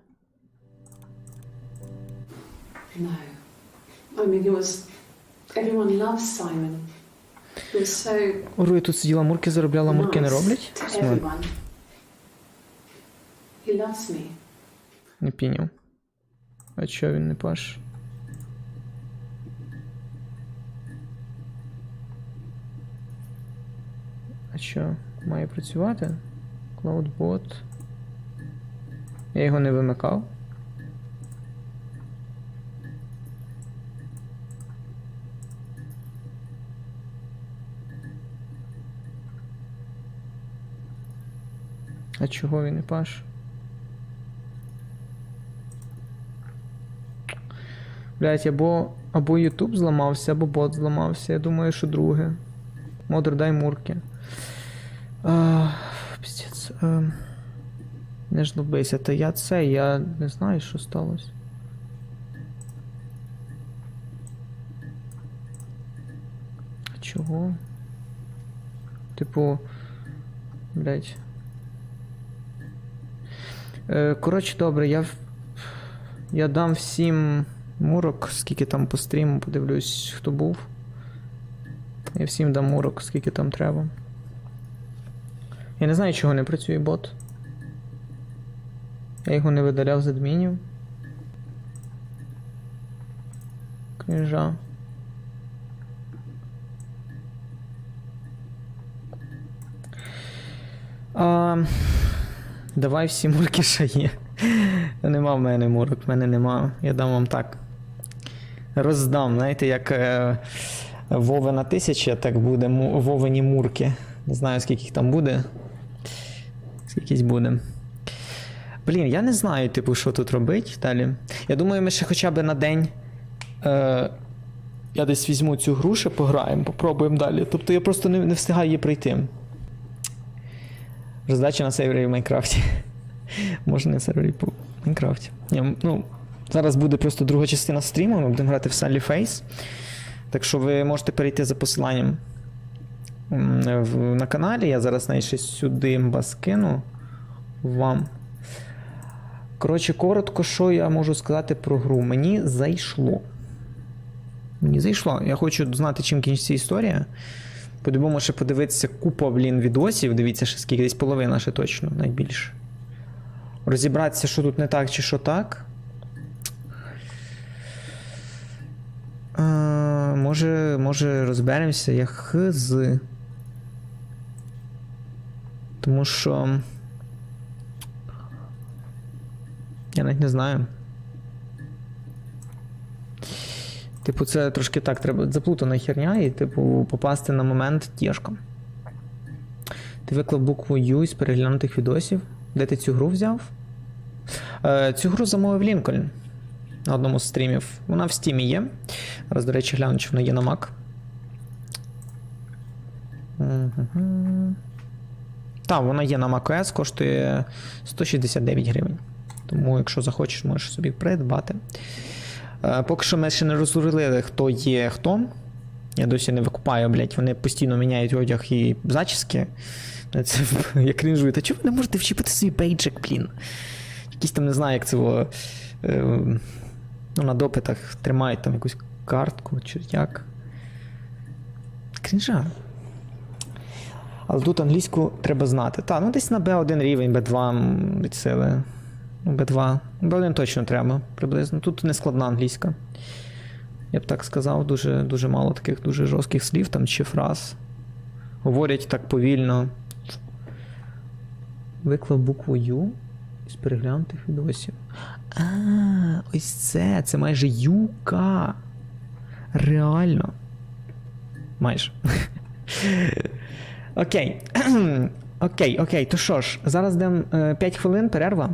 No. I mean, he was... Everyone loves Simon. He was so... Ору, я тут сиділа, мурки заробляла, мурки не роблять? to everyone. He loves me. Не піняв. А чого він не паш? А що? Має працювати? Cloudbot. Я його не вимикав. А чого він не паш? Блять, або YouTube зламався, або бот зламався. Я думаю, що друге. Модер, дай мурки. Піздець. Не жлобися. Та я не знаю, що сталося. А чого? Типу... Блять. Коротше, добре, я дам всім мурок, скільки там по стріму, подивлюсь, хто був. Я всім дам мурок, скільки там треба. Я не знаю, чого не працює бот. Я його не видаляв з адмінів. Книжа. Давай всі мурки, що є. Нема в мене мурок, в мене нема. Я дам вам так. Роздам, знаєте, як Вовина 1000, так буде Вовині мурки. Не знаю, скільки їх там буде. Скількись буде. Блін, я не знаю, типу, що тут робити далі. Я думаю, ми ще хоча б на день я десь візьму цю гру, ще пограємо, попробуємо далі. Тобто я просто не встигаю її пройти. Роздача на сервері в Майнкрафті. Може не сервері по Майнкрафті. Ну, зараз буде просто друга частина стріму, ми будемо грати в Sally Face. Так що ви можете перейти за посиланням на каналі. Я зараз навіть щось сюди скину вам. Коротше, коротко, що я можу сказати про гру. Мені зайшло. Я хочу знати, чим кінчиться історія. По-любому ще подивитися купа, відосів. Дивіться, ще скільки, десь половина ще точно, найбільше. Розібратися, що тут не так, чи що так. Може розберемося, я хз. Тому що... Я навіть не знаю. Типу, це трошки так, треба заплутана херня, і, типу, попасти на момент тяжко. Ти виклав букву U із переглянутих відосів. Де ти цю гру взяв? Цю гру замовив Лінкольн на одному з стрімів. Вона в Стімі є. Зараз, до речі, гляну, чи вона є на Mac. Так, вона є на macOS, коштує 169 гривень. Тому, якщо захочеш, можеш собі придбати. Поки що ми ще не розрулили, хто є хто. Я досі не викупаю, блять, вони постійно міняють одяг і зачіски. Це я крінжую. Та чого ви не можете вчепити свій бейджик, блін? Якісь там, не знаю, як це на допитах тримають там якусь картку, чи як. Крінжа. Але тут англійську треба знати. Та, ну десь на B1 рівень, B2 від сили. B2. B1 точно треба, приблизно. Тут не складна англійська. Я б так сказав, дуже, дуже мало таких дуже жорстких слів там, чи фраз. Говорять так повільно. Виклав букву U із переглянутих відосів. Ось це майже юка. Реально. Майже. Окей. Окей. То що ж, зараз дам 5 хвилин, перерва.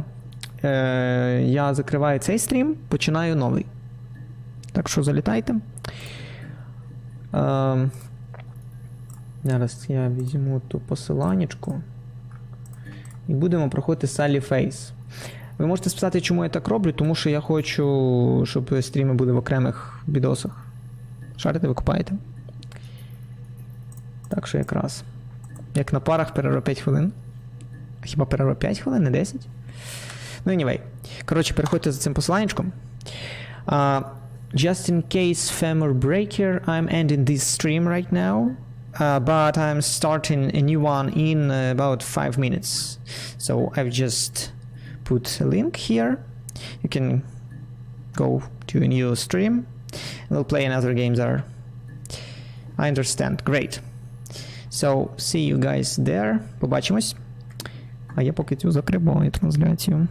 Я закриваю цей стрім, починаю новий. Так що залітайте. Зараз я візьму ту посиланнячку. І будемо проходити Салі Фейс. Ви можете спитати, чому я так роблю, тому що я хочу, щоб стріми були в окремих відосах. Шарите, ви купаєте? Так що якраз. Як на парах, перерва 5 хвилин. Хіба перерва 5 хвилин, не 10? Ну, anyway. Коротше, переходьте за цим посиланнячком. Just in case femur breaker, I'm ending this stream right now. But I'm starting a new one in about 5 minutes. So I've just put a link here. You can go to a new stream. We'll play another game there. I understand. Great. So, see you guys there. Побачимось. А я поки цю закриваю трансляцію.